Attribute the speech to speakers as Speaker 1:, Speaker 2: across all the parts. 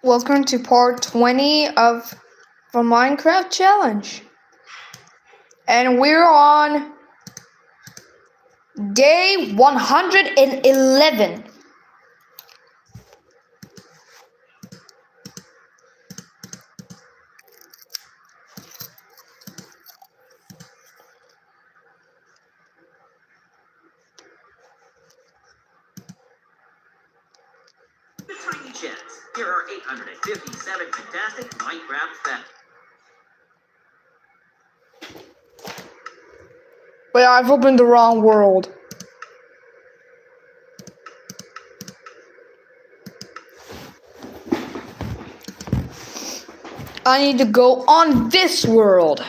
Speaker 1: Welcome to part 20 of the Minecraft challenge. And we're on day 111.
Speaker 2: The Tiny Chats. Here are 857 fantastic Minecraft facts.
Speaker 1: Wait, I've opened the wrong world. I need to go on this world.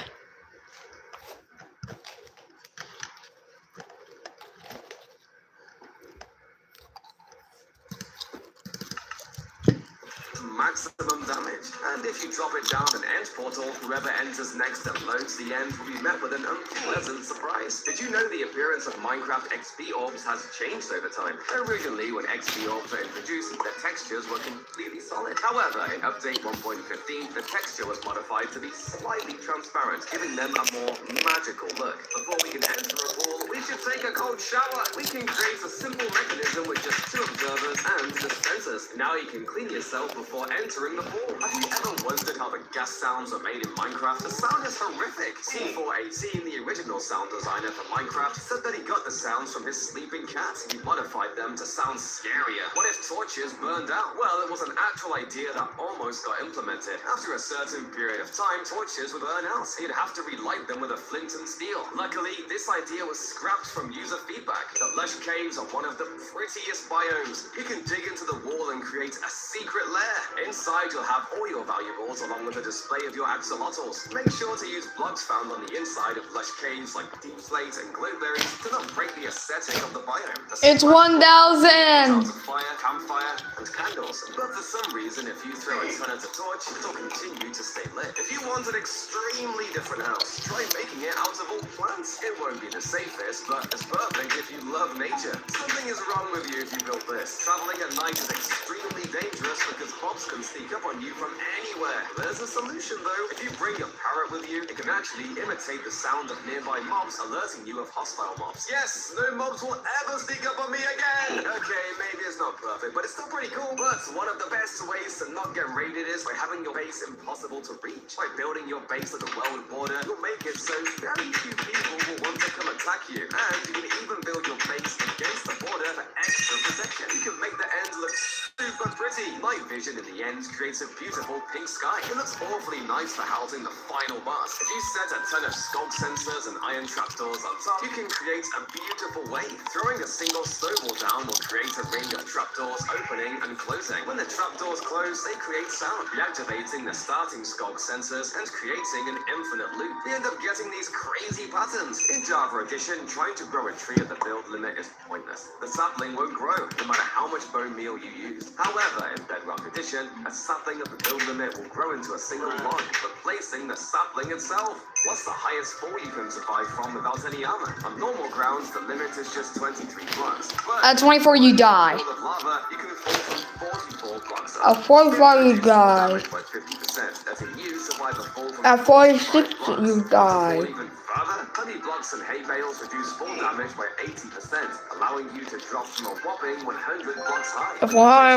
Speaker 3: Maximum damage, and if you drop it down an end portal, whoever enters next and loads the end will be met with an unpleasant surprise. Did you know the appearance of Minecraft XP orbs has changed over time? Originally, when XP orbs were introduced, their textures were completely solid. However, in update 1.15, the texture was modified to be slightly transparent, giving them a more magical look. Before we can enter a pool, we should take a cold shower. We can create a simple mechanism with just 2 observers and dispensers. Now you can clean yourself before entering the pool. Have you ever wondered how the gas sounds are made in Minecraft? The sound is horrific. C418, the original sound designer for Minecraft, said that he got the sounds from his sleeping cat. He modified them to sound scarier. What if torches burned out? Well, it was an actual idea that almost got implemented. After a certain period of time, torches would burn out. He'd have to relight them with a flint and steel. Luckily, this idea was scrapped from user feedback. The lush caves are one of the prettiest biomes. You can dig into the wall and create a secret lair. Inside, you'll have all your valuables along with a display of your axolotls. Make sure to use blocks found on the inside of lush caves like deep slate and glowberries to not break the aesthetic of the biome.
Speaker 1: It's 1,000.
Speaker 3: Fire, campfire, and candles. But for some reason, if you throw a ton at a torch, it'll continue to stay lit. If you want an extremely different house, try making it out of all plants. It won't be the safest, but it's perfect if you love nature. Something is wrong with you if you built this. Traveling at night is extremely dangerous because mobs can sneak up on you from anywhere. There's a solution though. If you bring a parrot with you, it can actually imitate the sound of nearby mobs, alerting you of hostile mobs. Yes, no mobs will ever sneak up on me again. Okay, maybe it's not perfect, but it's still pretty cool. But one of the best ways to not get raided is by having your base impossible to reach. By building your base at the world border, you'll make it so very few people will want to come attack you. And you can even build your base against the border for extra protection. You can make the end look super pretty. Night vision in the end creates a beautiful pink sky. It looks awfully nice for housing the final boss. If you set a ton of sculk sensors and iron trapdoors on top, you can create a beautiful wave. Throwing a single snowball down will create a ring of trapdoors opening and closing. When the trapdoors close, they create sound, reactivating the starting sculk sensors and creating an infinite loop. You end up getting these crazy patterns. In Java Edition, trying to grow a tree at the build limit is pointless. The sapling won't grow, no matter how much bone meal you use. However, in Bedrock Edition, a sapling at the build limit will grow into a single log, replacing the sapling itself. What's the highest fall you can survive from without any armor? On normal grounds, the limit is just 23 blocks. But
Speaker 1: At 24, you die.
Speaker 3: with lava, you can fall from 44 blocks up.
Speaker 1: At 45, you die.
Speaker 3: Damage by 50%, letting you survive a fall from
Speaker 1: At 46,
Speaker 3: 45
Speaker 1: you
Speaker 3: blocks.
Speaker 1: die.
Speaker 3: Or even further, honey blocks and hay bales reduce fall damage by 80%, allowing you to drop from a whopping 100 blocks high.
Speaker 1: At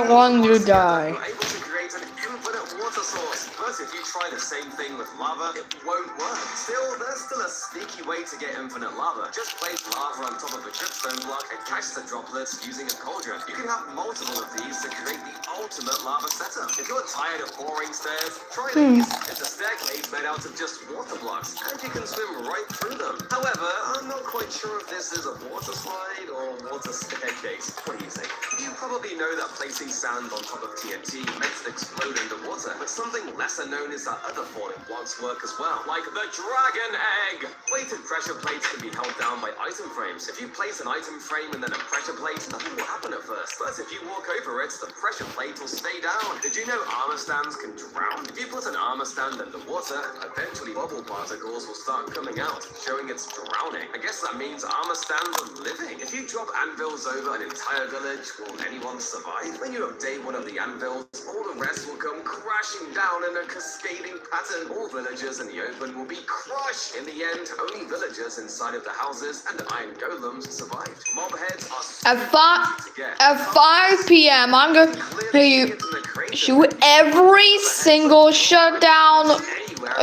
Speaker 1: 1, you die.
Speaker 3: You're able to create an infinite water source. But if you try the same thing with lava, it won't work. Still, there's still a sneaky way to get infinite lava. Just place lava on top of a dripstone block and catch the droplets using a cauldron. You can have multiple of these to create the ultimate lava setup. If you're tired of boring stairs, try these. It's a staircase made out of just water blocks, and you can swim right through them. However, I'm not quite sure if this is a water slide or water staircase. What do you think? You probably know that placing sand on top of TNT makes it explode underwater, but something lesser known is that other falling blocks work as well, like the dragon egg. Weighted pressure plates can be held down by item frames. If you place an item frame and then a pressure plate, nothing will happen at first. But if you walk over it, the pressure plate will stay down. Did you know armor stands can drown? If you put an armor stand underwater, eventually bubble particles will start coming out, showing it's drowning. I guess that That means armor stands are living. If you drop anvils over an entire village, will anyone survive? When you update one of the anvils, all the rest will come crashing down in a cascading pattern. All villagers in the open will be crushed. In the end, only villagers inside of the houses and the iron golems survived. Mob heads are so
Speaker 1: At 5
Speaker 3: easy to get.
Speaker 1: at 5 p.m. I'm going to shoot every single shutdown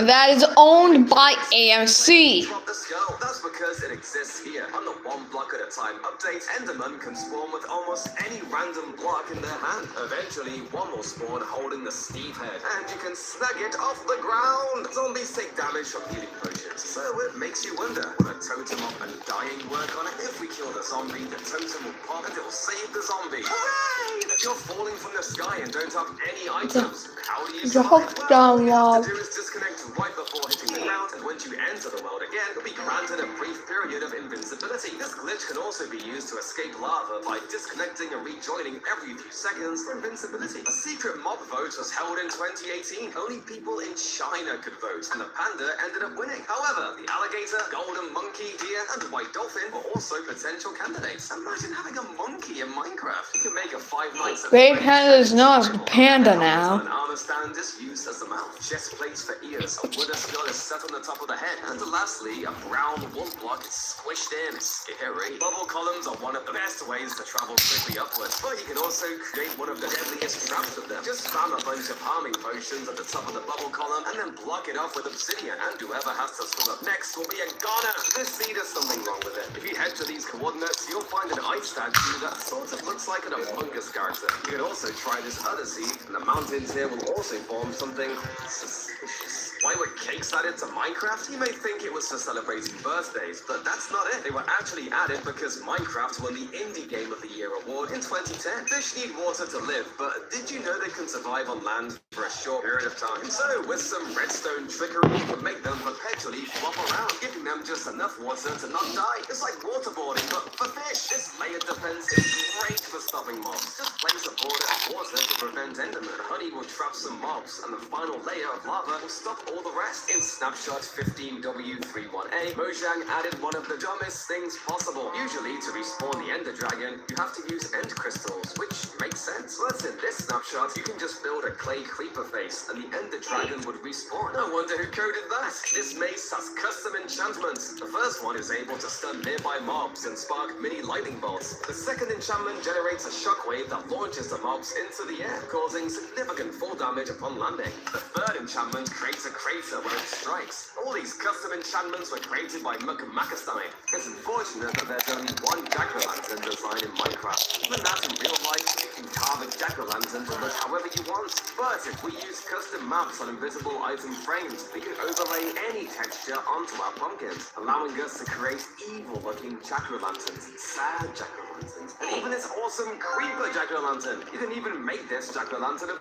Speaker 1: that is owned by AMC.
Speaker 3: Drop the skull. That's because it exists here. On the one block at a time update, Enderman can spawn with almost any random block in their hand. Eventually, one will spawn holding the Steve head, and you can snag it off the ground. Zombies take damage from healing potions, so it makes you wonder, will a totem of undying work on it? If we kill the zombie, the totem will pop and it will save the zombie. Hooray! If you're falling from the sky and don't have any items, how do you survive? Well, all you have to do is disconnect right before hitting the ground, and once you enter the world again, you'll be granted a brief period of invincibility. This glitch can also be used to escape lava by disconnecting and rejoining every few seconds for invincibility. A secret mob vote was held in 2018. Only people in China could vote, and the panda ended up winning. However, the alligator, golden monkey, deer, and white dolphin were also potential candidates. Imagine having a monkey in Minecraft. You can make a 5 nights.
Speaker 1: Big Panda is not a panda now.
Speaker 3: An armor stand is used as the mouth. Chest plates for ears. A wooden skull is set on the top of the head. And lastly, a brown wool block is squished in. Scary. Bubble columns are one of the best ways to travel quickly upwards. But you can also create one of the deadliest traps with them. Just spam a bunch of harming potions at the top of the bubble column and then block it off with obsidian. And whoever has to swim up next will be a goner. This seed has something wrong with it. If you head to these coordinates, you'll find an ice statue that sort of looks like an Among Us character. You can also try this other seed, and the mountains here will also form something suspicious. Why were cakes added to Minecraft? You may think it was for celebrating birthdays, but that's not it. They were actually added because Minecraft won the Indie Game of the Year award in 2010. Fish need water to live, but did you know they can survive on land for a short period of time? So, with some redstone trickery, you can make them perpetually flop around, giving them just enough water to not die. It's like waterboarding, but for fish. This layered defense is great for stopping mobs. Just place a border of water to prevent Enderman. Honey will trap some mobs, and the final layer of lava will stop all the rest. In Snapshot 15W31A, Mojang added one of the dumbest things possible. Usually, to respawn the Ender Dragon, you have to use end crystals, which makes sense. But in this snapshot, you can just build a clay creeper face, and the Ender Dragon would respawn. No wonder who coded that. This mace has custom enchantments. The first one is able to stun nearby mobs and spark mini lightning bolts. The second enchantment generates a shockwave that launches the mobs into the air, causing significant fall damage upon landing. The third enchantment creates a crater where it strikes. All these custom enchantments were created by Macastine. It's unfortunate that there's only one jack-o'-lantern design in Minecraft. Even that in real life, you can carve a jack-o'-lantern to look however you want. But if we use custom maps on invisible item frames, we can overlay any texture onto our pumpkins, allowing us to create evil-looking jack-o'-lanterns, sad jack-o'-lanterns, and even this awesome creeper jack-o'-lantern. You can even make this jack-o'-lantern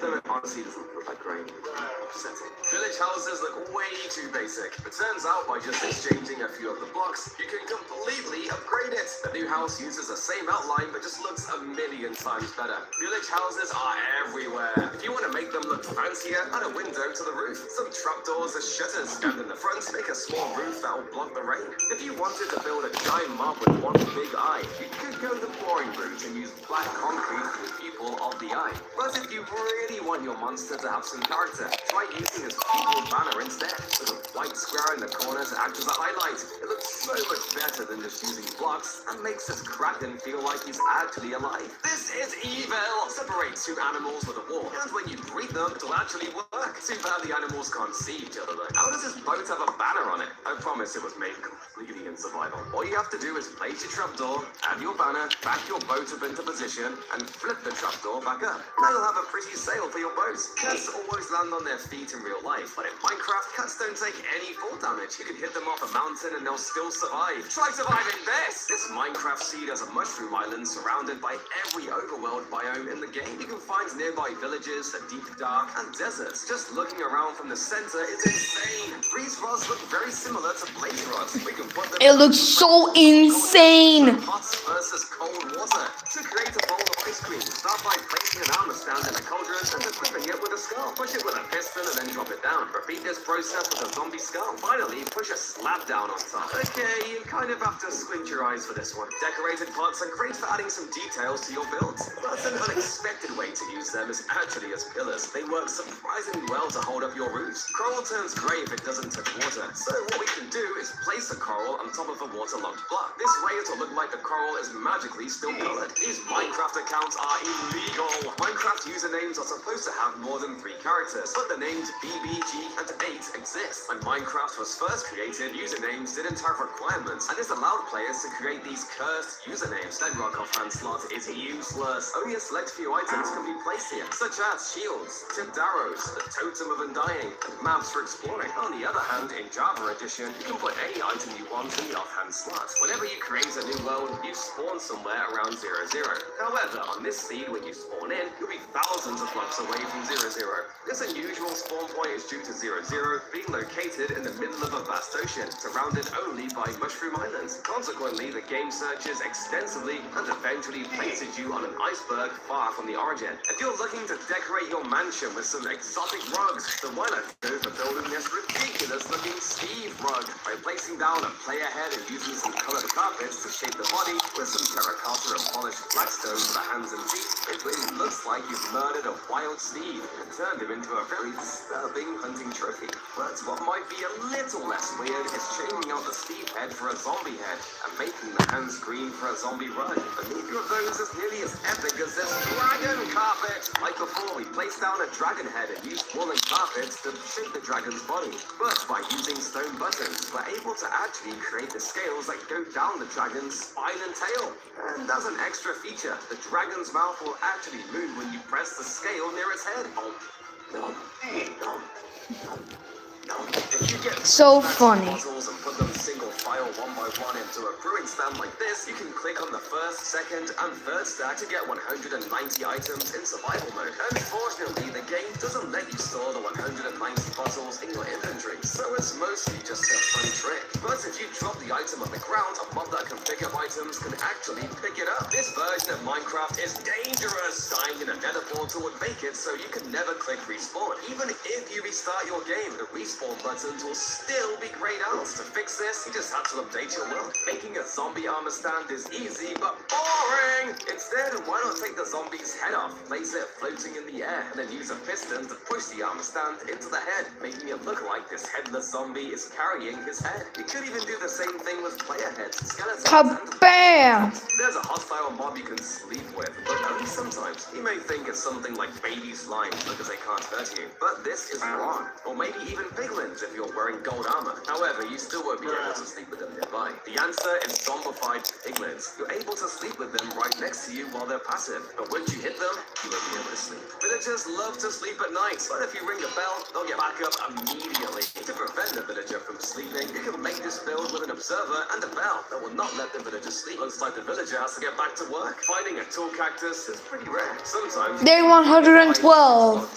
Speaker 3: though it honestly doesn't look that great. Upsetting. Village houses look way too basic. It turns out by just exchanging a few of the blocks, you can completely upgrade it. The new house uses the same outline but just looks a million times better. Village houses are everywhere. If you want to make them look fancier, add a window to the roof. Some trapdoors as shutters, and in the front, make a small roof that will block the rain. If you wanted to build a giant mob with one big eye, you could go the boring route and use black concrete for the pupil of the eye. But if you really want your monster to have some character, try using his pupil banner instead, with a white square in the corner to act as a highlight. It looks so much better than just using blocks and makes this kraken feel like he's actually alive. This is evil! Separate two animals with a wall, and when you breed them, it'll actually work. Too bad the animals can't see each other though. How does this boat have a banner on it? I promise it was made completely in survival. All you have to do is place your trapdoor, add your banner, back your boat up into position, and flip the trapdoor back up. Now you'll have a pretty sail for your boat. Cats always land on their feet in real life, but in Minecraft, cats don't take any fall damage. You can hit them off a mountain and they'll still survive. Try surviving this! This Minecraft seed has a mushroom island surrounded by every overworld biome in the game. You can find nearby villages, a deep dark, and deserts. Just looking around from the center is insane. These rods look very similar to blaze rods. We can put them
Speaker 1: It looks so insane.
Speaker 3: hot versus cold water. To create a bowl of ice cream, start by placing an armor stand in a cauldron and equipping it with a skull. Push it with a piston button and then drop it down. Repeat this process with a zombie skull. Finally, push a slab down on top. Okay, you kind of have to squint your eyes for this one. Decorated pots are great for adding some details to your builds, but an unexpected way to use them is actually as pillars. They work surprisingly well to hold up your roofs. Coral turns grey if it doesn't touch water, so what we can do is place a coral on top of a waterlogged block. This way it'll look like the coral is magically still colored. These Minecraft accounts are illegal. Minecraft usernames are supposed to have more than 3 characters, but the names BBG and 8 exist. When Minecraft was first created, usernames didn't have requirements, and this allowed players to create these cursed usernames. Bedrock offhand slot is useless. Only a select few items can be placed here, such as shields, tipped arrows, the totem of undying, and maps for exploring. On the other hand, in Java Edition, you can put any item you want in the offhand slot. Whenever you create a new world, you spawn somewhere around 0, 0. However, on this seed, when you spawn in, you'll be thousands of blocks away from 0, 0. This unusual spawn point is due to 0, 0 being located in the middle of a vast ocean, surrounded only by mushroom islands. Consequently, the game searches extensively and eventually places you on an iceberg far from the origin. If you're looking to decorate your mansion with some exotic rugs, then why not go for building this ridiculous-looking Steve rug by placing down a player head and using some colored carpets to shape the body with some terracotta and polished blackstone for the hands and feet. It really looks like you've murdered a wild Steve and turned him into a very disturbing hunting trophy. But what might be a little less weird is changing out the Steve head for a zombie head and making the hands green for a zombie rug. And neither of those is nearly as epic as this dragon carpet. Like before, we placed down a dragon head and used woolen carpets to shape the dragon's body. But by using stone buttons, we're able to actually create the scales that go down the dragon's spine and tail. And as an extra feature, the dragon's mouth will actually move when you press the scale near its head. If you get
Speaker 1: So funny.
Speaker 3: bottles and put them single file one by one into a brewing stand like this, you can click on the first, second, and third stack to get 190 items in survival mode. Unfortunately, the game doesn't let you store the 190 bottles in your inventory, so it's mostly just a fun trick. But if you drop the item on the ground, a mob that can pick up items can actually pick it up. This version of Minecraft is dangerous. Dying in a nether portal would make it so you can never click respawn. Even if you restart your game, the respawn buttons will still be grayed out. To fix this, you just have to update your world. Making a zombie armor stand is easy, but boring! Instead, why not take the zombie's head off, place it floating in the air, and then use a piston to push the armor stand into the head, making it look like this headless zombie is carrying his head. You could even do the same thing with player heads, skeletons,
Speaker 1: Kabam!
Speaker 3: There's a hostile mob you can sleep with, but only sometimes. You may think it's something like baby slime because they can't hurt you, but this is wrong. Or maybe even piglins if you're wearing gold armor. However, you still won't be able to sleep with them nearby. The answer is zombified piglins. You're able to sleep with them right next to you while they're passive, but once you hit them, you won't be able to sleep. Villagers love to sleep at night, but if you ring a bell, they'll get back up immediately. To prevent the villager from sleeping, you can make this build with an observer and a bell that will not let the villager sleep. Looks like the villager has to get back to work. Finding a tall cactus is pretty rare. Sometimes
Speaker 1: Day 112.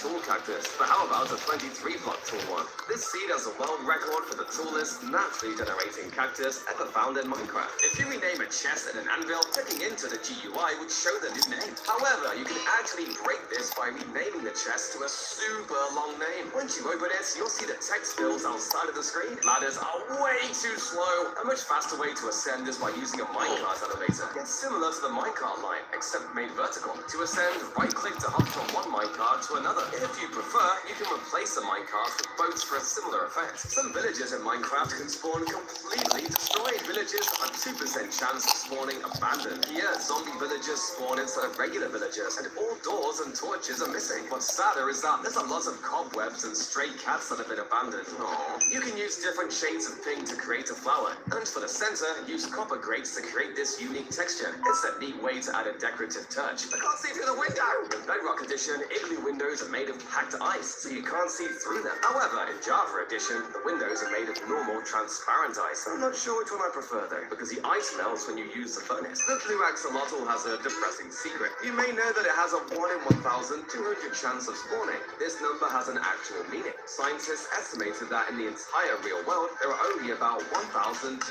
Speaker 3: tall cactus, but how about a 23-block tall one? This seed has a world record for the tallest naturally generating cactus ever found in Minecraft. If you rename a chest and an anvil, clicking into the GUI would show the new name. However, you can actually break this by renaming the chest to a super long name. Once you open it, you'll see the text fills outside of the screen. Ladders are way too slow. A much faster way to ascend is by using a minecart elevator. It's similar to the minecart line, except made vertical. To ascend, right-click to hop from one minecart to another. If you prefer, you can replace the minecart with boats for a similar effect. Some villages in Minecraft can spawn completely destroyed. Villages have 2% chance of spawning abandoned. Here, zombie villagers spawn instead of regular villagers, and all doors and torches are missing. What's sadder is that there's a lot of cobwebs and stray cats that have been abandoned. Aww. You can use different shades of pink to create a flower, and for the center, use copper grates to create this unique texture. It's a neat way to add a decorative touch. I can't see through the window! In Bedrock Edition, igloo windows are made of packed ice, so you can't see through them. However, in Java Edition, the windows are made of normal, transparent ice. I'm not sure which one I prefer though, because the ice melts when you use the furnace. The blue axolotl has a depressing secret. You may know that it has a 1 in 1,200 chance of spawning. This number has an actual meaning. Scientists estimated that in the entire real world, there are only about 1,200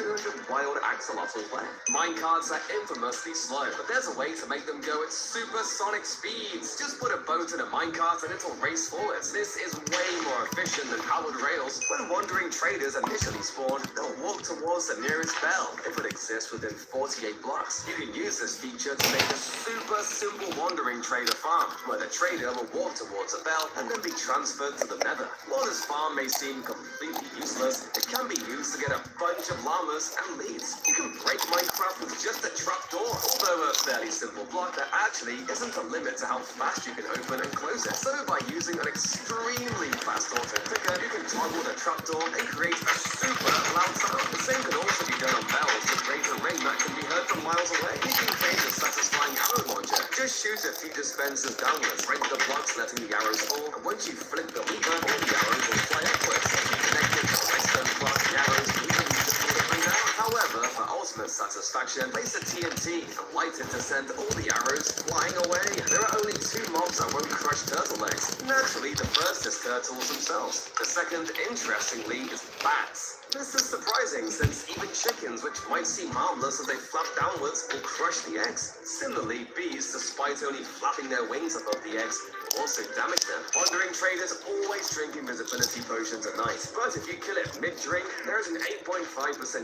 Speaker 3: wild axolotls left. Minecarts are infamously slow, but there's a way to make them go at supersonic speeds. Just put a boat in a minecart and it'll race forwards. This is way more efficient than powered rails. When wandering traders initially spawn, they'll walk towards the nearest bell. It would exist within 48 blocks. You can use this feature to make a super simple wandering trader farm, where the trader will walk towards a bell and then be transferred to the nether. While this farm may seem completely useless, it can be used to get a bunch of llamas and leads. You can break Minecraft with just a trapdoor. Although a fairly simple block, there actually isn't a limit to how fast you can open and close it. So by using an extremely fast auto clicker, you can toggle the trapdoor and create a super loud sound. The same can also be done on bells to create a ring that can be heard from miles away. You can create a satisfying arrow launcher. Just shoot a few dispensers downwards, break the blocks letting the arrows fall, and once you flick the lever, all the arrows will fly upwards. If you connect it to a redstone block, the arrows will even use it to bring down. However, for ultimate satisfaction, place a TNT and light it to send all the arrows flying away. There are only 2 mobs that won't crush turtle legs. Naturally, the first is turtles themselves. The second, interestingly, is bats. This is surprising since even chickens, which might seem harmless as they flap downwards, will crush the eggs. Similarly, bees, despite only flapping their wings above the eggs, will also damage them. Wandering traders always drink invisibility potions at night, but if you kill it mid-drink, there is an 8.5%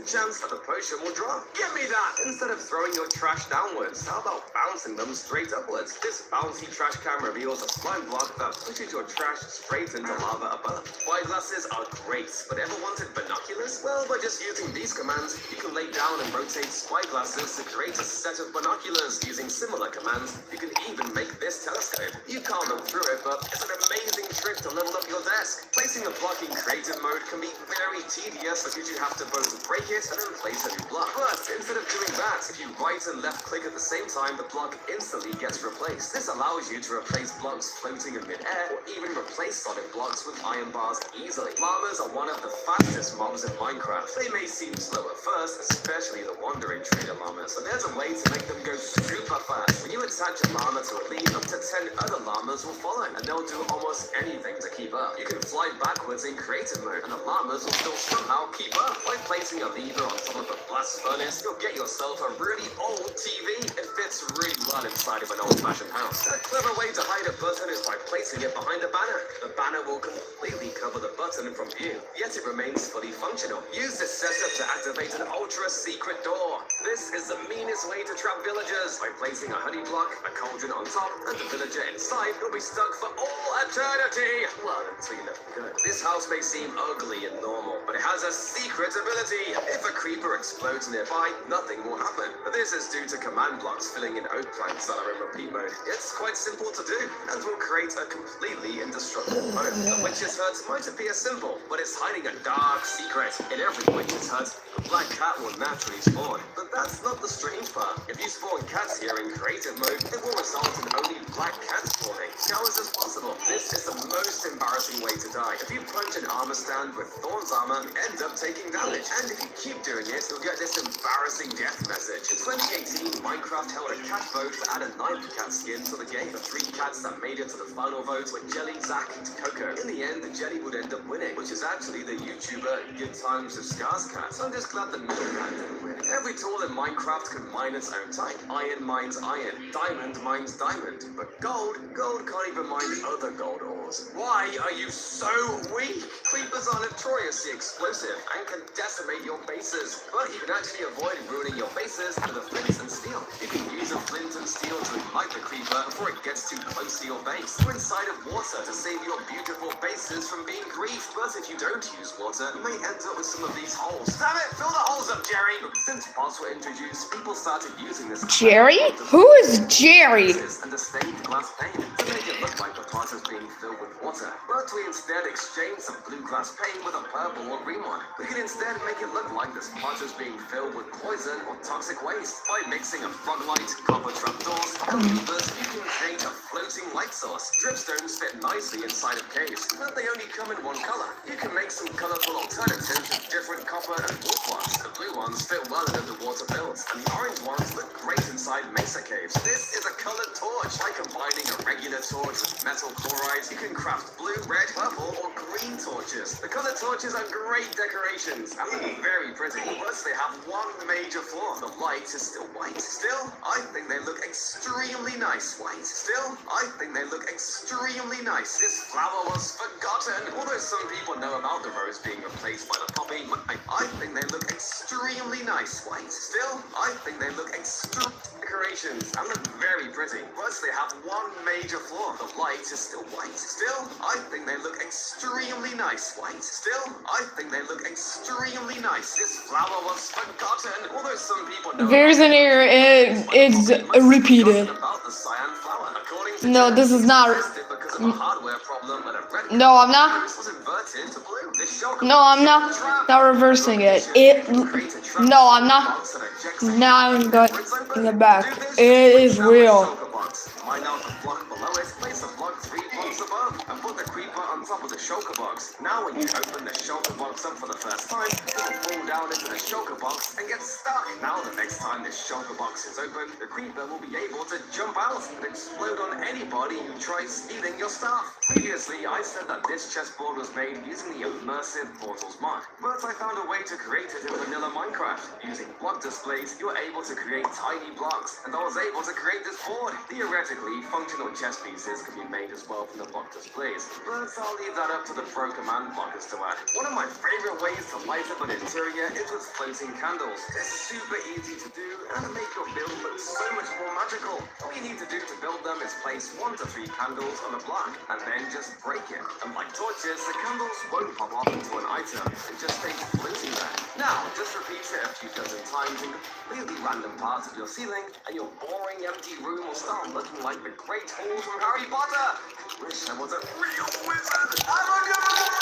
Speaker 3: chance that the potion will drop. Give me that! Instead of throwing your trash downwards, how about bouncing them straight upwards? This bouncy trash can reveals a slime block that pushes your trash straight into lava above. Spyglasses are great, but ever wanted binoculars? Well, by just using these commands, you can lay down and rotate spyglasses to create a set of binoculars. Using similar commands, you can even make this telescope. You can't look through it, but it's an amazing trick to level up your desk. Placing a block in creative mode can be very tedious because you have to both break it and then place a new block. But instead of doing that, if you right and left click at the same time, the block instantly gets replaced. This allows you to replace blocks floating in mid-air, or even replace solid blocks with iron bars easily. Llamas are one of the fastest mobs in Minecraft. They may seem slow at first, especially the wandering trader llamas, but there's a way to make them go super fast. When you attach a llama to a lead, up to 10 other llamas will follow, and they'll do almost anything to keep up. You can fly backwards in creative mode, and the llamas will still somehow keep up. By placing a lever on top of a blast furnace, you'll get yourself a really old TV. It fits really well inside of an old-fashioned house. A clever way to hide a button is by placing it behind a banner. The banner will completely cover the button from view, yet it remains fully functional. Use this setup to activate an ultra-secret door. This is the meanest way to trap villagers. By placing a honey block, a cauldron on top, and the villager inside, you'll be stuck for all eternity. Well, until you look good. This house may seem ugly and normal, but it has a secret ability. If a creeper explodes nearby, nothing will happen. But this is due to command blocks filling in oak planks that are in repeat mode. It's quite simple to do, and will create a completely indestructible home. A witch's hut might appear simple, but it's hiding a dark secret. In every witch's hut, a black cat will naturally spawn. But that's not the strange part. If you spawn cats here in creative mode, it will result in only black cats spawning. How is this possible? This is the most embarrassing way to die. If you punch an armor stand with Thorn's armor, you end up taking damage. And if you keep doing it, you'll get this embarrassing death message. In 2018, Minecraft held a cat vote to add a 9th cat skin to the game. The 3 cats that made it to the final vote were Jelly, Zach, and Coco. In the end, the Jelly would end up winning, which is actually the YouTuber Good Times of Scars cat. So I'm just glad the middle cat didn't win. Every tool in Minecraft can mine its own type. Iron mines iron. Diamond mines diamond. But gold can't even mine other gold ores. Why are you so weak? Creepers are notoriously explosive and can decimate your bases. But you can actually avoid ruining your bases with a flint and steel. You can use a flint and steel to ignite the creeper before it gets too close to your base. Go inside of water to save your beautiful bases from being griefed. But if you don't use water, you may end up with some of these holes. Damn it! Fill the holes up, Jerry! Since bots were introduced, people started using this.
Speaker 1: Jerry? Who is Jerry?
Speaker 3: And a stained glass pane to make it look like the pot is being filled with water. But we instead exchange some blue glass pane with a purple or green one. We can instead make it look like this pot is being filled with poison or toxic waste by mixing a frog light, copper trapdoor, But you can create a floating light source. Dripstones fit nicely inside of caves, but they only come in one color. You can make some colorful alternatives with different copper and wood blocks. The blue ones fit well in underwater builds, and the orange ones look great inside mesa caves. This is a colored torch. By combining a regular torch with metal chlorides, you can craft blue, red, purple, or green torches. The colored torches are great decorations and look very pretty, but they have one major flaw. The light is still white. Still, I think they look extremely nice white. Still, I think they look extremely nice. This flower was forgotten. Although some people know about the rose being replaced by the poppy, I think they look extremely nice white. Still, I think they look decorations and look very pretty, but they have one major flaw. The light is still white. Still, I think they look extremely nice white. Still, I think they look extremely nice. This flower was forgotten. Although some people know
Speaker 1: There's an error. It's repeated.
Speaker 3: about the cyan flower. According to
Speaker 1: No, this is not.
Speaker 3: because of a hardware problem and a red
Speaker 1: No, I'm not.
Speaker 3: was inverted to blue. This shock
Speaker 1: No, I'm not reversing it. No, I'm not. Now I'm going in the back. It is real.
Speaker 3: Mine out the block below it, place a block 3 blocks above, and put the creeper on top of the shulker box. Now when you open the shulker box up for the first time, it will fall down into the shulker box and get stuck. Now the next time this shulker box is open, the creeper will be able to jump out and explode on anybody who tries stealing your stuff. Previously, I said that this chessboard was made using the immersive portals mod, but I found a way to create it in vanilla Minecraft. Using block displays, you are able to create tiny blocks, and I was able to create this board. Theoretically, functional chess pieces can be made as well from the block displays, but I'll leave that up to the pro command blockers to add. One of my favorite ways to light up an interior is with floating candles. It's super easy to do and make your build look so much more magical. All you need to do to build them is place 1 to 3 candles on a block and then just break it. And like torches, the candles won't pop off into an item and just stay floating there. Now, just repeat it a few dozen times in completely random parts of your ceiling, and your boring empty room will start looking like the Great Hall from Harry Potter. Wish I was a real wizard. Abracadabra!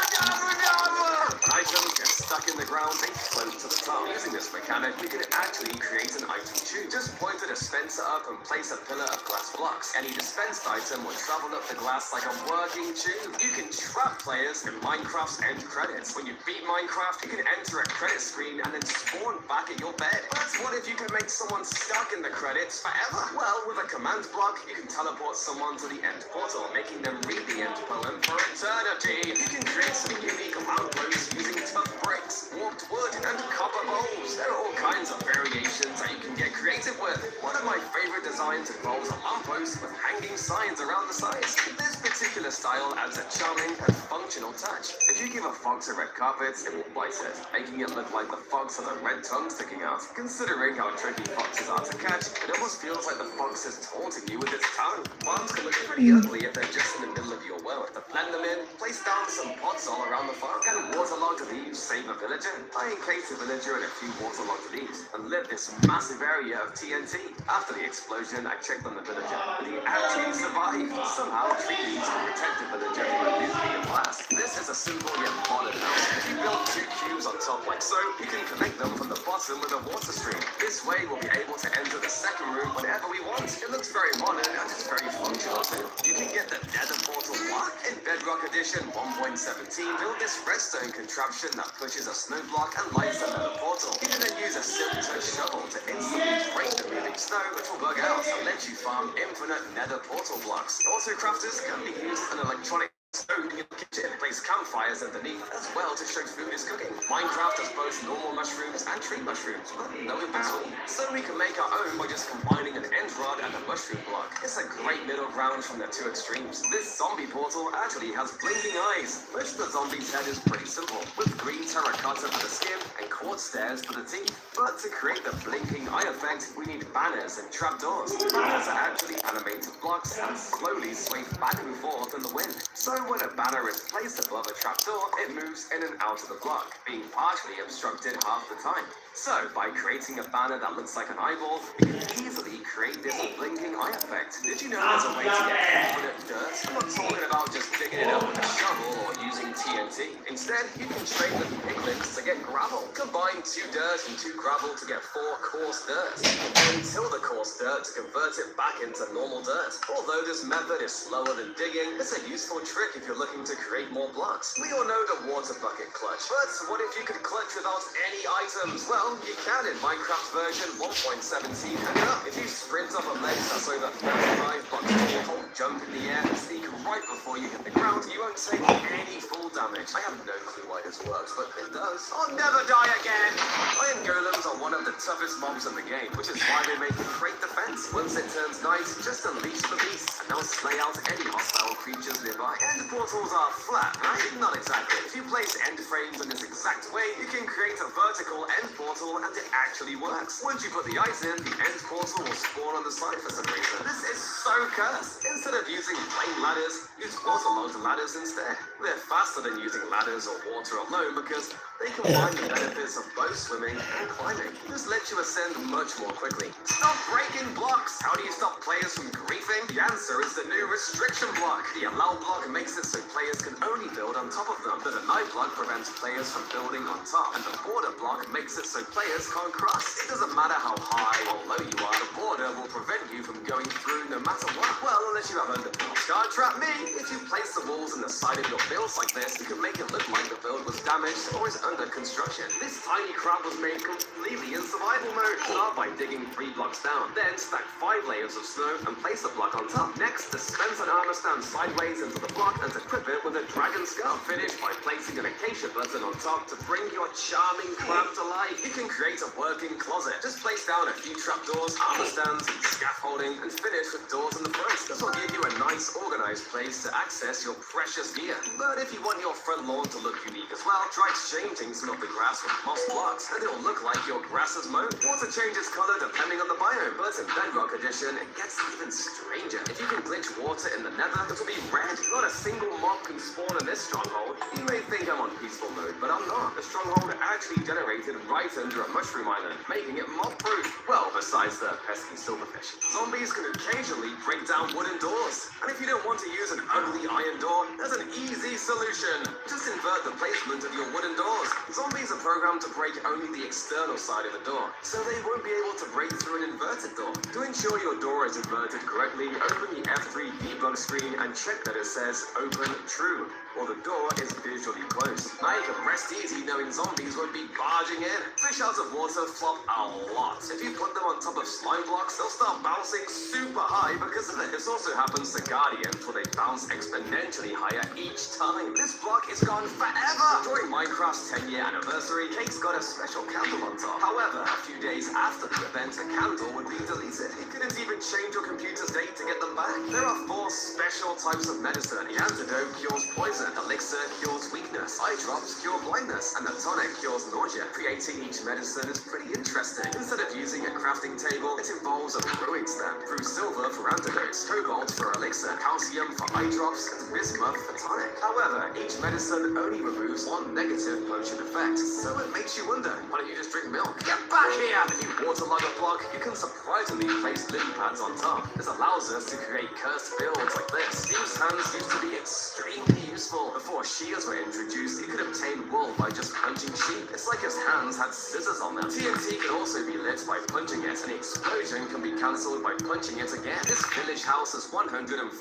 Speaker 3: Items get stuck in the ground, they float to the top. Using this mechanic, we can actually create an item tube. Just point a dispenser up and place a pillar of glass blocks. Any dispensed item will travel up the glass like a working tube. You can trap players in Minecraft's end credits. When you beat Minecraft, you can enter a credit screen and then spawn back at your bed. But what if you can make someone stuck in the credits forever? Well, with a command block, you can teleport someone to the end portal, making them read the end poem for eternity. You can create some unique outposts using tough bricks, warped wood, and copper bowls. There are all kinds of variations that you can get creative with. One of my favorite designs involves a lamppost with hanging signs around the sides. This particular style adds a charming and functional touch. If you give a fox a red carpet, it will bite it, making it look like the fox has a red tongue sticking out. Considering how tricky foxes are to catch, it almost feels like the fox is taunting you with its tongue. Farms can look pretty ugly if they're just in the middle of your world. To blend them in, place down some pots all around the farm. Can waterlogged leaves save a villager? I encased a villager in a few waterlogged leaves and lit this massive area of TNT. After the explosion, I checked on the villager, but he actually survived. Somehow, tree leaves can protect the villager from a nuclear blast. This is a simple yet modern house. If you build 2 cubes on top like so, you can connect them from the bottom with a water stream. This way, we'll be able to enter the second room whenever we want. It looks very modern and it's very functional too. You can get the Nether Portal block in Bedrock Edition 1.17. Build this redstone contraption that pushes a snow block and lights the Nether Portal. You can then use a silk shovel to instantly break the moving snow, which will bug out and let you farm infinite Nether Portal blocks. Auto crafters can be used in electronic stove in your kitchen. Place campfires underneath as well to show food is cooking. Minecraft has both normal mushrooms and tree mushrooms, but no in between. So we can make our own by just combining an end rod and a mushroom block. It's a great middle ground from the 2 extremes. This zombie portal actually has blinking eyes, which the zombie's head is pretty simple, with green terracotta for the skin and quartz stairs for the teeth. But to create the blinking eye effect, we need banners and trapdoors. Banners are actually animated blocks and slowly sway back and forth in the wind. So when When a banner is placed above a trapdoor, it moves in and out of the block, being partially obstructed half the time. So, by creating a banner that looks like an eyeball, you can easily create this blinking eye effect. Did you know there's a way to get infinite dirt? I'm not talking about just digging it up with a shovel or using TNT. Instead, you can trade with piglets to get gravel. Combine 2 dirt and 2 gravel to get 4 coarse dirt. Then till the coarse dirt to convert it back into normal dirt. Although this method is slower than digging, it's a useful trick if you're looking to create more blocks. We all know the water bucket clutch, but what if you could clutch without any items? Well, you can in Minecraft version 1.17 and up. If you sprint up a ledge that's over 35 blocks tall, jump in the air and sneak right before you hit the ground, you won't take any full damage. I have no clue why this works, but it does. I'll never die again! Iron golems are one of the toughest mobs in the game, which is why they make a great defense. Once it turns night, just unleash the beasts, and they'll slay out any hostile creatures nearby. End portals are flat, right? Not exactly. If you place end frames in this exact way, you can create a vertical end portal, and it actually works. Once you put the ice in, the end portal will spawn on the side for some reason. This is so cursed. Instead of using plain ladders, use waterlogged ladders instead. They're faster than using ladders or water alone because they combine the benefits of both swimming and climbing. This lets you ascend much more quickly. Stop breaking blocks! How do you stop players from griefing? The answer is the new restriction block. The allow block makes it so players can only build on top of them. The deny block prevents players from building on top. And the border block makes it so players can't cross. It doesn't matter how high or low you are, the border will prevent you from going through no matter what. Well, unless you have underbuilds. Can't trap me! If you place the walls on the side of your builds like this, you can make it look like the build was damaged or is under construction. This tiny crab was made completely in survival mode. Start by digging 3 blocks down, then stack 5 layers of snow and place a block on top. Next, dispense an armor stand sideways into the block and equip it with a dragon skull. Finish by placing an acacia button on top to bring your charming crab to life. You can create a working closet. Just place down a few trapdoors, armor stands, scaffolding, and finish with doors in the front. This will give you a nice organized place to access your precious gear. But if you want your front lawn to look unique as well, try exchanging some of the grass with moss blocks, and it'll look like your grass is mown. Water changes color depending on the biome, but in Bedrock Edition, it gets even stranger. If you can glitch water in the nether, it'll be red. Not a single mob can spawn in this stronghold. You may think I'm on peaceful mode, but I'm not. The stronghold actually generated right under a mushroom island, making it mob-proof. Well, besides the pesky silverfish. Zombies can occasionally break down wooden doors. And if you don't want to use an ugly iron door, there's an easy solution. Just invert the placement of your wooden doors. Zombies are programmed to break only the external side of the door, so they won't be able to break through an inverted door. To ensure your door is inverted correctly, open the F3 debug screen and check that it says open true, or the door is visually closed. Now you can rest easy knowing zombies won't be barging in. Fish out of water flop a lot. If you put them on top of slime blocks, they'll start bouncing super high because of it. This also happens to Guardians, where they bounce exponentially higher each time. This block is gone forever! During Minecraft's 10-year anniversary, Cake's got a special candle on top. However, a few days after the event, the candle would be deleted. You couldn't even change your computer's date to get them back. There are 4 special types of medicine. The antidote cures poison, elixir cures weakness, eye drops cure blindness, and the tonic cures nausea. Creating each medicine is pretty interesting. Instead of using a crafting table, it involves a brewing stand. Brew silver for antidotes, cobalt for elixir, calcium for eye drops, and bismuth for tonic. However, each medicine only removes 1 negative potion effect, so it makes you wonder, why don't you just drink milk? Get back here! If you waterlog a block, you can surprisingly place lily pads on top. This allows us to create cursed builds like this. These hands used to be extremely useful. Before shears were introduced, you could obtain wool by just punching sheep. It's like his hands had scissors on them. TNT can also be lit by punching it, and the explosion can be cancelled by punching it again. This village house is 146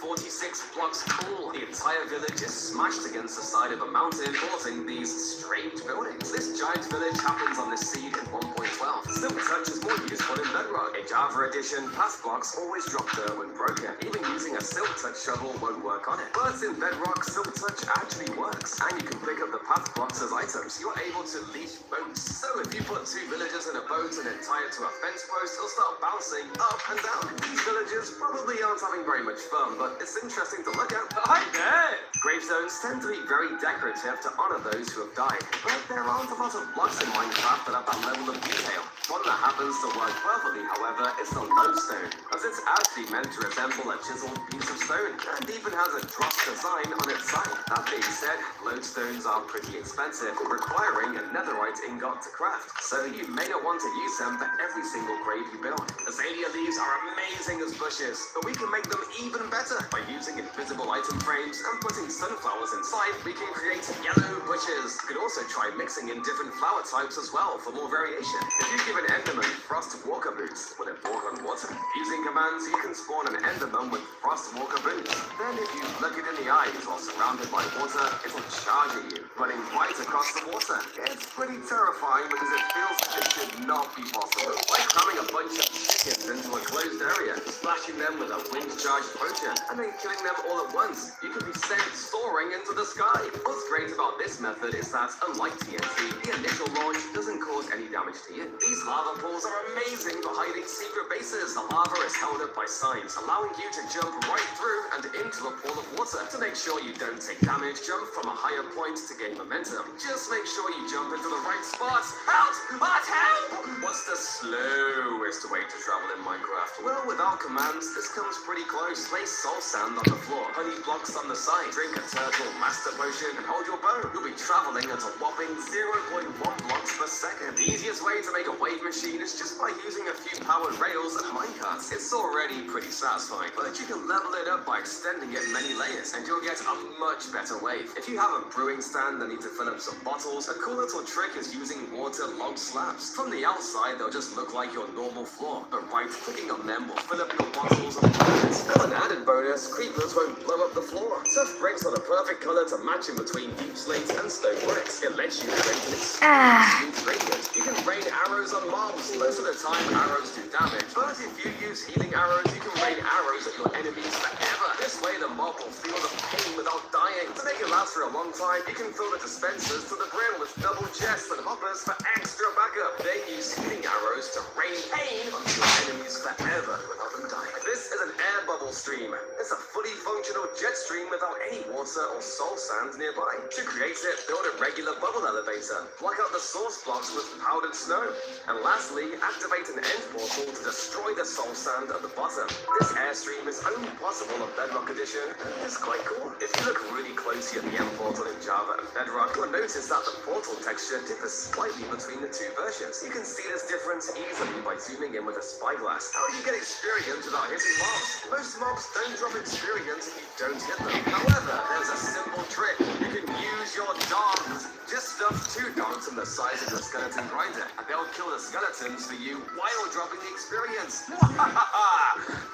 Speaker 3: blocks tall. The entire village is smashed against the side of a mountain, causing these strange buildings. This giant village happens on the seed in 1.12. Silk touch is more useful in Bedrock. A Java edition, path blocks always drop dirt when broken. Even using a silk touch shovel won't work on it. But in Bedrock, silk touch actually works, and you can pick up the path blocks as items. You're able to leash boats. So if you put 2 villagers in a boat and then tie it to a fence post, they'll start bouncing up and down. These villagers probably aren't having very much fun, but it's interesting to look at. I bet! Gravestones tend to be very decorative to honor those who have died, but there aren't a lot of blocks in Minecraft that have that level of detail. One that happens to work perfectly, however, is the lodestone, as it's actually meant to resemble a chiseled piece of stone, and even has a dross design on its side. That being said, lodestones are pretty expensive, requiring a netherite ingot to craft, so you may not want to use them for every single grave you build. Azalea leaves are amazing as bushes, but we can make them even better by using invisible item frames and putting sunflowers inside. We can create yellow bushes. You could also try mixing in different flower types as well for more variation. If you give an enderman frost walker boots, will it walk on water? Using commands, you can spawn an enderman with frost walker boots. Then if you look it in the eyes while surrounded by water, it'll charge at you, running right across the water. It's pretty terrifying because it feels like it should not be possible. Like cramming a bunch of chickens into a closed area, splashing them with a wind-charged potion, and then killing them all at once. You could be sent soaring into the sky. What's great about this method is that, unlike TNT, the initial launch doesn't cause any damage to you. These lava pools are amazing for hiding secret bases. The lava is held up by signs, allowing you to jump right through and into a pool of water. To make sure you don't take damage, jump from a higher point to gain momentum. Just make sure you jump into the right spot. Help! Help! What's the slowest way to travel in Minecraft? Well, without commands, this comes pretty close. Place soul sand on the floor, honey blocks on the side, drink a turtle master potion, and hold your bow. You'll be traveling at a whopping 0.1 blocks per second. The easiest way to make a wave machine is just by using a few powered rails and minecarts. It's already pretty satisfying, but you can level it up by extending it many layers, and you'll get a much better wave. If you have a brewing stand that need to fill up some bottles, a cool little trick is using water-logged slabs. From the outside, they'll just look like your normal floor, but right-clicking on them will fill up your bottles and buckets. As an added bonus, creepers won't blow up the floor. Tough bricks are the perfect color to match in between deep slate and stone bricks. It lets you create an smooth radius. You can rain arrows on mobs. Most of the time, arrows do damage, but if you use healing arrows, you can rain arrows at your enemies forever. This way, the mob will feel the pain without dying. To make it last for a long time, you can fill the dispensers to the brim with double chests and hoppers for extra backup. Then use healing arrows to rain pain onto your enemies forever without them dying. This is an air bubble stream. It's a fully functional jet stream without any water or soul sand nearby. To create it, build a regular bubble elevator. Block out the source blocks with powdered snow. And lastly, activate an end portal to destroy the soul sand at the bottom. This airstream is only possible on Bedrock Edition, and it's quite cool. If you look really closely at the end portal in Java and Bedrock, you'll notice that the portal texture differs slightly between the two versions. You can see this difference easily by zooming in with a spyglass. How do you get experience without hitting mobs? Most mobs don't drop experience if you don't hit them. However, there's a simple trick. You can use your dogs. Just stuff 2 dogs in the size of your skeleton grinder, and they'll kill the skeletons for you while dropping the experience.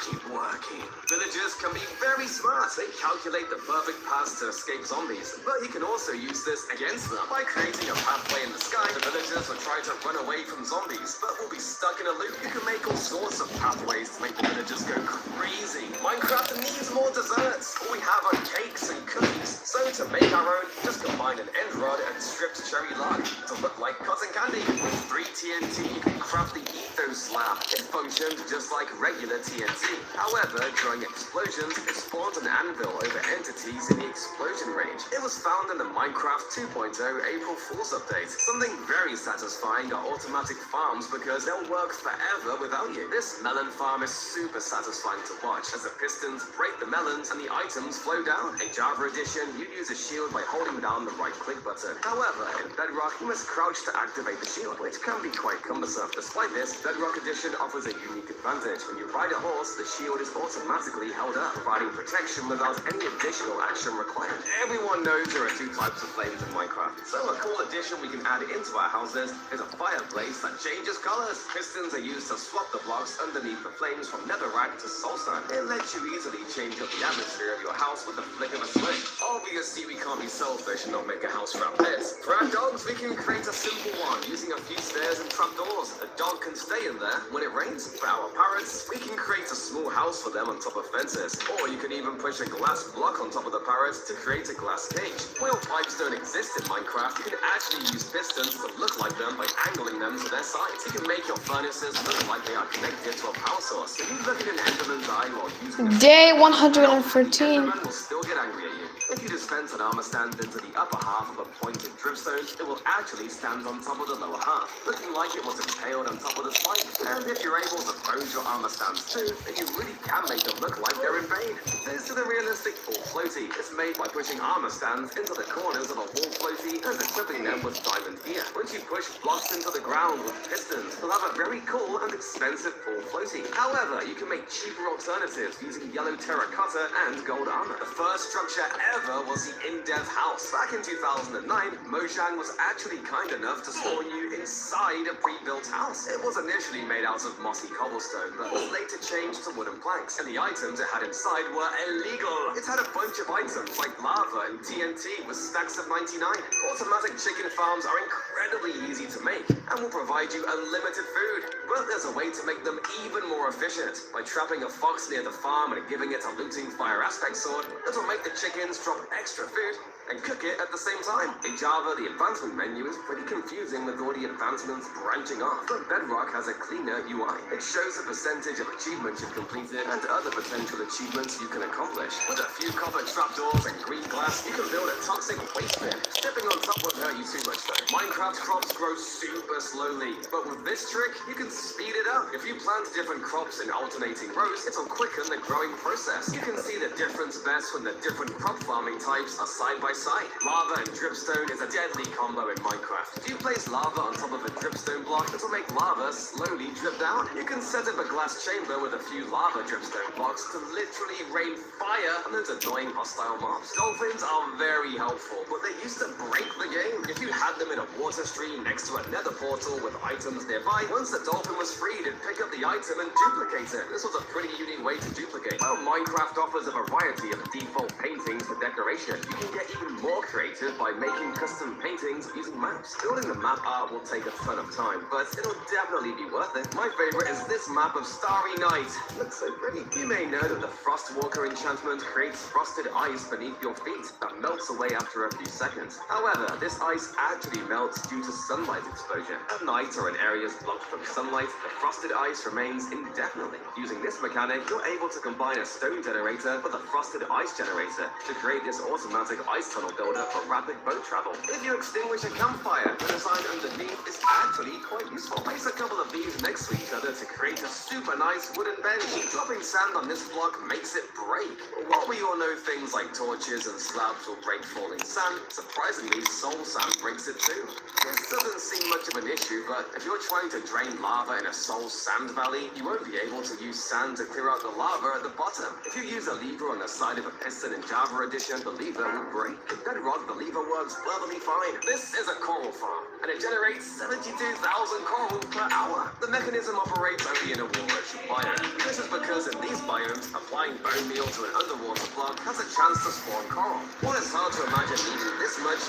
Speaker 3: Keep working. Villagers can be very smart. They calculate the perfect paths to escape zombies, but you can also use this against them. By creating a pathway in the sky, the villagers will try to run away from zombies, but will be stuck in a loop. You can make all sorts of pathways to make the villagers go crazy. Minecraft needs more desserts. All we have are cakes and cookies. So to make our own, just combine an end rod and stripped cherry log to look like cotton candy. With 3 TNT, you can craft the Ethos slab. It functioned just like regular TNT. However, during explosions, it spawned an anvil over entities in the explosion range. It was found in the Minecraft 2.0 April Fool's update. Something very satisfying are automatic farms because they'll work forever without you. This melon farm is super satisfying to watch as the pistons break the melons and the items flow down. In Java Edition, you use a shield by holding down the right click button. However, in Bedrock, you must crouch to activate the shield, which can be quite cumbersome. Despite this, Bedrock Edition offers a unique advantage. When you ride a horse, the shield is automatically held up, providing protection without any additional action required. Everyone knows there are 2 types of flames in Minecraft, so a cool addition we can add into our houses is a fireplace that changes colors. Pistons are used to swap the blocks underneath the flames from netherrack to soul sand. It lets you easily change up the atmosphere of your house with the flick of a switch. Obviously, we can't be selfish and not make a house for our pets. For our dogs, we can create a simple one using a few stairs and trapdoors. A dog can stay in there when it rains. For our parrots, we can create a small house for them on top of fences. Or you can even push a glass block on top of the parrots to create a glass cage. Wheel pipes don't exist in Minecraft. You can actually use pistons to look like them by angling them to their sides. You can make your furnaces look like they are connected to a power source. If you look at an Enderman's eye while using
Speaker 1: Day 113.
Speaker 3: Enderman will still get angry at you. If you you dispense an armor stand into the upper half of a pointed dripstone, it will actually stand on top of the lower half, looking like it was impaled on top of the spike. And if you're able to pose your armor stands too, then you really can make them look like they're in vain. This is a realistic full floaty. It's made by pushing armor stands into the corners of a wall floaty and equipping them with diamond gear. Once you push blocks into the ground with pistons, you'll have a very cool and expensive full floaty. However, you can make cheaper alternatives using yellow terracotta and gold armor. The first structure ever was the In-Dev House. Back in 2009, Mojang was actually kind enough to spawn you inside a pre-built house. It was initially made out of mossy cobblestone, but was later changed to wooden planks, and the items it had inside were illegal. It had a bunch of items like lava and TNT with stacks of 99. Automatic chicken farms are incredibly easy to make and will provide you unlimited food, but there's a way to make them even more efficient by trapping a fox near the farm and giving it a looting fire aspect sword that will make the chickens drop extra food and cook it at the same time. In Java, the advancement menu is pretty confusing with all the advancements branching off, but Bedrock has a cleaner UI. It shows the percentage of achievements you've completed and other potential achievements you can accomplish. With a few copper trapdoors and green glass, you can build a toxic waste bin. Stepping on top won't hurt you too much though. Minecraft crops grow super slowly, but with this trick, you can speed it up. If you plant different crops in alternating rows, it'll quicken the growing process. You can see the difference best when the different crop farming types are side by side. Lava and dripstone is a deadly combo in Minecraft. If you place lava on top of a dripstone block, it'll make lava slowly drip down. You can set up a glass chamber with a few lava dripstone blocks to literally rain fire on those annoying hostile mobs. Dolphins are very helpful, but they used to break the game. If you had them in a water stream next to a nether portal with items nearby, once the dolphin was freed, it'd pick up the item and duplicate it. This was a pretty unique way to duplicate. While Minecraft offers a variety of default paintings for decoration, you can get even more creative by making custom paintings using maps. Building the map art will take a ton of time, but it'll definitely be worth it. My favorite is this map of Starry Night. Looks so pretty. You may know that the Frostwalker enchantment creates frosted ice beneath your feet that melts away after a few seconds. However, this ice actually melts due to sunlight exposure. At night or in areas blocked from sunlight, the frosted ice remains indefinitely. Using this mechanic, you're able to combine a stone generator with a frosted ice generator to create this automatic ice tunnel builder for rapid boat travel. If you extinguish a campfire, the design underneath is actually quite useful. Place a couple of these next to each other to create a super nice wooden bench. Dropping sand on this block makes it break. While we all know things like torches and slabs will break falling sand, surprisingly, soul sand breaks it too. This doesn't seem much of an issue, but if you're trying to drain lava in a soul sand valley, you won't be able to use sand to clear out the lava at the bottom. If you use a lever on the side of a piston in Java Edition, the lever will break. In Bedrock, the lever works perfectly fine. This is a coral farm, and it generates 72,000 coral per hour. The mechanism operates only in a water-rich biome. This is because in these biomes, applying bone meal to an underwater block has a chance to spawn coral. While it's hard to imagine needing this much,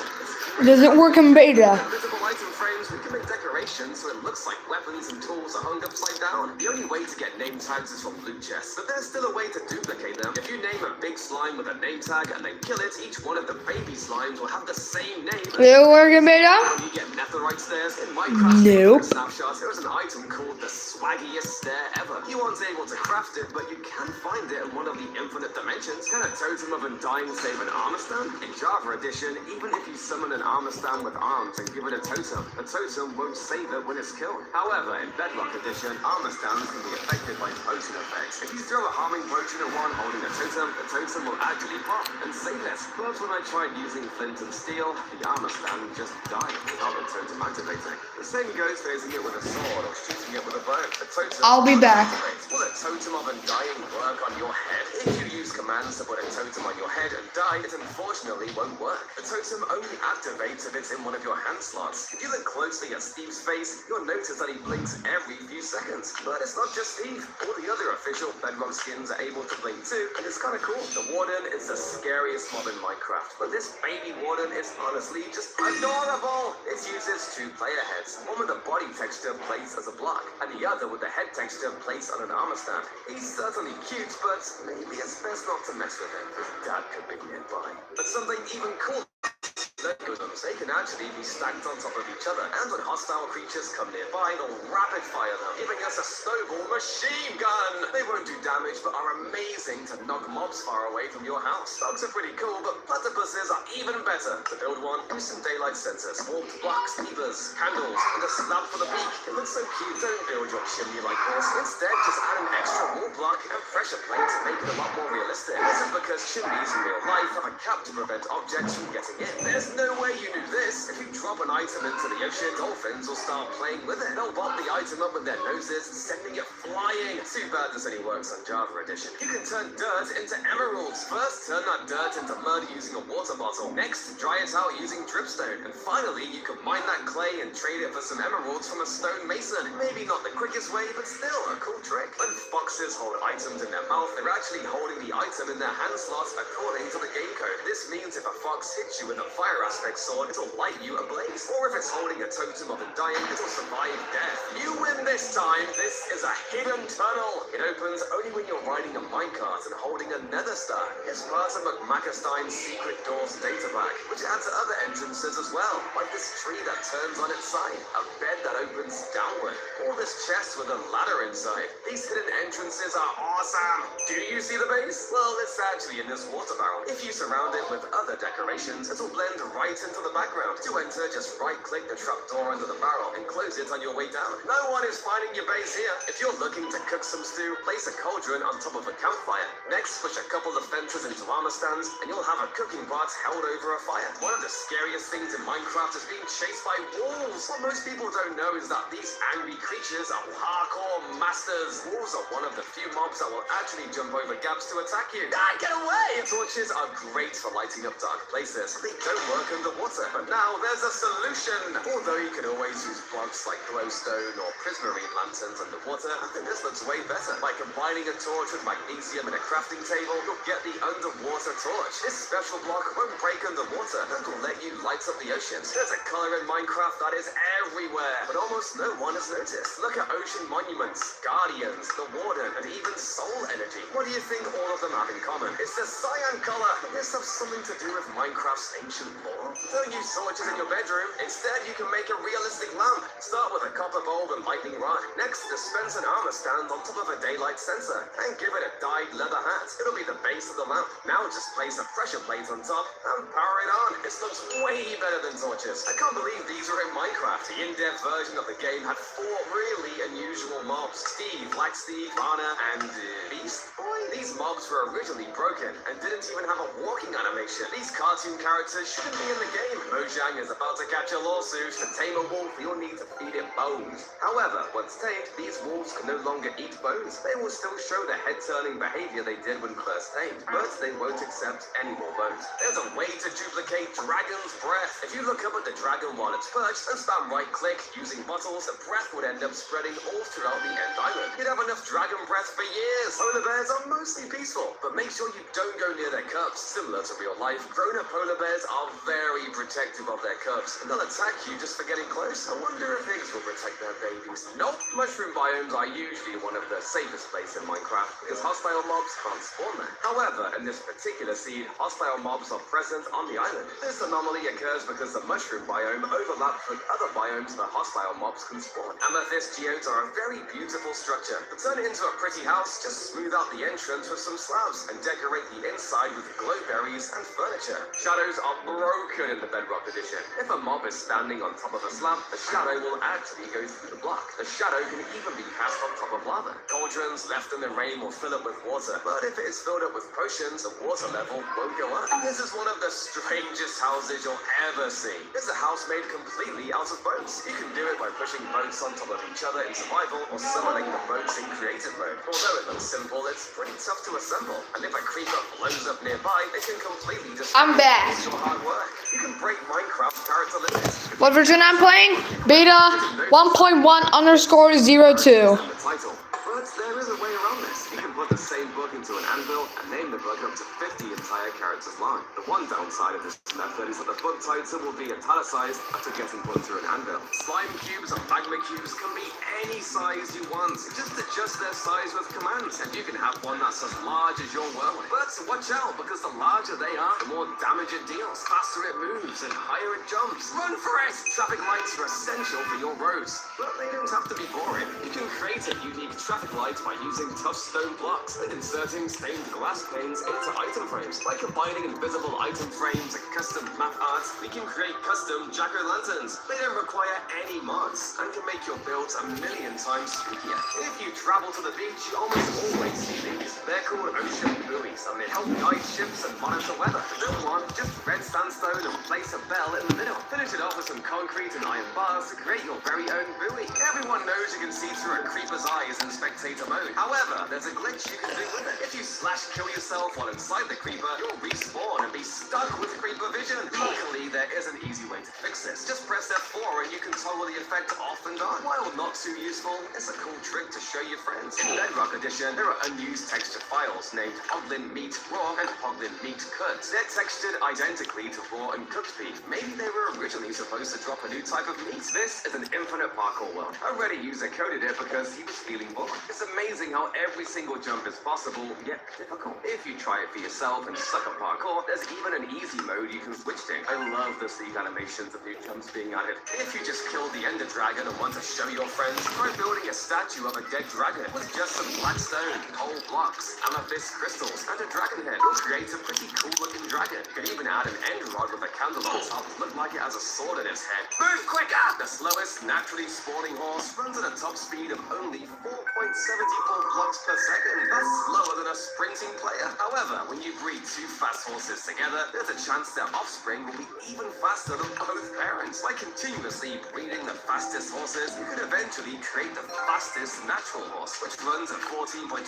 Speaker 1: Does it work in beta?
Speaker 3: visible item frames, we can make decorations so it looks like weapons and tools are hung upside down. The only way to get name tags is from loot chests, but there's still a way to duplicate them. If you name a big slime with a name tag and then kill it, each one of the baby slimes will have the same name.
Speaker 1: Does it work in beta?
Speaker 3: When you get netherite stairs in Minecraft
Speaker 1: Nope.
Speaker 3: snapshots, there is an item called the swaggiest stair ever. You aren't able to craft it, but you can find it in one of the infinite dimensions. Can a totem of undying save an armor stand? In Java Edition, even if you summon an armor stand with arms and give it a totem won't save it when it's killed. However, in Bedrock Edition, armor stands can be affected by potion effects. If you throw a harming potion at one holding a totem, the totem will actually pop and save it. But when I tried using flint and steel, the armor stand just died without the totem activating. The same goes for using it with a sword or shooting it with a bow. A totem
Speaker 1: I'll be back.
Speaker 3: Will a totem of undying work on your head? If you use commands to put a totem on your head and die, it unfortunately won't work. The totem only activates if it's in one of your hand slots. If you look closely at Steve's face, you'll notice that he blinks every few seconds. But it's not just Steve. All the other official Bedrock skins are able to blink too, and it's kind of cool. The Warden is the scariest mob in Minecraft, but this baby Warden is honestly just adorable. It uses two player heads, one with a body texture placed as a block, and the other with the head texture placed on an armor stand. He's certainly cute, but maybe it's best not to mess with him. His dad could be nearby. But something even cooler Legos, they can actually be stacked on top of each other, and when hostile creatures come nearby, they'll rapid fire them, giving us a snowball machine gun. They won't do damage, but are amazing to knock mobs far away from your house. Dogs are pretty cool, but platypuses are even better. To build one, use some daylight sensors, warped blocks, levers, candles, and a slab for the beak. It looks so cute. Don't build your chimney like this. Instead, just add an extra wall block and pressure plate to make it a lot more realistic. This is because chimneys in real life have a cap to prevent objects from getting in. There's no way you knew this. If you drop an item into the ocean, dolphins will start playing with it. They'll bob the item up with their noses, sending it flying. Too bad this only works on Java Edition. You can turn dirt into emeralds. First, turn that dirt into mud using a water bottle. Next, dry it out using dripstone. And finally, you can mine that clay and trade it for some emeralds from a stone mason. Maybe not the quickest way, but still a cool trick. When foxes hold items in their mouth, they're actually holding the item in their hand slot according to the game code. This means if a fox hits you with a fire aspect sword, it'll light you ablaze. Or if it's holding a totem of undying, it'll survive death. You win this time. This is a hidden tunnel. It opens only when you're riding a minecart and holding a nether star. It's part of McMacastein's Secret Doors data pack, which adds other entrances as well, like this tree that turns on its side, a bed that opens downward, or this chest with a ladder inside. These hidden entrances are awesome. Do you see the base? Well, it's actually in this water barrel. If you surround it with other decorations, it'll blend right into the background. To enter, just right-click the trapdoor under the barrel and close it on your way down. No one is finding your base here. If you're looking to cook some stew, place a cauldron on top of a campfire. Next, push a couple of fences into armor stands, and you'll have a cooking pot held over a fire. One of the scariest things in Minecraft is being chased by wolves. What most people don't know is that these angry creatures are parkour masters. Wolves are one of the few mobs that will actually jump over gaps to attack you. Ah, get away! Torches are great for lighting up dark places. They don't work underwater, but now there's a solution. Although you can always use blocks like glowstone or prismarine lanterns underwater, I think this looks way better. By combining a torch with magnesium and a crafting table, you'll get the underwater torch. This special block won't break underwater and will let you light up the oceans. There's a color in Minecraft that is everywhere, but almost no one has noticed. Look at ocean monuments, guardians, the warden, and even soul energy. What do you think all of them have in common? It's the cyan color. Does this have something to do with Minecraft's ancient lore? Don't use torches in your bedroom. Instead, you can make a realistic lamp. Start with a copper bulb and lightning rod. Next, dispense an armor stand on top of a daylight sensor and give it a dyed leather hat. It'll be the base of the lamp. Now just place a pressure plate on top and power it on. This looks way better than torches. I can't believe these are in Minecraft. The in-depth version of the game had 4 really unusual mobs. Steve, Black Steve, Lana, and Beast Boy. These mobs were originally broken and didn't even have a walking animation. These cartoon characters shouldn't be in the game. Mojang is about to catch a lawsuit. To tame a wolf, you'll need to feed it bones. However, once tamed, these wolves can no longer eat bones. They will still show the head-turning behavior they did when first tamed, but they won't accept any more bones. There's a way to duplicate Dragon's Breath. If you look up at the dragon while it's perched and stand right-click using bottles, the breath would end up spreading all throughout the end island. You'd have enough dragon breath for years. Polar bears are mostly peaceful, but make sure you don't go near their cubs. Similar to real life, grown-up polar bears are very protective of their cubs, and they'll attack you just for getting close. I wonder if pigs will protect their babies. Nope. Mushroom biomes are usually one of the safest places in Minecraft because hostile mobs can't spawn there. However, in this particular seed, hostile mobs are present on the island. This anomaly occurs because the mushroom biome overlaps with other biomes that hostile mobs can spawn. Amethyst geodes are a very beautiful structure. To turn it into a pretty house, just smooth out the entrance with some slabs and decorate the inside with glowberries and furniture. Shadows are broken in the Bedrock edition. If a mob is standing on top of a slab, the shadow will actually go through the block. The shadow can even be cast on top of lava. Cauldrons left in the rain will fill up with water, but if it is filled up with potions, the water level won't go up. This is one of the strangest houses you'll ever see. It's a house made completely out of boats. You can do it by pushing boats on top of each other in survival or summoning the boats in creative mode. Although it looks simple, it's pretty tough to assemble. And if a creeper blows up nearby, it can completely destroy
Speaker 1: I'm back.
Speaker 3: your hard work. You can break Minecraft character limits.
Speaker 1: What version I'm playing? Beta 1.1_02.
Speaker 3: The title. But there is a way around this. You can put the same book into an anvil and name the book up to 50 entire characters long. The one downside of this method is that the book title will be italicized after getting put through an anvil. Slime cubes and magma cubes can be any size you want. Just adjust their size with commands, and you can have one that's as large as your world. But watch out, because the larger they are, the more damage it deals, faster it moves, and higher it jumps. Run for it! Traffic lights are essential for your roads, but they don't have to be boring. You can create a unique traffic light by using tough stone blocks and inserting stained glass panes into item frames. By combining invisible item frames and custom map art, we can create custom jack-o'-lanterns. They don't require any mods and can make your builds a million times spookier. If you travel to the beach, you almost always see these. They're called ocean buoys, and they help guide ships and monitor weather. Build one, just red sandstone and place a bell in the middle. Finish it off with some concrete and iron bars to create your very own buoy. Everyone knows you can see through a creeper's eyes in spectator mode. However, there's a glitch you can do with it. If you kill yourself while inside the creeper, you'll respawn and be stuck with creeper vision. Luckily, there is an easy way to fix this. Just press F4 and you can toggle the effect off and on. While not too useful, it's a cool trick to show your friends. In Bedrock Edition, there are unused texture files named Hoglin Meat Raw and Hoglin Meat Cooked. They're textured identically to raw and cooked beef. Maybe they were originally supposed to drop a new type of meat. This is an infinite parkour world. A Reddit user coded it because he was feeling bored. It's amazing how every single jump is possible, yet difficult. If you try it for yourself and suck at parkour, there's even an easy mode you can switch to. I love the sleek animations of new jumps being added. If you just killed the Ender Dragon and want to show your friends, try building a statue of a dead dragon with just some black stone, coal blocks, amethyst crystals, and a dragon head. You'll create a pretty cool looking dragon. You can even add an end rod with a candle on top to look like it has a sword in its head. Move quicker! The slowest naturally spawning horse runs at a top speed of only 4.74 blocks per second. That's slower than a sprinting player. However, when you breed two fast horses together, there's a chance their offspring will be even faster than both parents. By continuously breeding the fastest horses, you can eventually create the fastest natural horse, which runs at 14.23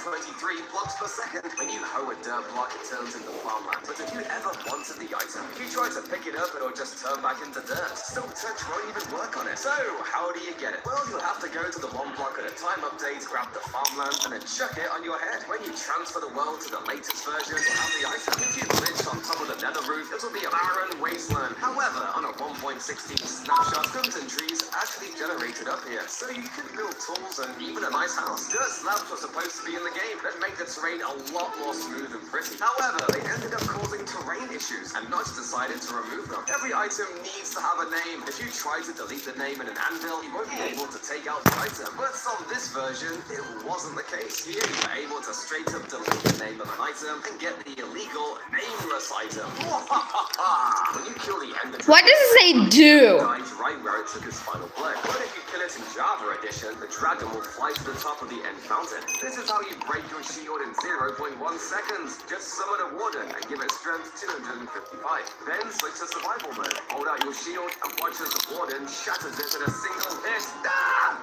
Speaker 3: blocks per second. When you hoe a dirt block, it turns into farmland. But if you ever wanted the item, if you try to pick it up, it'll just turn back into dirt. Silk Touch won't even work on it. So, how do you get it? Well, you'll have to go to the one block at a time update, grab the farmland, and then chuck it on your head. When you transfer the world to the latest version, you'll have the item. If you glitch on top of the nether roof, it'll be a barren wasteland. However, on a 1.16 snapshot, stones and trees actually generated up here, so you can build tools and even a nice house. Dirt slabs were supposed to be in the game that make the terrain a lot more smooth and pretty. However, they ended up causing terrain issues, and Notch decided to remove them. Every item needs to have a name. If you try to delete the name in an anvil, you won't be able to take out the item. But on this version, it wasn't the case. Here, you were able to straight up delete the name of an item and get the illegal nameless item. When you kill the Ender
Speaker 1: What does it say do?
Speaker 3: dies right where it took its final blow. But if you kill it in Java Edition, the dragon will fly to the top of the end mountain. This is how you break your shield in 0.1 seconds. Just summon a warden and give it strength 255. Then switch to survival mode. Hold out your shield and watch as the warden shatters it in a single hit.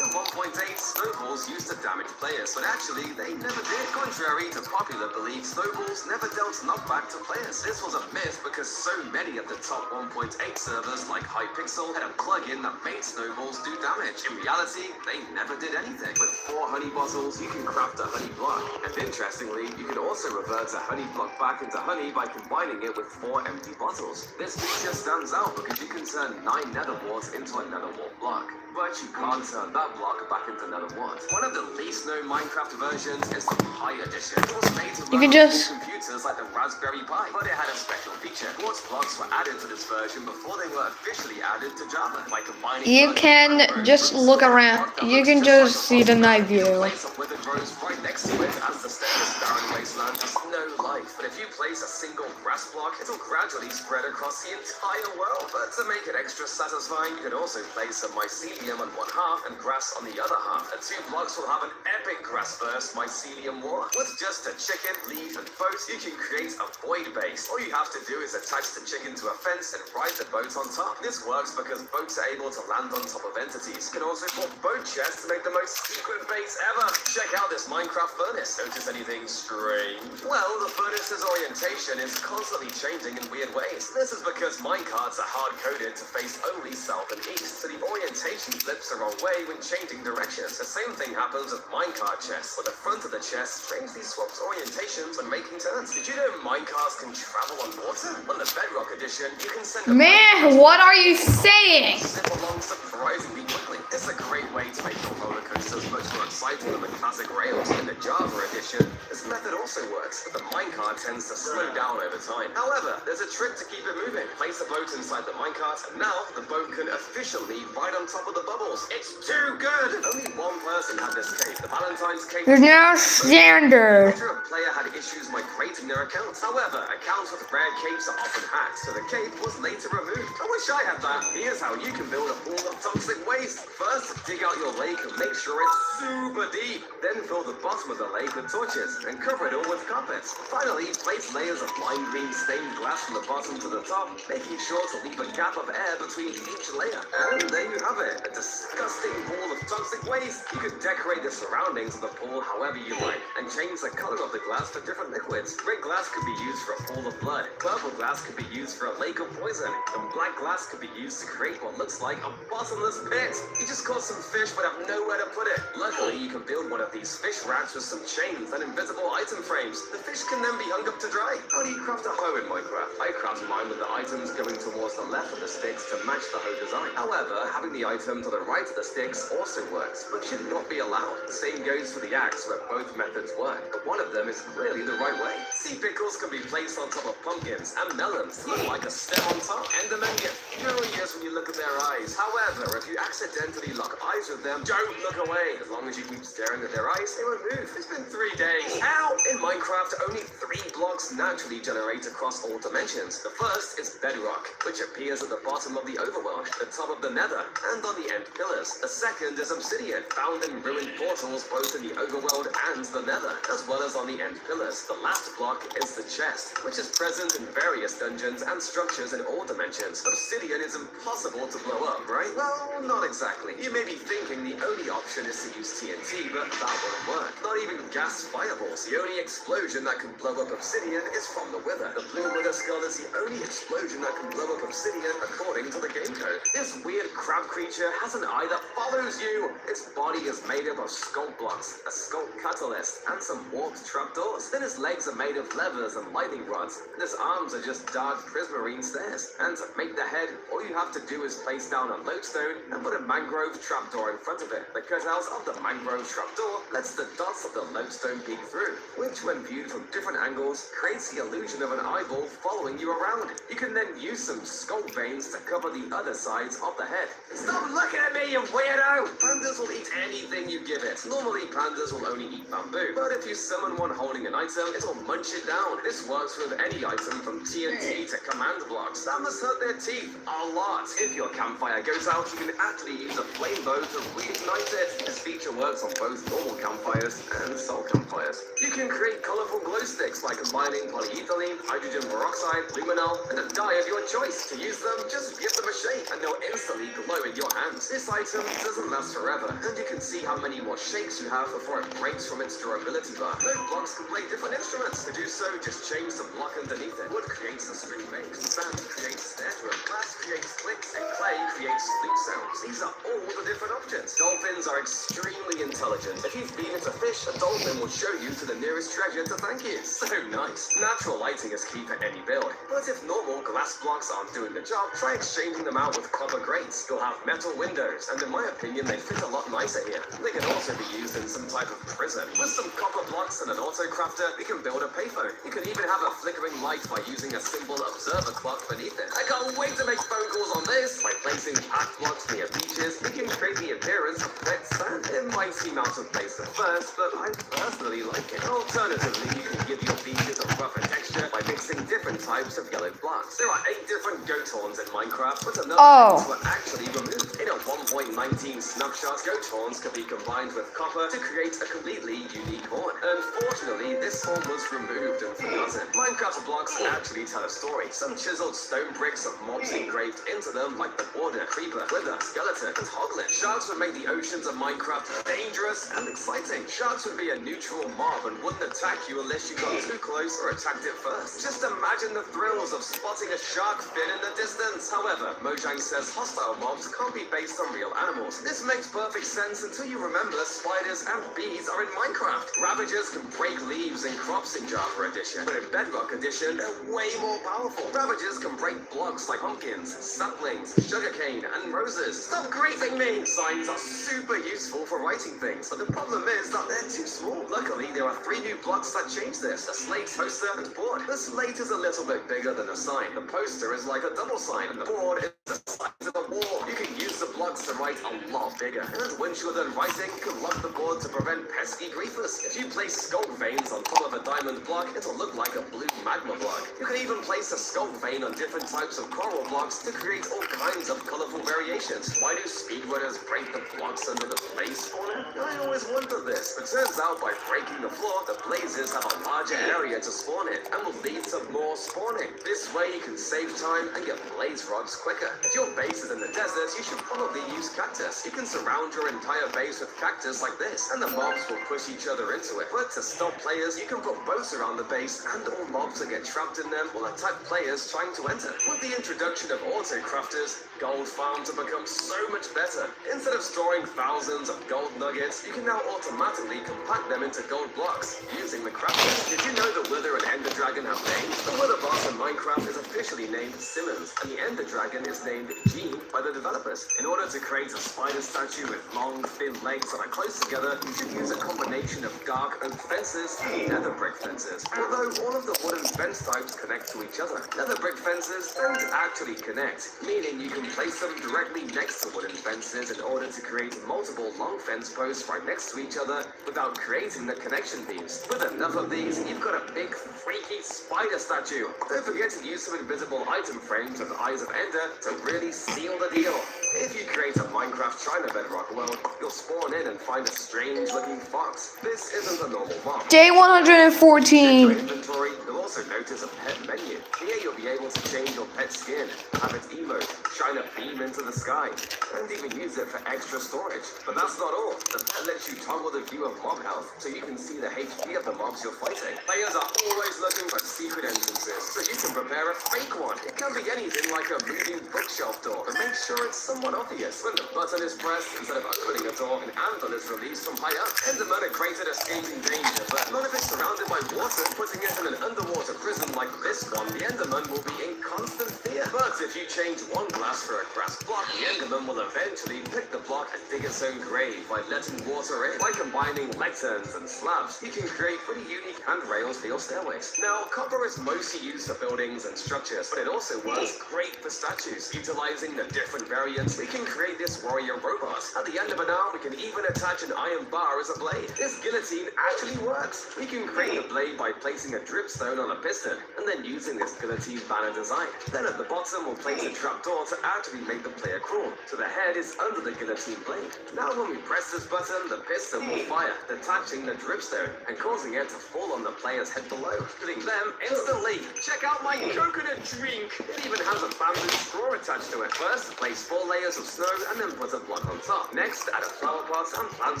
Speaker 3: In 1.8, snowballs used to damage players, but actually they never did. Contrary to popular belief, snowballs never dealt knockback to players. This was a myth because so many of the top 1.8 servers like Hypixel had a plugin that made snowballs do damage. In reality, they never did anything. With 4 honey bottles, you can craft a honey block. And interestingly, you can also revert a honey block back into honey by combining it with 4 empty bottles. This feature stands out because you can turn 9 nether warts into a nether wart block. But you can't turn that block back into nether wart. One of the least known Minecraft versions is the Pi Edition. It was made to
Speaker 1: You
Speaker 3: run
Speaker 1: can
Speaker 3: on
Speaker 1: just-
Speaker 3: computers like the Raspberry Pi, but it had a special feature. Quartz blocks were added to this version before they were officially added to Java. By combining
Speaker 1: You can just look around. You can just see the night view.
Speaker 3: Place a withered rose right next to it as the stainless barren wasteland has no life. But if you place a single grass block, it'll gradually spread across the entire world. But to make it extra satisfying, you can also place a mycelium on one half and grass on the other half. The 2 blocks will have an epic grass burst mycelium war. With just a chicken, leaf, and boat, you can create a void base. All you have to do is attach the chicken to a fence and ride the boat on top. This works because boats are able to land on top of entities. You can also put boat chests to make the most secret base ever. Check out this Minecraft furnace. Notice anything strange? Well, the furnace's orientation orientation is constantly changing in weird ways. This is because minecarts are hard-coded to face only south and east, so the orientation flips the wrong way when changing directions. The same thing happens with minecart chests, where the front of the chest strangely swaps orientations when making turns. Did you know minecarts can travel on water? On the Bedrock edition, you can send a
Speaker 1: Man, what are you saying?
Speaker 3: zip along surprisingly quickly. It's a great way to make your roller coasters much more exciting than the classic rails. In the Java edition, this method also works, but the minecart tends to slow down over time. However, there's a trick to keep it moving. Place the boat inside the minecart, and now the boat can efficiently ride on top of the bubbles. It's too good! Only one person had this cape, the Valentine's cape.
Speaker 1: You're now standard.
Speaker 3: After a player had issues migrating their accounts. However, accounts with rare capes are often hacked, so the cape was later removed. I wish I had that. Here's how you can build a pool of toxic waste. First, dig out your lake and make sure it's super deep. Then fill the bottom of the lake with torches and cover it all with carpets. Finally, place layers of lime green stained glass from the bottom to the top, making sure to leave a gap of air between each layer. And there you have it, a disgusting pool of toxic waste. You can decorate the surroundings of the pool however you like, and change the color of the glass for different liquids. Red glass could be used for a pool of blood, purple glass could be used for a lake of poison, and black glass could be used to create what looks like a bottomless pit. You just caught some fish but have nowhere to put it. Luckily, you can build one of these fish racks with some chains and invisible item frames. The fish can then be hung up to dry. How do you craft a hoe in Minecraft? I crafted mine with the items going towards the left of the sticks to match the hoe design. However, having the item to the right of the sticks also works, but should not be allowed. The same goes for the axe, where both methods work, but one of them is clearly the right way. Sea pickles can be placed on top of pumpkins, and melons look like a stem on top. Endermen get furious when you look at their eyes. However, if you accidentally lock eyes with them, don't look away. As long as you keep staring at their eyes, they won't move. It's been 3 days. How? In Minecraft, only 3 blocks naturally generate across all dimensions. The first is bedrock, which appears at the bottom of the overworld, the top of the nether, and on the end pillars. The second is obsidian, found in ruined portals both in the overworld and the nether, as well as on the end pillars. The last block is the chest, which is present in various dungeons and structures in all dimensions. Obsidian is impossible to blow up, right? Well, not exactly. You may be thinking the only option is to use TNT, but that won't work. Not even gas fireballs. The only explosion that can blow up obsidian is from the wither. The blue wither skull is the only explosion that can blow up obsidian according to the game code. This weird crab creature has an eye that follows you. Its body is made up of sculpt blocks, a sculpt catalyst, and some warped trapdoors. Then its legs are made of levers and lightning rods, and its arms are just dark prismarine stairs. And to make the head, all you have to do is place down a lodestone and put a mangrove trapdoor in front of it. The cutouts of the mangrove trapdoor lets the dots of the lodestone peek through, which when viewed from different angles creates the illusion of an eyeball following you around. You can then use some sculpt veins to cover the other sides of the head. Stop looking at me, you weirdo! Pandas will eat anything you give it. Normally pandas will only eat bamboo, but if you summon one holding an item, it'll munch it down. This works with any item from TNT to command blocks. That must hurt their teeth a lot. If your campfire goes out, you can actually use a flame bow to reignite it. This feature works on both normal campfires and soul campfires. You can create colorful glow sticks by combining polyethylene, hydrogen peroxide, luminol, and a dye of your choice. To use them, just give them a shake and they'll instantly glow in your hands. This item doesn't last forever, and you can see how many more shakes you have before it breaks from its durability bar. No blocks can play different instruments. To do so, just change the block underneath it. Wood creates a string bass, sand creates snare drum, glass creates clicks, and clay creates flute sounds. These are all the different options. Dolphins are extremely intelligent. If you feed it a fish, a dolphin will show you to the nearest treasure to thank you. So nice. Natural lighting is key for any build, but if normal glass blocks aren't doing the job, try exchanging them out with copper grates. You'll have metal windows, and in my opinion, they fit a lot nicer here. They can also be used in some type of prison. With some copper blocks and an auto crafter, we can build a payphone. You can even have a flickering light by using a simple observer clock beneath it. I can't wait to make phone calls on this. By placing pack blocks near beaches, we can create the appearance of wet sand. It might seem out of place at first, but I personally like it. Alternatively, you can give your beaches a rougher texture by mixing different types of yellow blocks. There are 8 different goat horns in Minecraft, but another were actually removed. In a 1.19 snapshot, goat horns can be combined with copper to create a completely unique horn. Unfortunately, this this form was removed and forgotten. Minecraft blocks actually tell a story. Some chiseled stone bricks of mobs engraved into them, like the Warder, Creeper, Wither, Skeleton, and Hoglin. Sharks would make the oceans of Minecraft dangerous and exciting. Sharks would be a neutral mob and wouldn't attack you unless you got too close or attacked it first. Just imagine the thrills of spotting a shark fin in the distance. However, Mojang says hostile mobs can't be based on real animals. This makes perfect sense until you remember spiders and bees are in Minecraft. Ravagers can break leaves and crops in Java Edition, but in Bedrock Edition, they're way more powerful. Ravagers can break blocks like pumpkins, saplings, sugarcane, and roses. Stop greeting me! Signs are super useful for writing things, but the problem is that they're too small. Luckily, there are 3 new blocks that change this: a slate, poster, and board. The slate is a little bit bigger than a sign. The poster is like a double sign, and the board is the size of a wall. You can use the blocks to write a lot bigger. And once you're done writing, you can lock the board to prevent pesky griefers. If you place skull veins on top of a diamond block, it'll look like a blue magma block. You can even place a skull vein on different types of coral blocks to create all kinds of colorful variations. Why do speedrunners break the blocks under the blaze spawner? I always wondered this, but turns out by breaking the floor, the blazes have a larger area to spawn in and will lead to more spawning. This way you can save time and get blaze rods quicker. If your base is in the desert, you should probably use cactus. You can surround your entire base with cactus like this, and the mobs will push each other into it. But to stop players, you can put boats around the base, and all mobs that get trapped in them will attack players trying to enter. With the introduction of auto crafters, gold farms have become so much better. Instead of storing thousands of gold nuggets, you can now automatically compact them into gold blocks using the crafters. Did you know the Wither and Ender Dragon have names? The Wither boss in Minecraft is officially named Simmons, and the Ender Dragon is named Gene by the developers. In order to create a spider statue with long, thin legs that are close together, you should use a combination of dark oak fences and nether brick fences. Although all of the wooden fence types connect to each other, nether brick fences don't actually connect, meaning you can place them directly next to wooden fences in order to create multiple long fence posts right next to each other without creating the connection beams. With enough of these, you've got a big, freaky spider statue. Don't forget to use some invisible item frames with Eyes of Ender to really seal the deal. If you create a Minecraft China Bedrock world, you'll spawn in and find a strange-looking fox. This isn't a normal mob.
Speaker 1: Day
Speaker 3: In
Speaker 1: 114.
Speaker 3: your inventory, you'll also notice a pet menu. Here you'll be able to change your pet's skin, have its emote, shine a beam into the sky, and even use it for extra storage. But that's not all. The pet lets you toggle the view of mob health, so you can see the HP of the mobs you're fighting. Players are always looking for secret entrances, so you can prepare a fake one. It can be anything like a moving bookshelf door, but make sure it's somewhat obvious. When the button is pressed, instead of opening a door, an anvil is released from high up. Enderman are great at escaping danger, but not if it's surrounded by water. Putting it in an underwater prison like this one, the Enderman will be in constant fear. But if you change one glass for a grass block, the Enderman will eventually pick the block and dig its own grave by letting water in. By combining lecterns and slabs, you can create pretty unique handrails for your stairways. Now, copper is mostly used for buildings and structures, but it also works great for statues. Utilizing the different variants, we can create this warrior robot. At the end of an arm, we can even attach an iron bar as a blade. This guillotine actually works. We can create the blade by placing a dripstone on a piston, and then using this guillotine banner design. Then at the bottom, we'll place a trapdoor to actually make the player crawl, so the head is under the guillotine blade. Now when we press this button, the piston will fire, detaching the dripstone, and causing it to fall on the player's head below, killing them instantly. Check out my coconut drink! It even has a bamboo straw attached to it. First, place 4 layers of snow, and then put a block on top. Next, add a flower pot and plant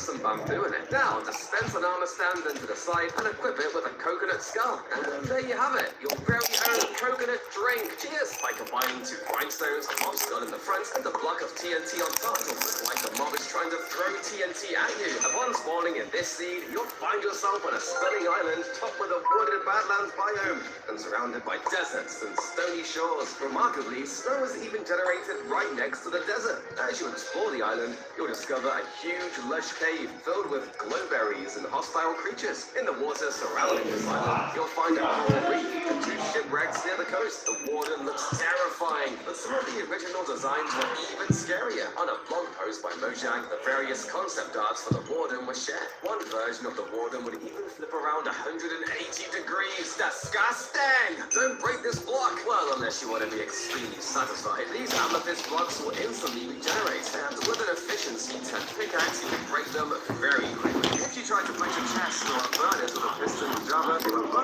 Speaker 3: some bamboo in it. Now, dispense an armor stand into the side and equip it with a coconut skull. And there you have it, your very own coconut drink. Cheers! By combining 2 grindstones, a mob skull in the front, and a block of TNT on top, it'll look like the mob is trying to throw TNT at you. Upon spawning in this seed, you'll find yourself on a stunning island topped with a wooded badlands biome and surrounded by deserts and stony shores. Remarkably, snow is even generated right next to the desert. As you explore the island, you'll discover a huge lush cave filled with glowberries and hostile creatures. In the water surrounding this island, you'll find a coral reef and 2 shipwrecks near the coast. The warden looks terrifying, but some of the original designs were even scarier. On a blog post by Mojang, the various concept arts for the warden were shared. One version of the warden would even flip around 180 degrees. Disgusting! Don't break this block! Well, unless you want to be extremely satisfied. These amethyst blocks will instantly regenerate, and with an efficiency 10 pickaxe, you can break them very quickly. If you try to break a chest or burn it with a piston in Java,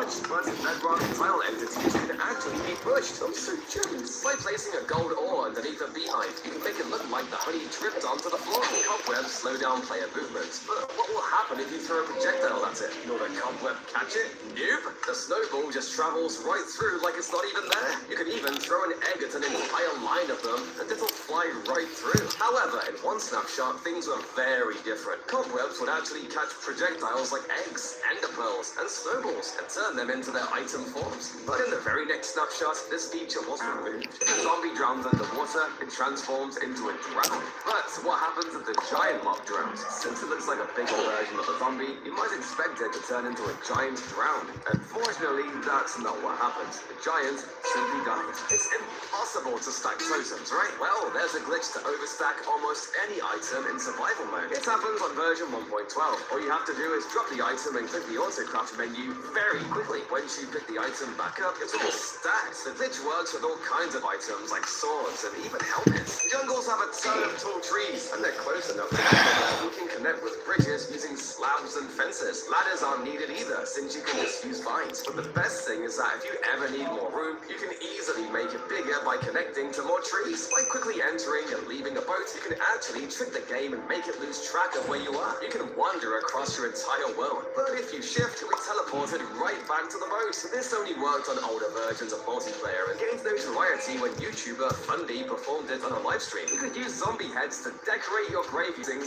Speaker 3: much, but bedrock tile entities can actually be pushed. I'm so jealous. By placing a gold ore underneath a beehive, you can make it look like the honey dripped onto the floor. Cobwebs slow down player movements, but what will happen if you throw a projectile at it? Will the cobweb catch it? Nope. The snowball just travels right through like it's not even there. You can even throw an egg at an entire line of them, and it'll fly right through. However, in one snapshot, things were very different. Cobwebs would actually catch projectiles like eggs, ender pearls, and snowballs, and turn them into their item forms. But in the very next snapshot, this feature was removed. If a zombie drowns underwater, it transforms into a drown. But what happens if the giant mob drowns? Since it looks like a bigger version of a zombie, you might expect it to turn into a giant drown. Unfortunately, that's not what happens. The giant simply dies. It's impossible to stack totems, right? Well, there's a glitch to overstack almost any item in survival mode. It happens on version 1.12. All you have to do is drop the item and click the autocraft menu very quickly. Once you pick the item back up, it's all stacked. The glitch works with all kinds of items like swords and even helmets. Jungles have a ton of tall trees, and they're close enough that you can connect with bridges using slabs and fences. Ladders aren't needed either, since you can just use vines. But the best thing is that if you ever need more room, you can easily make it bigger by connecting to more trees. By quickly entering and leaving a boat, you can actually trick the game and make it lose track of where you are. You can wander across your entire world, but if you shift, you'll be teleported right back to the boat. This only worked on older versions of multiplayer and gained notoriety when YouTuber Fundy performed it on a live stream. You could use zombie heads to decorate your grave using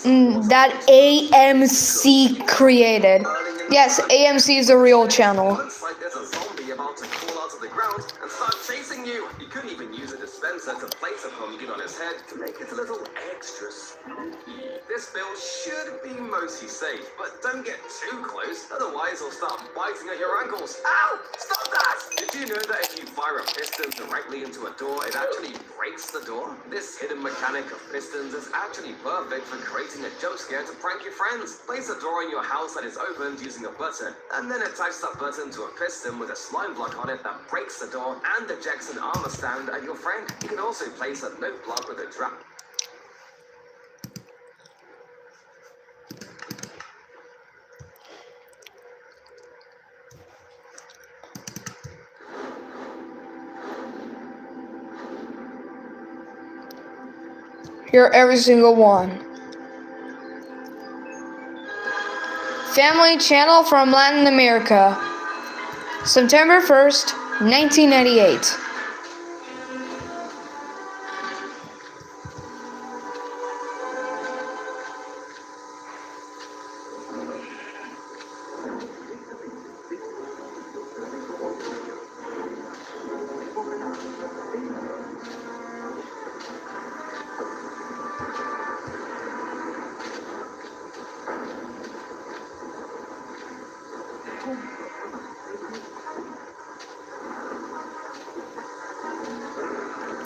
Speaker 1: That AMC created. Yes, AMC is a real channel.
Speaker 3: Looks like there's a zombie about to crawl out of the ground and start chasing you. You could even use a dispenser to place a pumpkin on his head to make it a little extra spooky. This build should be mostly safe, but don't get too close, otherwise he'll start biting at your ankles. Ow! Stop that! Did you know that if you fire a piston directly into a door, it actually breaks the door? This hidden mechanic of pistons is actually perfect for creating a jump scare to prank your friends. Place a door in your house that is opened using a button, and then attach that button to a piston with a slime block on it that breaks the door and ejects an armor stand at your friend. You can also place a note block with a trap.
Speaker 1: Here are every single one. Family channel from Latin America. September 1st, 1998.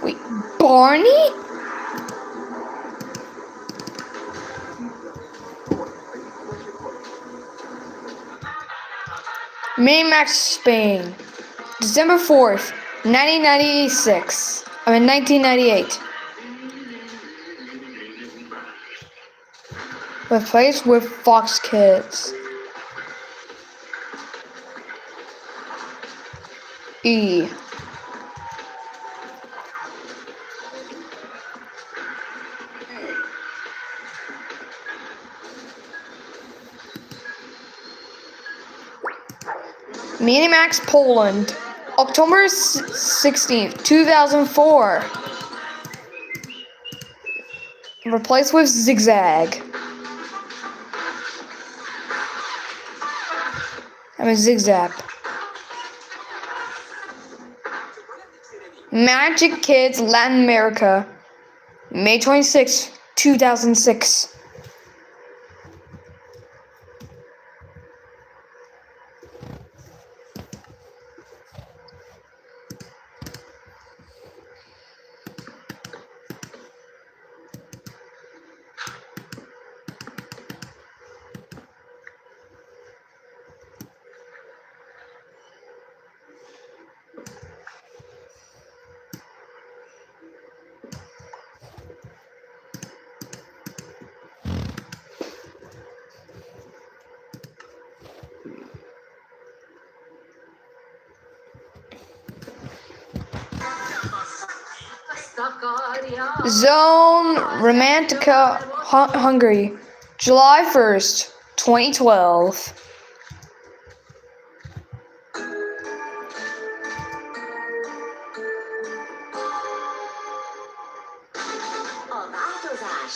Speaker 1: Wait, Barney? Minimax Spain, December 4th, 1998. Replaced with Fox Kids. E. Minimax Poland, October 16th, 2004. Replaced with Zigzag. I'm a Zigzag. Magic Kids Latin America, May 26th, 2006. Zone Romantica, Hungary, July 1st, 2012.
Speaker 4: A változás,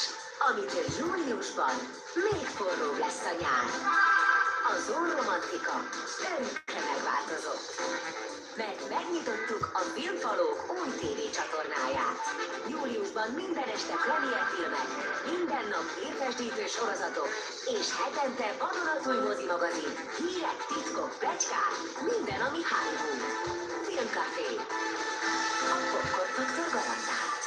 Speaker 4: amitől júliusban még forróbb lesz a nyár. A Zone Romantika örökre megváltozott. Mert megnyitottuk a Filmfalók új tévécsatornáját. Júliusban minden este premierfilmek, minden nap hírfestítő sorozatok, és hetente vadonatúj mozimagazin, hírek, titkok, pletykák, minden, ami Hollywood. Filmcafé. A popcornoktól garantált.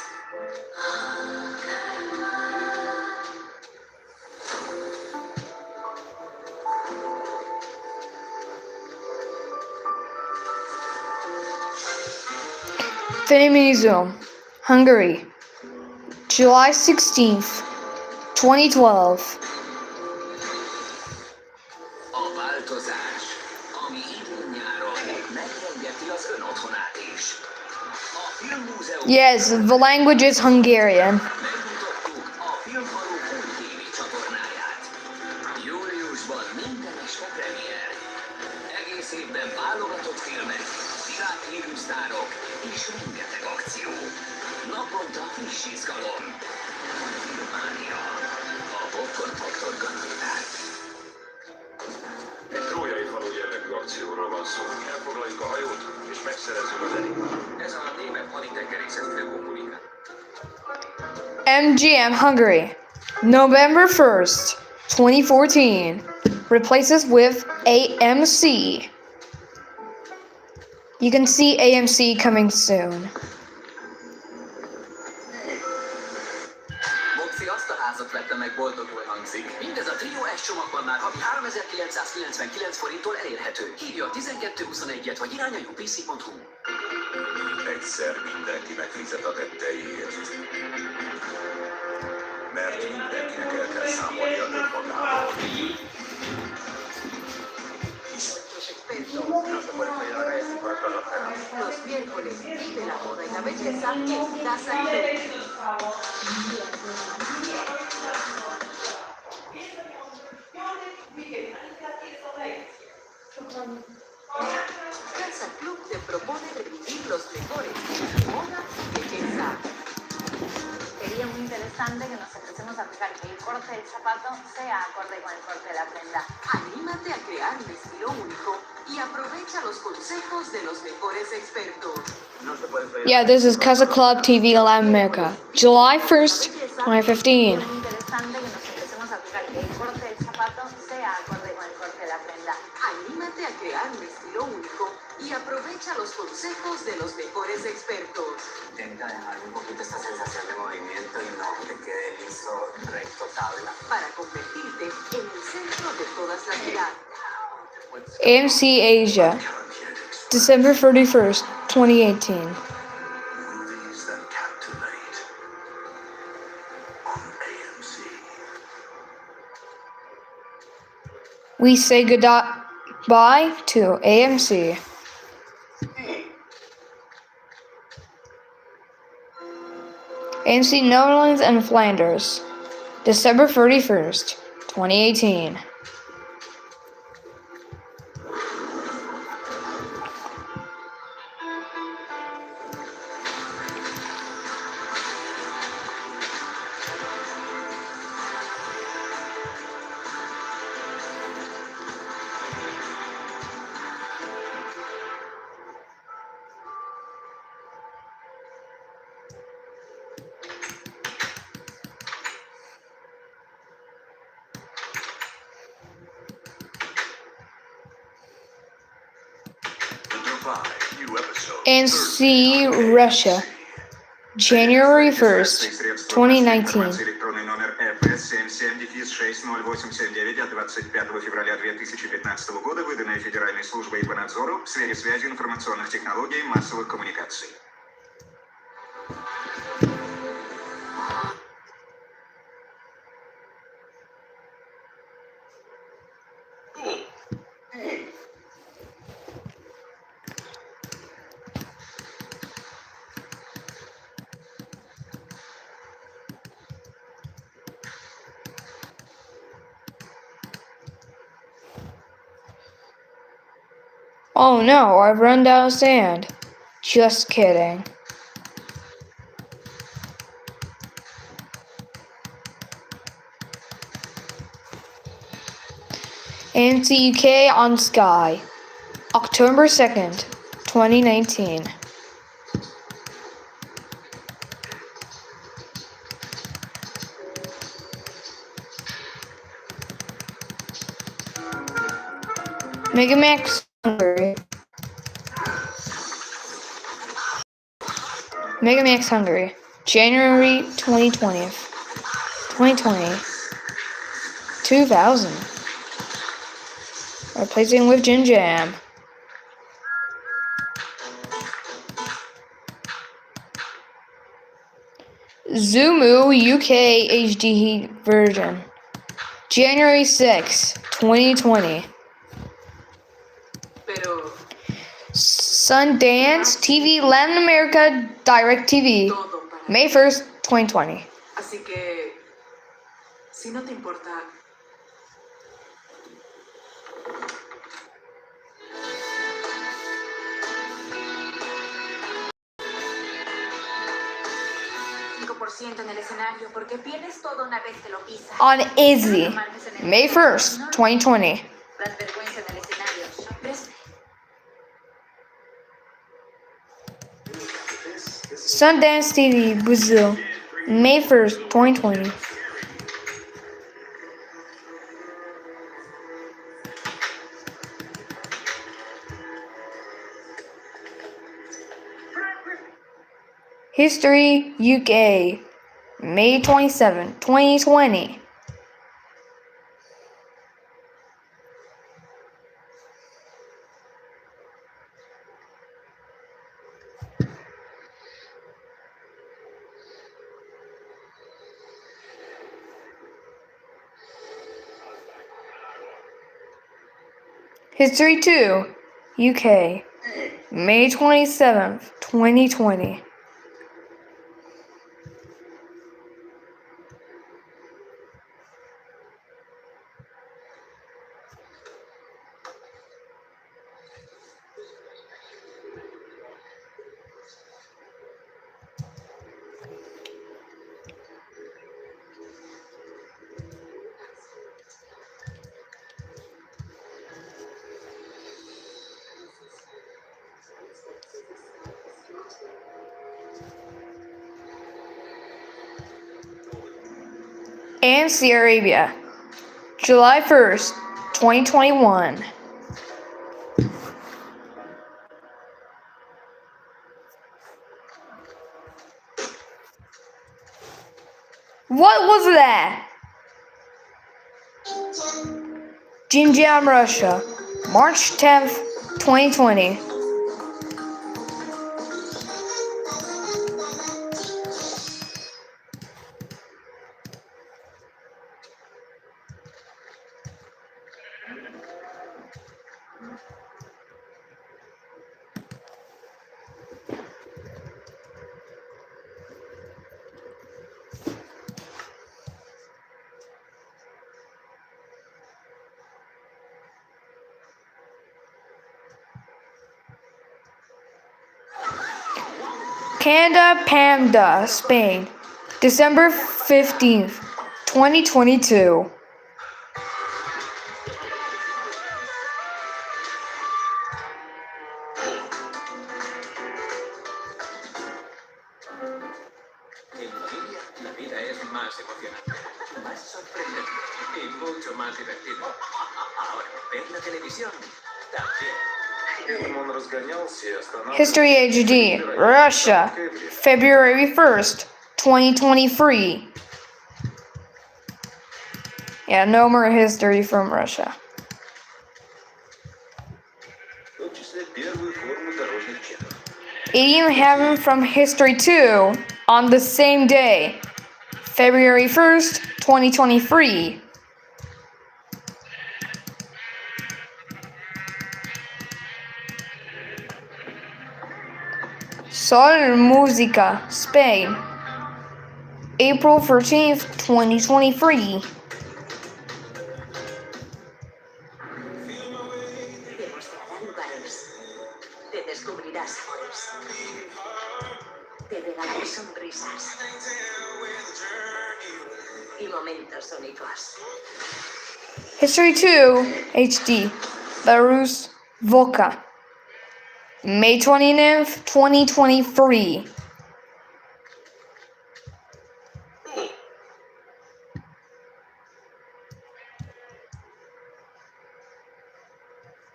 Speaker 1: Feminism, Hungary, July 16th, 2012.
Speaker 5: A változás, ami idén-nyáron megrengeti az ön otthonát is. A Filmmúzeum
Speaker 1: Yes, the language is Hungarian.
Speaker 5: megnyitottuk a Filmfalók új tévécsatornáját. Júliusban minden este premier. Egész évben válogatott filmek, világhírű sztárok és rengeteg akció. Naponta friss izgalom. Filmmánia. A Popcorn Faktor garantált.
Speaker 6: Egy trójai falu jellegű akcióról van szó. Elfoglaljuk a hajót, és megszerezzük az elit.
Speaker 5: Ez a német haditengerészet főkommunikál.
Speaker 1: MGM Hungary, November 1st, 2014. Replaces with AMC. You can see AMC coming soon.
Speaker 5: Moxie azt a házat vette meg, boldogul hangzik. Mindez a Trio S csomagban már havi 3999 forinttól elérhető. Hívja a 1221-et, vagy irány a upc.hu.
Speaker 6: Egyszer mindenki megfizet a tetteiért. Mert mindenkinek el kell számolnia önmagával.
Speaker 4: Los miércoles vive la moda y la belleza en Casa Club. Casa Club te propone revivir los mejores moda y belleza.
Speaker 7: Sería muy interesante que nos empecemos a fijar que el corte del zapato sea acorde con el corte de la prenda.
Speaker 4: Anímate a crear un estilo único y aprovecha los consejos de los mejores expertos.
Speaker 1: Yeah, this is Casa Club TV Latin America, July 1st, 2015.
Speaker 7: Sería muy interesante que nos empecemos a fijar que el corte del zapato sea acorde con el corte de la prenda.
Speaker 4: Anímate a crear un estilo único y aprovecha los consejos de los mejores expertos.
Speaker 5: Intenta dejar un poquito esta sensación de movimiento y no te quede liso, recto, tabla.
Speaker 4: Para convertirte en el centro de todas las miradas.
Speaker 1: AMC Asia, December 31st, 2018.
Speaker 6: Movies that captivate on AMC.
Speaker 1: We say goodbye to AMC. AMC Netherlands and Flanders, December 31st, 2018. AMC Russia, January 1st, 2019.
Speaker 8: Электронный номер ЭП-77-6089 от 25 февраля 2015 года, выданная Федеральной службой по надзору в сфере связи информационных технологий и массовых коммуникаций.
Speaker 1: Oh no, I've run out of sand. Just kidding. NCUK on Sky, October 2nd, 2019. Megamax Hungary. Megamax Hungary, January 2020. 2000. Replacing with Jin Jam. Zumu UK HD version, January 6, 2020.
Speaker 4: Pero
Speaker 1: Sundance TV Latin America Direct TV,
Speaker 4: todo para
Speaker 1: May 1st, 2020.
Speaker 4: Así que, si no te importa,
Speaker 7: en el escenario porque pierdes todo una vez que lo pisas.
Speaker 1: On Izzy, May 1st, 2020.
Speaker 7: Das vergüenza en el escenario.
Speaker 1: Sundance TV Brazil, May 1st, 2020. History UK, May 27, 2020. History 2, UK, May 27th, 2020. And Saudi Arabia, July 1st, 2021. What was that? Xinjiang, Russia, March 10th, 2020. Canada Panda, Spain, December 15th, 2022.
Speaker 5: En familia, la vida es más emocionante, más sorprendente y mucho más divertido. Ahora, ver la televisión también.
Speaker 6: Он разгонялся и останавливался.
Speaker 1: History HD, Russia, February 1st, 2023. Yeah, no more history from Russia.
Speaker 6: В том числе первую форму дорожных чеков.
Speaker 1: Idiom Heaven from History 2 on the same day, February 1st, 2023. Sol Música, Spain, April 13th, 2023.
Speaker 4: demostrará lugares Te descubrirás sabores. Te regalaré sonrisas. Y momentos únicos.
Speaker 1: History 2 HD. Belarus Volca. May 29th, 2023.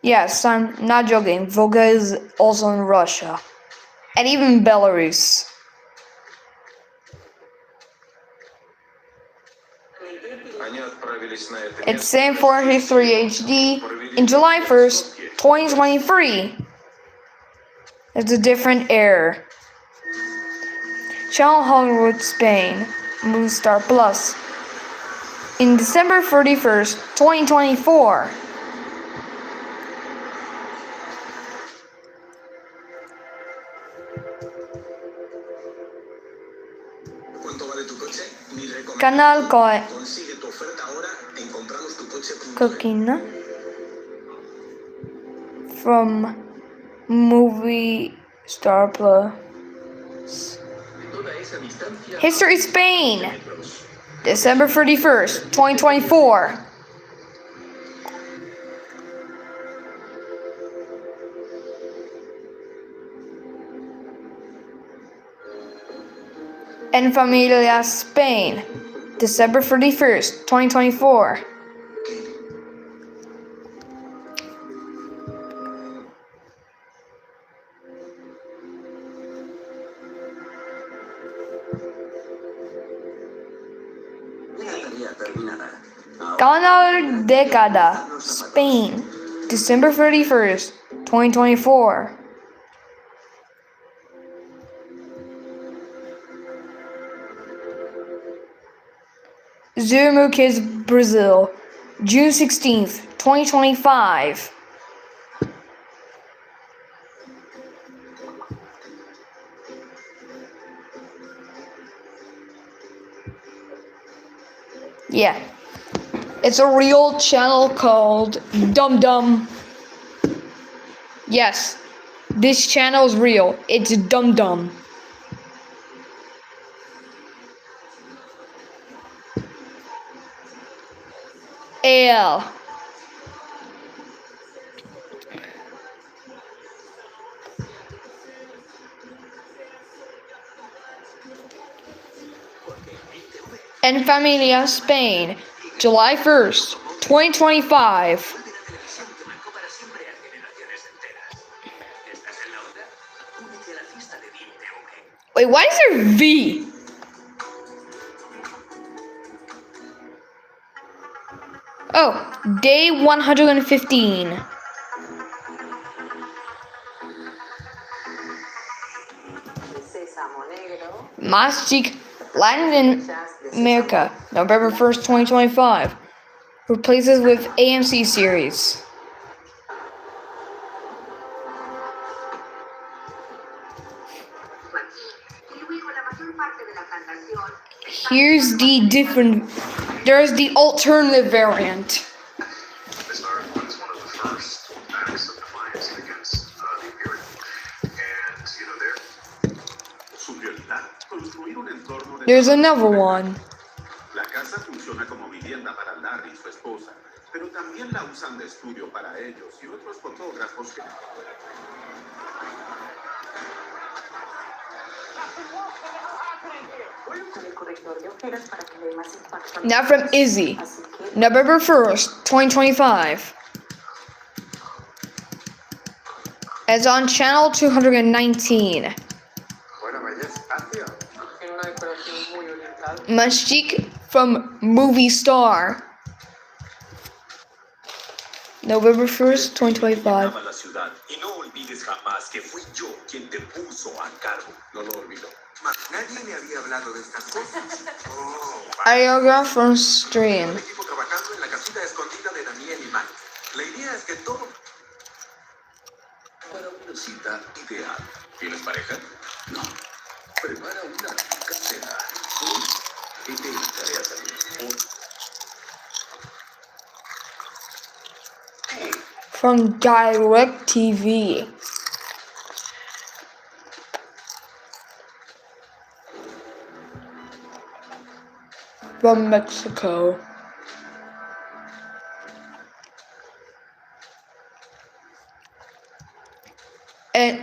Speaker 1: Yes, I'm not joking. Volga is also in Russia. And even Belarus.
Speaker 6: Они отправились на это
Speaker 1: It's
Speaker 6: место.
Speaker 1: same for History HD in July 1st, 2023. It's a different error. Channel Hollywood Spain, Moonstar Plus. In December 31st, 2024.
Speaker 8: ¿Cuánto vale tu coche? Mi recomendación.
Speaker 1: Canal
Speaker 8: Consigue tu oferta ahora en compramostucoche.es.
Speaker 1: Cooking from Movie Star Plus.
Speaker 5: Toda esa distancia.
Speaker 1: History Spain, December 31st, 2024. En Familia Spain, December 31st, 2024.
Speaker 5: Una tarea terminada.
Speaker 1: Canal Década, Spain, December 31st, 2024. Zoomu Kids Brazil, June 16th, 2025. Yeah. It's a real channel called Dum Dum. Yes. This channel is real. It's Dum Dum. AL. En Familia Spain, July 1st, 2025.
Speaker 2: Una televisión que marcó para siempre a generaciones enteras. ¿Estás en la onda? Únete a la fiesta de BIM TV.
Speaker 1: Wait, why is there V? Oh, day 115.
Speaker 4: Sésamo negro.
Speaker 1: Mastic Latin in America, November 1st, 2025. Replaces with AMC series. Here's the different. There's the alternative variant.
Speaker 6: This article is one of the first acts of defiance against the Imperial. And, you know, they're...
Speaker 8: Su prioridad, construir un entorno de
Speaker 1: There's another one.
Speaker 8: La casa funciona como vivienda para Larry y su esposa, pero también la usan de estudio para ellos y otros fotógrafos que...
Speaker 4: Con el corrector de ojeras para que le dé más impacto.
Speaker 1: Now from Izzy,
Speaker 4: Así que
Speaker 1: November 1st, 2025. It's on channel 219.
Speaker 6: Bueno, belleza, tío.
Speaker 4: tiene una decoración muy oriental.
Speaker 1: Mastic from Movie Star. November 1st, 2025.
Speaker 3: La ciudad y no olvides jamás que fui yo quien te puso a cargo.
Speaker 8: No lo olvido.
Speaker 3: Nadie me había hablado de estas cosas. Oh,
Speaker 1: Ideograph from stream.
Speaker 3: equipo trabajando en la casita escondida de Daniel y Mike. La idea es que todo...
Speaker 5: Para una cita ideal. ¿Tienes pareja? No. Prepara una rica cena. Y te invitaré a salir.
Speaker 1: From DirecTV. from Mexico. It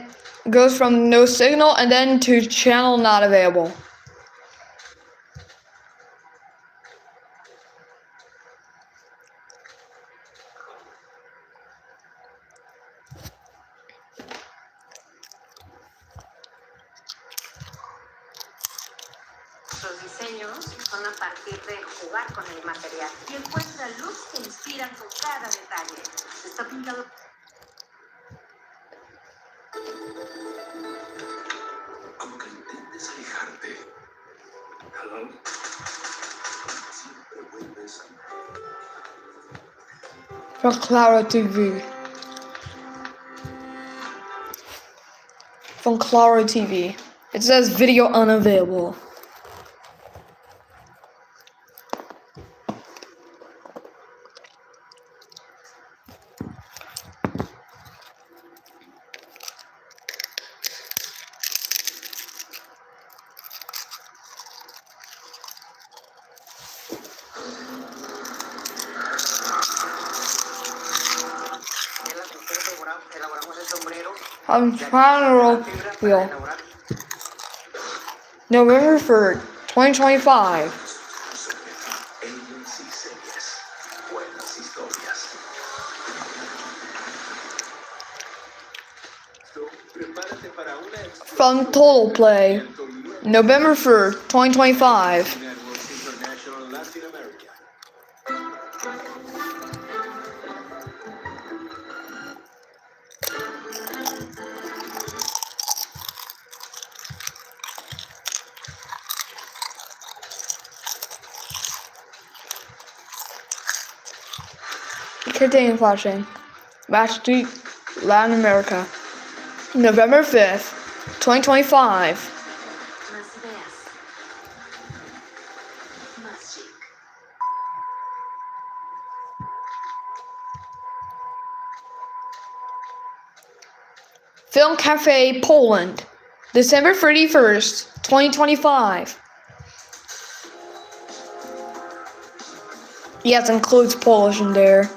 Speaker 1: goes from no signal and then to channel not available.
Speaker 4: Los diseños son a partir de jugar con el material y encuentra luz que inspira con cada detalle. Está pintado.
Speaker 2: Aunque intentes alejarte, siempre vuelves a
Speaker 1: From Clara TV. From Clara TV. It says video unavailable. I'm trying to feel. November 3rd, 2025.
Speaker 2: aliens y series. Buenas historias. Prepárate para una
Speaker 1: From Total Play. November 3rd, 2025.
Speaker 2: Networks International Latin America.
Speaker 1: Continue flashing. Match to Latin America. November 5th, 2025.
Speaker 4: Más ideas. Más chic.
Speaker 1: Film Cafe, Poland. December 31st, 2025. Yes, includes Polish in there.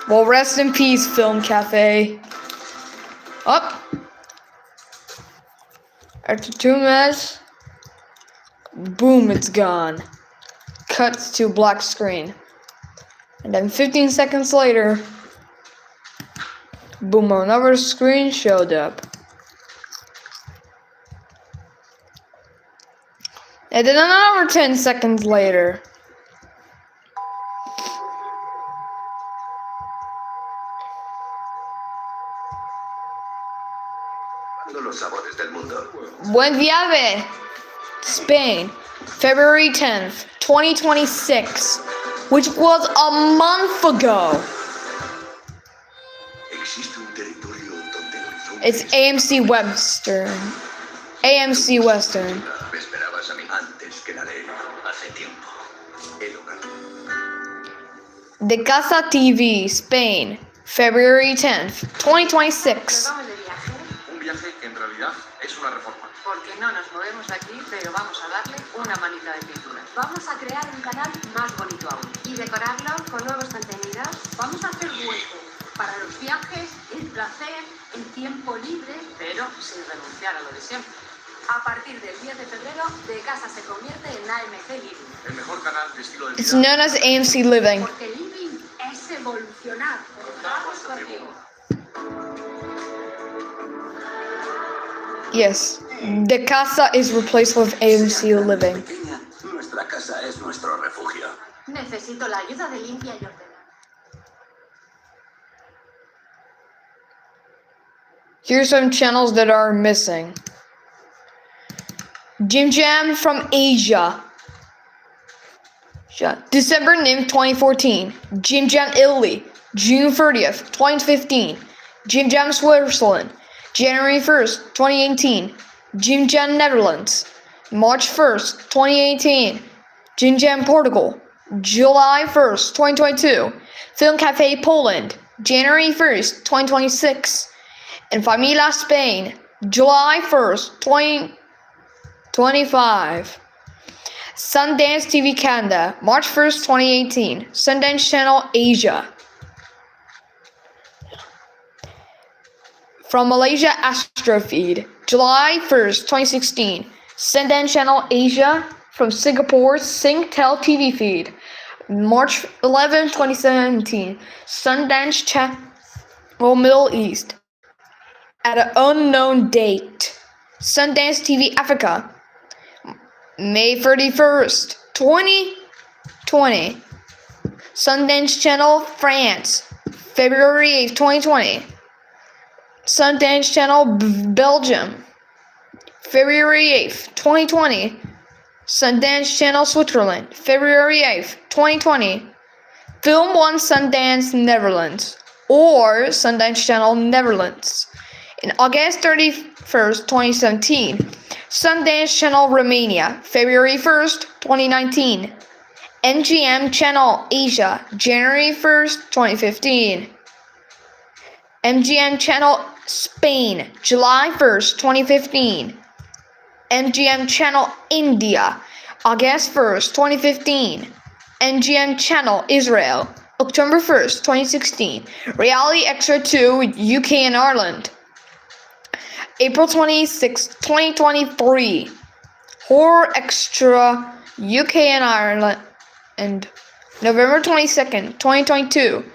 Speaker 1: Well, rest in peace, Film Cafe. Up. After 2 minutes, boom, it's gone. Cuts to black screen. And then 15 seconds later, boom, another screen showed up. And then another 10 seconds later.
Speaker 2: Los sabores del mundo.
Speaker 1: Buen Viaje, Spain, February 10th, 2026, which was a month ago.
Speaker 2: Existe un territorio donde el horizonte
Speaker 1: It's AMC Western. AMC Western.
Speaker 2: Me esperabas a mí antes que la ley. Hace tiempo. El hogar.
Speaker 1: De Casa TV, Spain, February 10th, 2026.
Speaker 4: Vamos de viaje.
Speaker 5: Un viaje que en realidad es una reforma.
Speaker 4: Porque no nos movemos de aquí, pero vamos a darle una manita de pintura. Vamos a crear un canal más bonito aún. Y decorarlo con nuevos contenidos. Vamos a hacer hueco para los viajes, el placer, el tiempo libre, pero sin renunciar a lo de siempre. A partir del 10 de febrero, De Casa se convierte en AMC Living.
Speaker 5: El mejor canal de estilo de
Speaker 1: It's
Speaker 5: vida.
Speaker 1: known as AMC Living.
Speaker 4: Porque Living es evolucionar. Vamos contigo.
Speaker 1: Yes, De Casa is replaced with AMC Living.
Speaker 2: Pequeña, nuestra casa es nuestro refugio.
Speaker 4: Necesito la ayuda de limpia y ordenar.
Speaker 1: Here's some channels that are missing. Jim Jam from Asia. December 9th, 2014. Jim Jam Italy. June 30th, 2015. Jim Jam Switzerland. January 1st, 2018. Jim Jam Netherlands. March 1st, 2018. Jim Jam Portugal. July 1st, 2022. Film Cafe Poland. January 1st, 2026. And Familia Spain. July 1st, 2025. Sundance TV Canada, March 1st, 2018. Sundance Channel Asia. From Malaysia, Astrofeed, July 1st, 2016. Sundance Channel Asia. From Singapore, Singtel TV Feed, March 11, 2017. Sundance Channel Middle East. At an unknown date. Sundance TV Africa, May 31st, 2020. Sundance Channel France, February 8th, 2020. Sundance Channel Belgium, February 8th, 2020. Sundance Channel Switzerland, February 8th, 2020. Film One Sundance Netherlands, or Sundance Channel Netherlands. In August 31st, 2017. Sundance Channel Romania, February 1st, 2019. MGM Channel Asia, January 1st, 2015. MGM Channel Spain, July 1st, 2015. MGM Channel India, August 1st, 2015. MGM Channel Israel, October 1st, 2016. Reality Extra 2, UK and Ireland, April 26, 2023. Horror Extra, UK and Ireland, and November 22nd, 2022.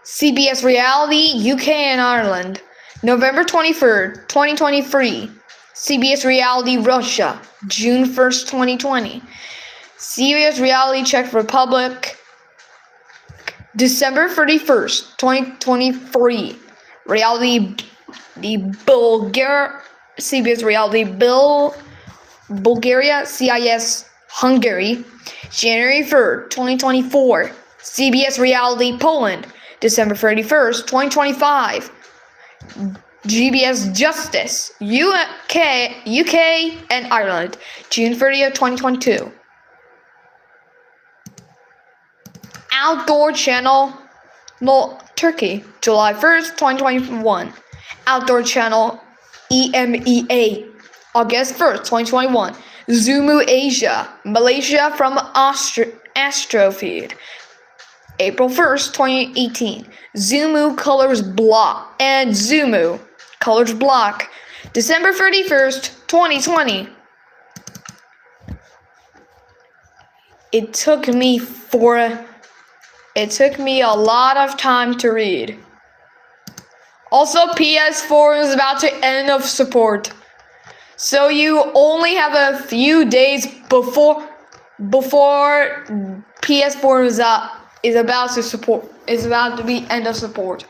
Speaker 1: CBS Reality, UK and Ireland, November 23rd, 2023. CBS Reality Russia, June 1st, 2020. CBS Reality Czech Republic, December 31st, 2023. Reality Bulgaria, CBS Reality Bulgaria, CIS Hungary, January 3rd, 2024. CBS Reality Poland, December 31st, 2025. GBS Justice, UK and Ireland, June 30th, 2022. Outdoor Channel Turkey, July 1st, 2021. Outdoor Channel EMEA, August 1st, 2021. Zumu Asia, Malaysia from Astrofeed, April 1st, 2018. Zumu Colors Block and Zumu Colors Block, December 31st, 2020. It took me a lot of time to read. Also, PS4 is about to end of support, so you only have a few days before PS4 is about to be end of support,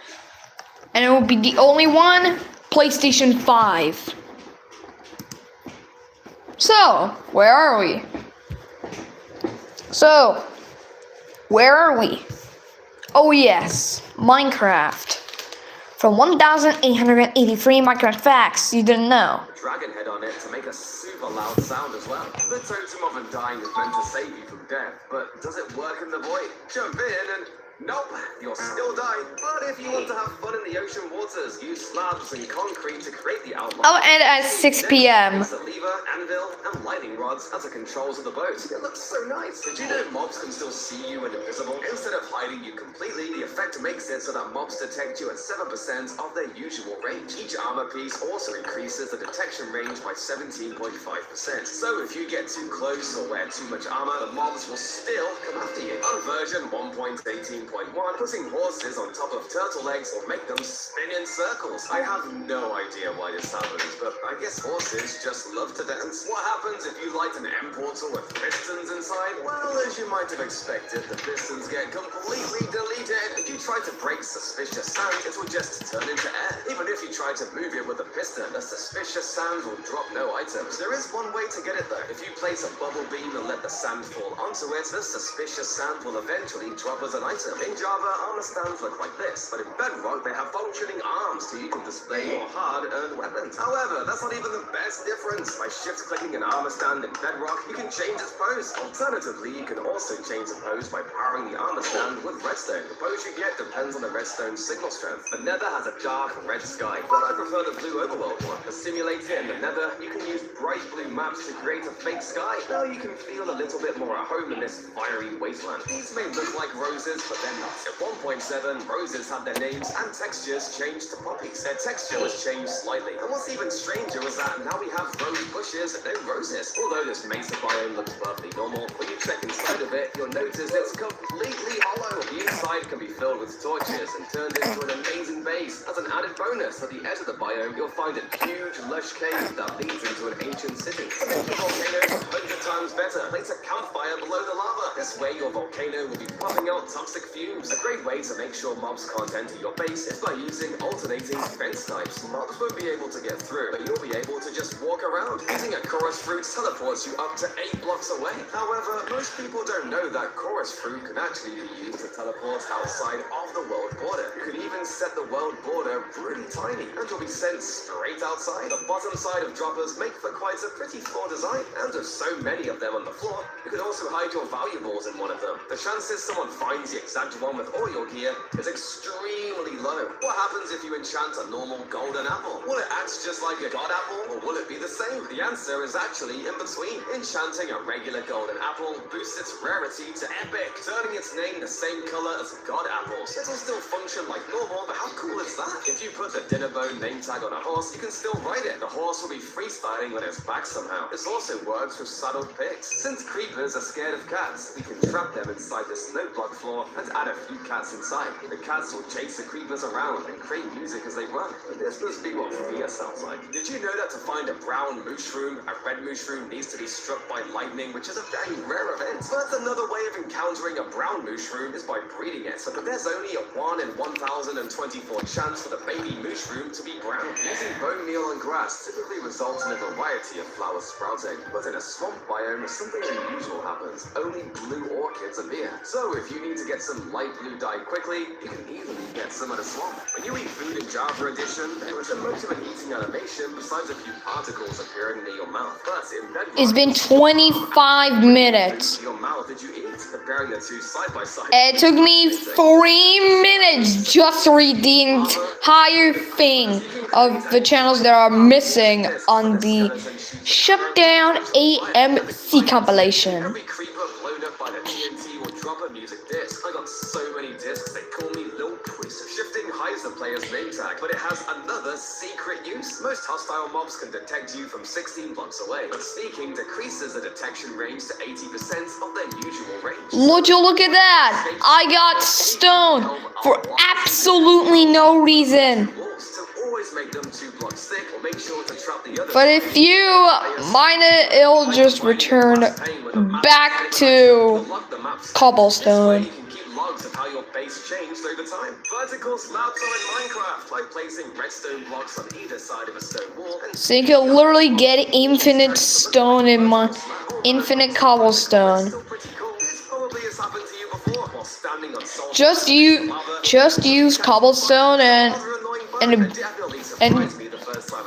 Speaker 1: and it will be the only one, PlayStation 5. So, where are we? Oh yes, Minecraft. From 1,883 Minecraft facts you didn't know.
Speaker 3: Dragon head on it to make a super loud sound as well. The totem of undying is meant to save you from death, but does it work in the void? Jump in and nope, you'll still die. But if you want to have fun in the ocean waters, use slabs and concrete to create the outline.
Speaker 1: I'll end at 6 p.m.
Speaker 3: Use a lever, anvil, and lightning rods as the controls of the boat. It looks so nice. Did you know mobs can still see you when invisible? Instead of hiding you completely, the effect makes it so that mobs detect you at 7% of their usual range. Each armor piece also increases the detection range by 17.5%. So if you get too close or wear too much armor, the mobs will still come after you. On version 1.18.1, putting horses on top of turtle legs will make them spin in circles. I have no idea why this happens, but I guess horses just love to dance. What happens if you light an M portal with pistons inside? Well, as you might have expected, the pistons get completely deleted. If you try to break suspicious sand, it will just turn into air. Even if you try to move it with a piston, the suspicious sand will drop no items. There is one way to get it though. If you place a bubble beam and let the sand fall onto it, the suspicious sand will eventually drop as an item. In Java, armor stands look like this, but in Bedrock, they have functioning arms so you can display more hard-earned weapons. However, that's not even the best difference. By shift-clicking an armor stand in Bedrock, you can change its pose. Alternatively, you can also change the pose by powering the armor stand with redstone. The pose you get depends on the redstone's signal strength. The Nether has a dark red sky, but I prefer the blue overworld one. To simulate it in the Nether, you can use bright blue maps to create a fake sky. Now you can feel a little bit more at home in this fiery wasteland. These may look like roses, but they're not. At 1.7, roses had their names and textures changed to poppies. Their texture was changed slightly. And what's even stranger was that now we have rose bushes and no roses. Although this mesa biome looks perfectly normal, when you check inside of it, you'll notice it's completely hollow. The inside can be filled with torches and turned into an amazing base. As an added bonus, at the edge of the biome, you'll find a huge lush cave that leads into an ancient city. To make your volcano 100 times better, place a campfire below the lava. This way, your volcano will be puffing out toxic fumes. A great way to make sure mobs can't enter your base is by using alternating fence types. Mobs won't be able to get through, but you'll be able to just walk around. Using a chorus fruit teleports you up to 8 blocks away. However, most people don't know that chorus fruit can actually be used to teleport outside of the world border. You can even set the world border pretty tiny, and you'll be sent straight outside. The bottom side of droppers make for quite a pretty floor design, and with so many of them on the floor, you can also hide your valuables in one of them. The chances someone finds the exact one with all your gear is extremely low. What happens if you enchant a normal golden apple? Will it act just like a god apple, or will it be the same? The answer is actually in between. Enchanting a regular golden apple boosts its rarity to epic, turning its name the same color as god apples. It'll still function like normal, but how cool is that? If you put the Dinnerbone name tag on a horse, you can still ride it. The horse will be freestyling on its back somehow. This also works with saddled pigs. Since creepers are scared of cats, we can trap them inside the snow block floor and add a few cats inside. The cats will chase the creepers around and create music as they run. This must be what fear sounds like. Did you know that to find a brown mushroom, a red mushroom needs to be struck by lightning, which is a very rare event? But another way of encountering a brown mushroom is by breeding it. But there's only a 1 in 1024 chance for the baby mushroom to be brown. Using bone meal and grass typically results in a variety of flowers sprouting, but in a swamp biome, something unusual happens. Only blue orchids appear. So if you need to get some light blue dye quickly, you can easily get some at a swamp. When you eat food in Java Edition, there isn't much of an eating animation besides a few particles appearing near your mouth. But in Bedrock,
Speaker 1: It's been 25 minutes.
Speaker 3: your mouth did you eat? Comparing the two side by side.
Speaker 1: It took me 3 minutes just to read the entire thing of the channels that are missing on the Shutdown AMC compilation.
Speaker 3: Every creeper blown up by the TNT will drop a music disc. I got so many discs they call me Lil Priest. Shifting hides the player's name tag, but it has another secret use. Most hostile mobs can detect you from 16 blocks away, but sneaking decreases the detection range to 80% of their usual range.
Speaker 1: Would you look at that? I got stoned for absolutely no reason.
Speaker 3: Walls to always make them 2 blocks thick, or make sure to trap the other.
Speaker 1: But if you mine it, it'll just return back to cobblestone.
Speaker 3: You can keep logs of how your base changed over time. Vertical slabs are in Minecraft, like placing redstone blocks on either side of a stone wall. And
Speaker 1: So you can literally get infinite stone in my infinite cobblestone.
Speaker 3: still pretty cool. This probably has happened to you before, while standing on salt.
Speaker 1: Just use cobblestone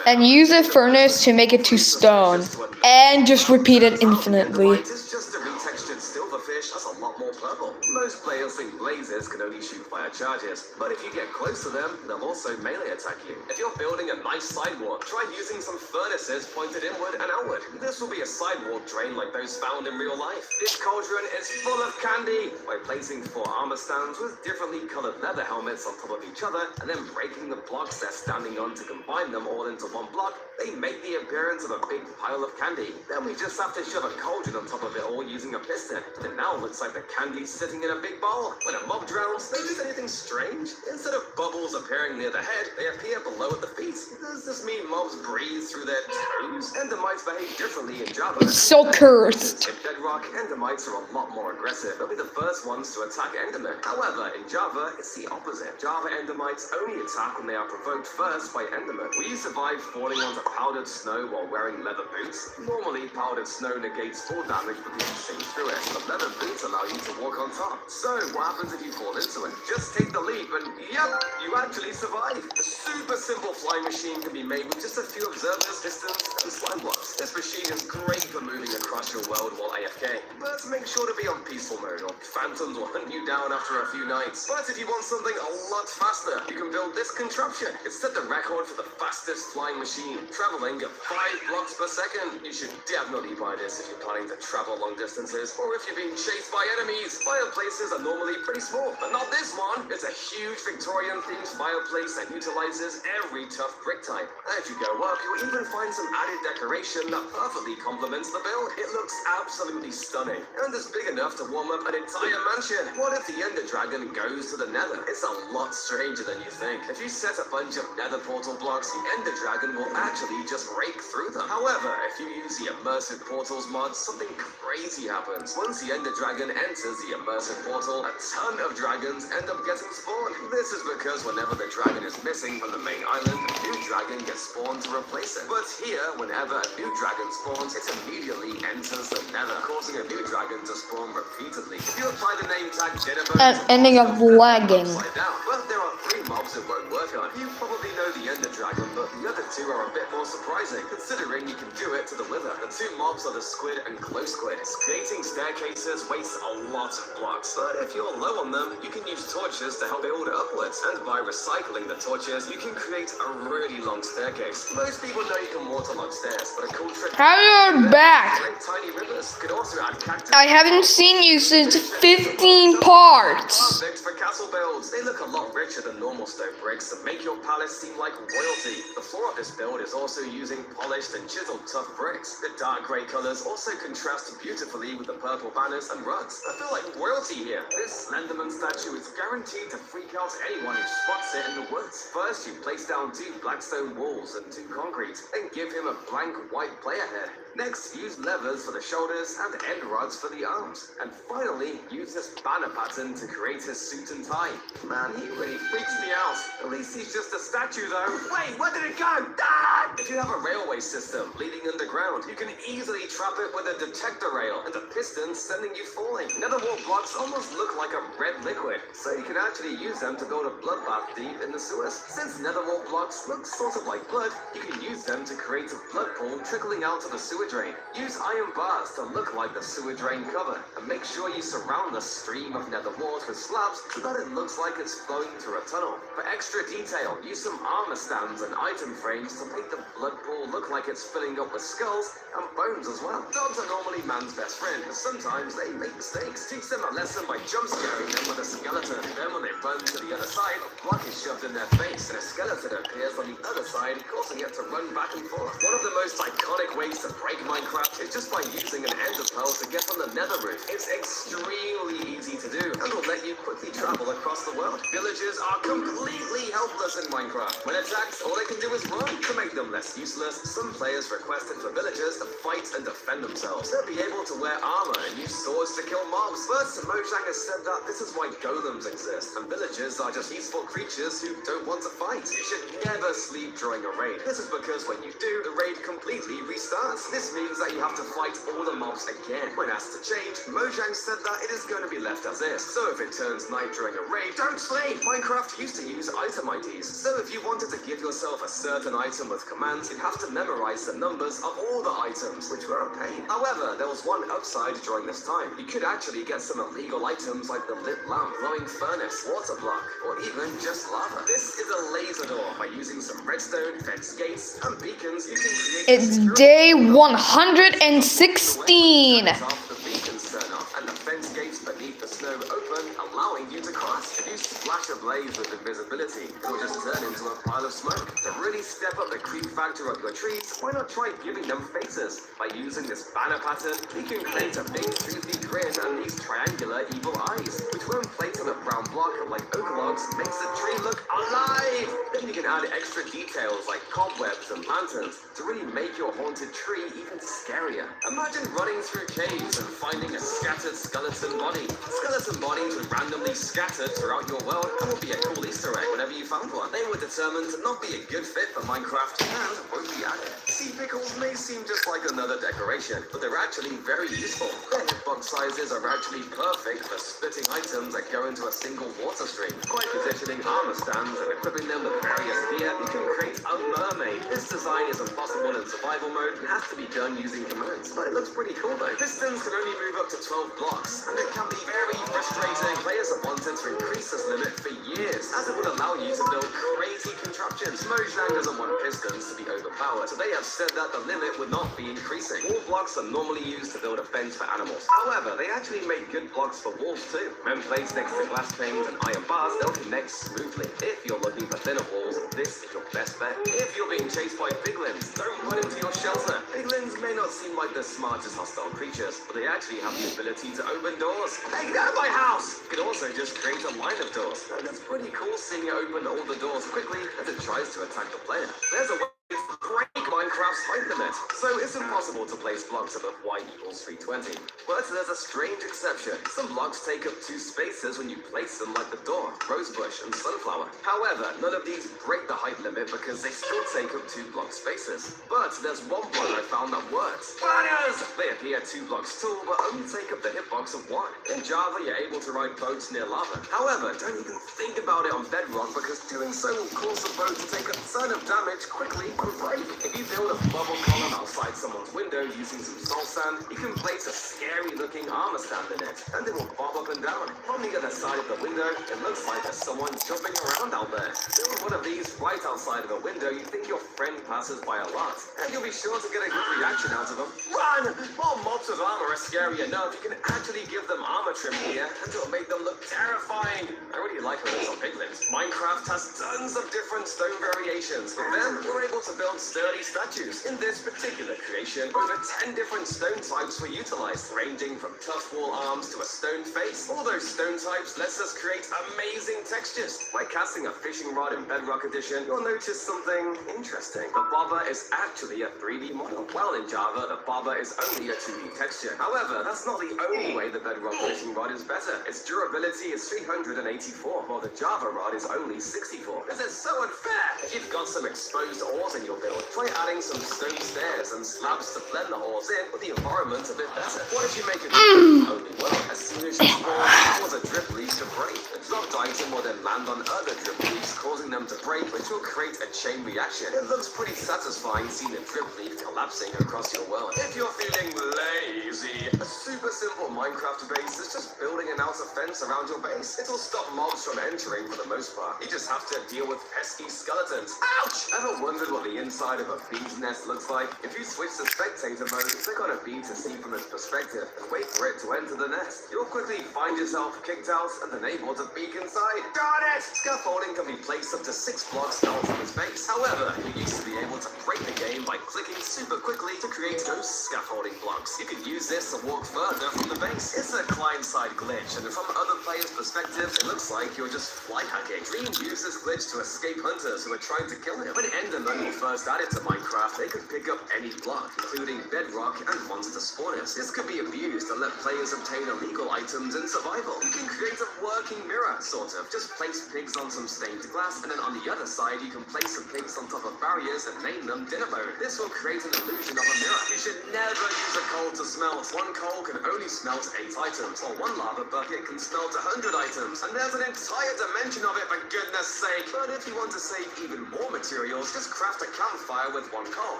Speaker 1: and use a furnace to make it to stone, and just repeat it infinitely.
Speaker 3: It's just a retextured silverfish that's a lot more purple. Most players think blazes can only shoot fire charges, but if you get close to them, they'll also melee attack you. If you're building a nice sidewalk, try using some furnaces pointed inward and outward. This will be a sidewalk drain like those found in real life. This cauldron is full of candy. By placing 4 armor stands with differently colored leather helmets on top of each other, and then breaking the blocks they're standing on to combine them all into one block, they make the appearance of a big pile of candy. Then we just have to shove a cauldron on top of it all using a piston. It now looks like the candy's sitting in a big bowl. When a mob drowns, notice anything strange? Instead of bubbles appearing near the head, they appear below at the feet. Does this mean mobs breathe through their toes? Endermites behave differently in Java.
Speaker 1: So cursed.
Speaker 3: In Bedrock, Endermites are a lot more aggressive. They'll be the first ones to attack Endermen. However, in Java, it's the opposite. Java Endermites only attack when they are provoked first by Endermen. Will you survive falling onto powdered snow while wearing leather boots? Normally, powdered snow negates full damage because you sink through it, but leather boots allow you to walk on top. So, what happens happens if you fall into it? Just take the leap and yep, you actually survive. A super simple flying machine can be made with just a few observers, pistons, and slime blocks. This machine is great for moving across your world while AFK, but make sure to be on peaceful mode or phantoms will hunt you down after a few nights. But if you want something a lot faster, you can build this contraption. It set the record for the fastest flying machine, traveling at 5 blocks per second. You should definitely buy this if you're planning to travel long distances, or if you're being chased by enemies. Fireplaces are normally pretty small, but not this one. It's a huge Victorian-themed fireplace that utilizes every tough brick type. As you go up, you'll even find some added decoration that perfectly complements the build. It looks absolutely stunning, and is big enough to warm up an entire mansion. What if the Ender Dragon goes to the Nether? It's a lot stranger than you think. If you set a bunch of Nether portal blocks, the Ender Dragon will actually just rake through them. However, if you use the Immersive Portals mod, something crazy happens. Once the Ender Dragon enters the Immersive Portal, a ton of dragons end up getting spawned. This is because whenever the dragon is missing from the main island, a new dragon gets spawned to replace it. But here, whenever a new dragon spawns, it immediately enters the Nether, causing a new dragon to spawn repeatedly. If you apply the name tag Dinnerbones,
Speaker 1: And ending up lagging.
Speaker 3: well, there are 3 mobs it won't work on. You probably know the Ender Dragon, but the other 2 are a bit more surprising, considering you can do it to the Wither. The 2 mobs are the Squid and Glow Squid. Creating staircases wastes a lot of blocks, but if you're low on them, you can use torches to help build upwards. And by recycling the torches, you can create a really long staircase. Most people know you can waterlog stairs, but a cool trick.
Speaker 1: How you're back?
Speaker 3: Create tiny rivers. Could also add cactus.
Speaker 1: I haven't seen you since 15 parts.
Speaker 3: Perfect for castle builds. They look a lot richer than normal stone bricks and make your palace seem like royalty. The floor of this build is also using polished and chiseled tough bricks. The dark grey colours also contrast beautifully with the purple banners and rugs. I feel like royalty here. This Slenderman statue is guaranteed to freak out anyone who spots it in the woods. First, you place down 2 black stone walls and 2 concrete, then give him a blank white player head. Next, use levers for the shoulders and end rods for the arms. And finally, use this banner pattern to create his suit and tie. Man, he really freaks me out. At least he's just a statue though. Wait, where did it go? Ah! If you have a railway system leading underground, you can easily trap it with a detector rail and a piston sending you falling. Netherwall blocks almost look like a red liquid, so you can actually use them to build a bloodbath deep in the sewers. Since netherwall blocks look sort of like blood, you can use them to create a blood pool trickling out of the sewer drain. Use iron bars to look like the sewer drain cover, and make sure you surround the stream of nether walls with slabs so that it looks like it's flowing through a tunnel. For extra detail, use some armor stands and item frames to make the blood pool look like it's filling up with skulls and bones as well. Dogs are normally man's best friend, but sometimes they make mistakes. Teach them a lesson by jump scaring them with a skeleton. Then when they run to the other side, a block is shoved in their face and a skeleton appears on the other side, causing it to run back and forth. One of the most iconic ways to break Minecraft is just by using an ender pearl to get on the nether roof. It's extremely easy to do and will let you quickly travel across the world. Villagers are completely helpless in Minecraft. When attacked, all they can do is run. To make them less useless, some players requested for villagers to fight and defend themselves. They'll be able to wear armor and use swords to kill mobs. First, Mojang has said that this is why golems exist, and villagers are just peaceful creatures who don't want to fight. You should never sleep during a raid. This is because when you do, the raid completely restarts. This means that you have to fight all the mobs again. When asked to change, Mojang said that it is going to be left as is. So if it turns night during a raid, don't sleep! Minecraft used to use item IDs, so if you wanted to give yourself a certain item with commands, you'd have to memorize the numbers of all the items, which were a pain. However, there was one upside during this time. You could actually get some illegal items like the lit lamp, glowing furnace, water block, or even just lava. This is a laser door. By using some redstone, fence gates, and beacons, you can create
Speaker 1: It's day 116.
Speaker 3: the beacons turn off and the fence gates beneath the snow open, allowing you to cross. If you splash a blaze with invisibility, it will just turn into a pile of smoke. To really step up the creep factor of your trees, why not try giving them faces? By using this banner pattern, you can create a big toothy grin and these triangular evil eyes, which when placed on a brown block like oak logs, makes the tree look alive. Then you can add extra details like cobwebs and lanterns to really make your haunted tree even scarier. Imagine running through caves and finding a scattered skeleton body. skeleton bodies would randomly scattered throughout your world and would be a cool Easter egg whenever you found one. They were determined to not be a good fit for Minecraft and won't be added. Sea pickles may seem just like another decoration, but they're actually very useful. Their hitbox sizes are actually perfect for splitting items that go into a single water stream. By positioning armor stands and equipping them with various gear, you can create a mermaid. This design is impossible in survival mode and has to be done using commands, but it looks pretty cool though. Pistons can only move up to 12 blocks, and it can be very frustrating. Players have wanted to increase this limit for years, as it would allow you to build crazy contraptions. Mojang doesn't want pistons to be overpowered, so they have said that the limit would not be increasing. Wall blocks are normally used to build a fence for animals. However, they actually make good blocks for walls too. When placed next to glass panes and iron bars, they'll connect smoothly. If you're looking for thinner walls, this is your best bet. If you're being chased by piglins, don't run into your shelter. Piglins may not seem like the smartest hostile creatures, but they actually have the ability to open doors. Hey, get out of my house! You can also just create a line of doors. And it's pretty cool seeing it open all the doors quickly as it tries to attack the player. There's a way to break Minecraft's height limit, so it's impossible to place blocks above y equals 320. But there's a strange exception. Some blocks take up 2 spaces when you place them, like the door, rosebush, and sunflower. However, none of these break the height limit because they still take up 2 block spaces. But there's one block I found that works. Banners! They appear 2 blocks tall, but only take up the hitbox of 1. In Java, you're able to ride boats near lava. However, don't even think about it on Bedrock because doing so will cause the boat to take a ton of damage quickly and break. If you build a bubble column outside someone's window using some salt sand, you can place a scary looking armor stand in it, and it will bob up and down. From the other side of the window, it looks like there's someone jumping around out there. Build one of these right outside of a window you think your friend passes by a lot, and you'll be sure to get a good reaction out of them. Run! While mobs with armor are scary enough, you can actually give them armor trim gear, and it'll make them look terrifying. I really like how there's some piglins. Minecraft has tons of different stone variations. With them, we're able to build sturdy statues. In this particular creation, over 10 different stone types were utilized, ranging from tough wall arms to a stone face. All those stone types lets us create amazing textures. By casting a fishing rod in Bedrock Edition, you'll notice something interesting. The bobber is actually a 3D model. While in Java, the bobber is only a 2D texture. However, that's not the only way the Bedrock fishing rod is better. Its durability is 384, while the Java rod is only 64. This is so unfair! If you've got some exposed ores in your build, try adding some stone stairs and slabs to blend the ores in with the environment a bit better. What if you make it only well? As soon as you spawn, cause a drip leaf to break. The dropped item will then land on other drip leaves, causing them to break, which will create a chain reaction. It looks pretty satisfying seeing a drip leaf collapsing across your world. If you're feeling lazy, a super simple Minecraft base is just building an outer fence around your base. It'll stop mobs from entering for the most part. You just have to deal with pesky skeletons. Ouch! Ever wondered what the inside of a bee's nest looks like? If you switch to spectator mode, click on a bee to see from its perspective and wait for it to enter the nest. You'll quickly find yourself kicked out and unable to peek inside. Darn it! Scaffolding can be placed up to 6 blocks out from its base. However, you used to be able to break the game by clicking super quickly to create those scaffolding blocks. You could use this to walk further from the base. It's a client-side glitch, and from other players' perspectives, it looks like you're just fly hacking. Dream used this glitch to escape hunters who are trying to kill him. When Enderman were first added to Minecraft, they could pick up any block, including bedrock and monster spawners. This could be abused to let players obtain illegal items in survival. You can create a working mirror, sort of. Just place pigs on some stained glass, and then on the other side, you can place some pigs on top of barriers and name them dinner bone. This will create an illusion of a mirror. You should never use a coal to smelt. One coal can only smelt 8 items, while one lava bucket can smelt 100 items. And there's an entire dimension of it, for goodness sake. But if you want to save even more materials, just craft a campfire with 1 coal,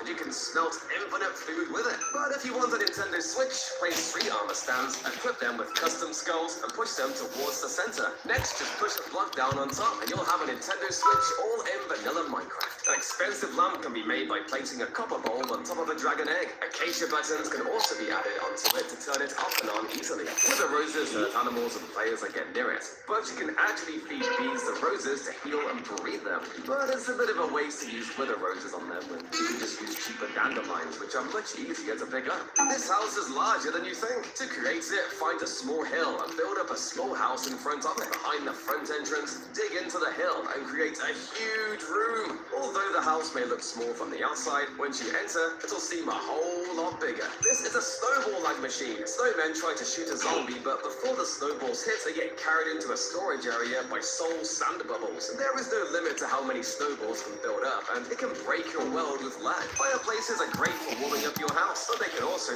Speaker 3: and you can smelt infinite food with it. But if you want a Nintendo Switch, place 3 armor stands, equip them with custom skulls, and push them towards the center. Next, just push a block down on top, and you'll have a Nintendo Switch all in vanilla Minecraft. An expensive lamp can be made by placing a copper bowl on top of a dragon egg. Acacia buttons can also be added onto it to turn it off and on easily. Wither roses hurt animals and players that get near it, but you can actually feed bees the roses to heal and breed them. But it's a bit of a waste to use wither roses on them when you can just use cheaper dandelions, which are much easier to pick up. This house is larger than you think. To create it, find a small hill and build up a small house in front of it. Behind the front entrance, dig into the hill and create a huge room. Although the house may look small from the outside, once you enter, it'll seem a whole lot bigger. This is a snowball-like machine. Snowmen try to shoot a zombie, but before the snowballs hit, they get carried into a storage area by soul sand bubbles. There is no limit to how many snowballs can build up, and it can break your world with lag. Fireplaces are great for warming up your house, but they can also...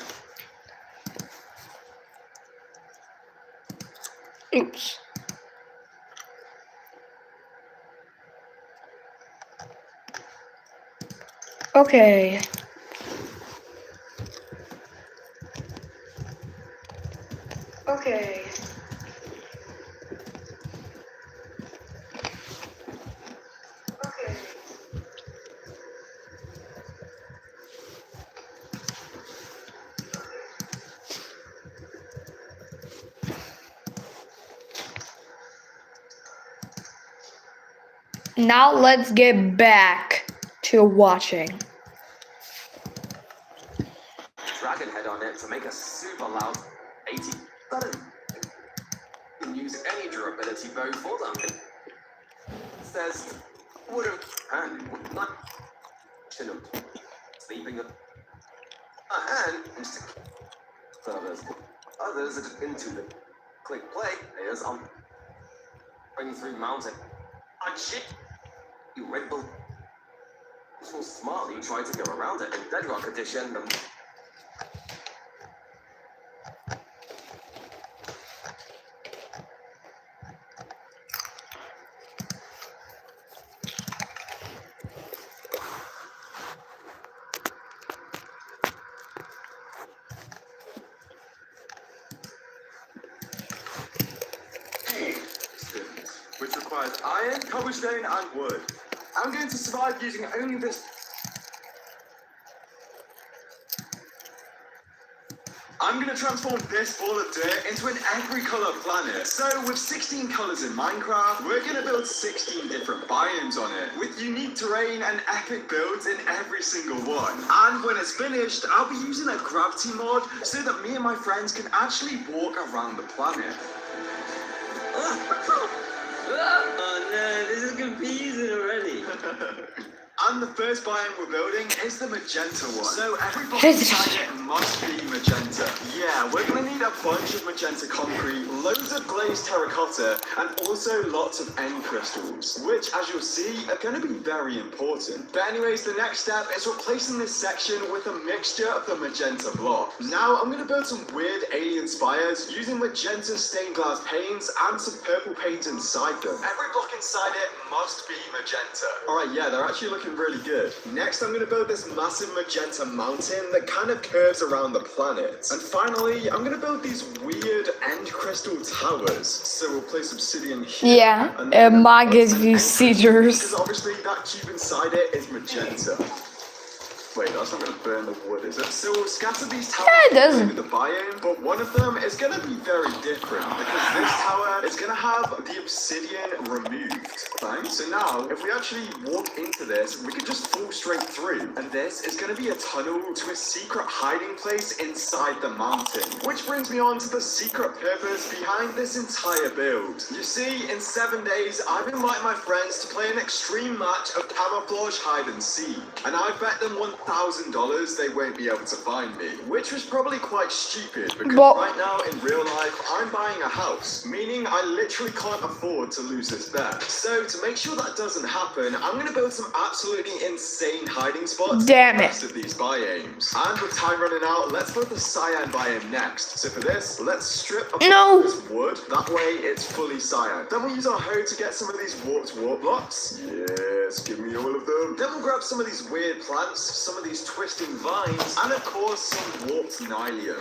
Speaker 1: Oops. Okay. Okay. Okay. Now let's get back to watching.
Speaker 3: Dragon head on it to make a super loud 80 button. You can use any durability bow for them. It says would have and would not shouldn't sleeping up a hand used to others are into the click play players on bring through mountain. On shit you Red Bull so smartly try to go around it in Bedrock Edition.
Speaker 9: Which requires iron, cobblestone, and wood. I'm going to survive using only this. I'm going to transform this ball of dirt into an every color planet. So with 16 colors in Minecraft, we're going to build 16 different biomes on it, with unique terrain and epic builds in every single one. And when it's finished, I'll be using a gravity mod so that me and my friends can actually walk around the planet.
Speaker 5: Oh no, this is confusing already.
Speaker 9: And the first biome we're building is the magenta one. So every block inside it must be magenta. Yeah, we're gonna need a bunch of magenta concrete, loads of glazed terracotta, and also lots of end crystals, which, as you'll see, are gonna be very important. But anyways, the next step is replacing this section with a mixture of the magenta block. Now, I'm gonna build some weird alien spires using magenta stained glass panes and some purple paint inside them. Every block inside it must be magenta. Alright, yeah, they're actually looking really good. Next, I'm going to build this massive magenta mountain that kind of curves around the planet. And finally, I'm going to build these weird end crystal towers. So we'll place obsidian here.
Speaker 1: Yeah,
Speaker 9: and then
Speaker 1: it might
Speaker 9: place
Speaker 1: give
Speaker 9: an
Speaker 1: you
Speaker 9: end
Speaker 1: seizures.
Speaker 9: Because obviously that cube inside it is magenta. Wait, that's not going to burn the wood, is it? So we'll scatter these towers
Speaker 1: Yeah, it doesn't.
Speaker 9: over the biome, but one of them is going to be very different because this tower is going to have the obsidian removed. Right? So now, if we actually walk into this, we can just fall straight through. And this is going to be a tunnel to a secret hiding place inside the mountain. Which brings me on to the secret purpose behind this entire build. You see, in 7 days, I've invited my friends to play an extreme match of camouflage hide and seek. And I bet them $1,000 they won't be able to find me, which was probably quite stupid because right now in real life I'm buying a house, meaning I literally can't afford to lose this bet. So to make sure that doesn't happen, I'm going to build some absolutely insane hiding spots
Speaker 1: Damn
Speaker 9: in the
Speaker 1: it.
Speaker 9: rest of these biomes. And with time running out, let's build the cyan biome next. So for this, let's strip up
Speaker 1: No.
Speaker 9: this wood, that way it's fully cyan. Then we'll use our hoe to get some of these warped warp blocks. Yes, give me all of them. Then we'll grab some of these weird plants, some of these twisting vines, and of course some warped nylium.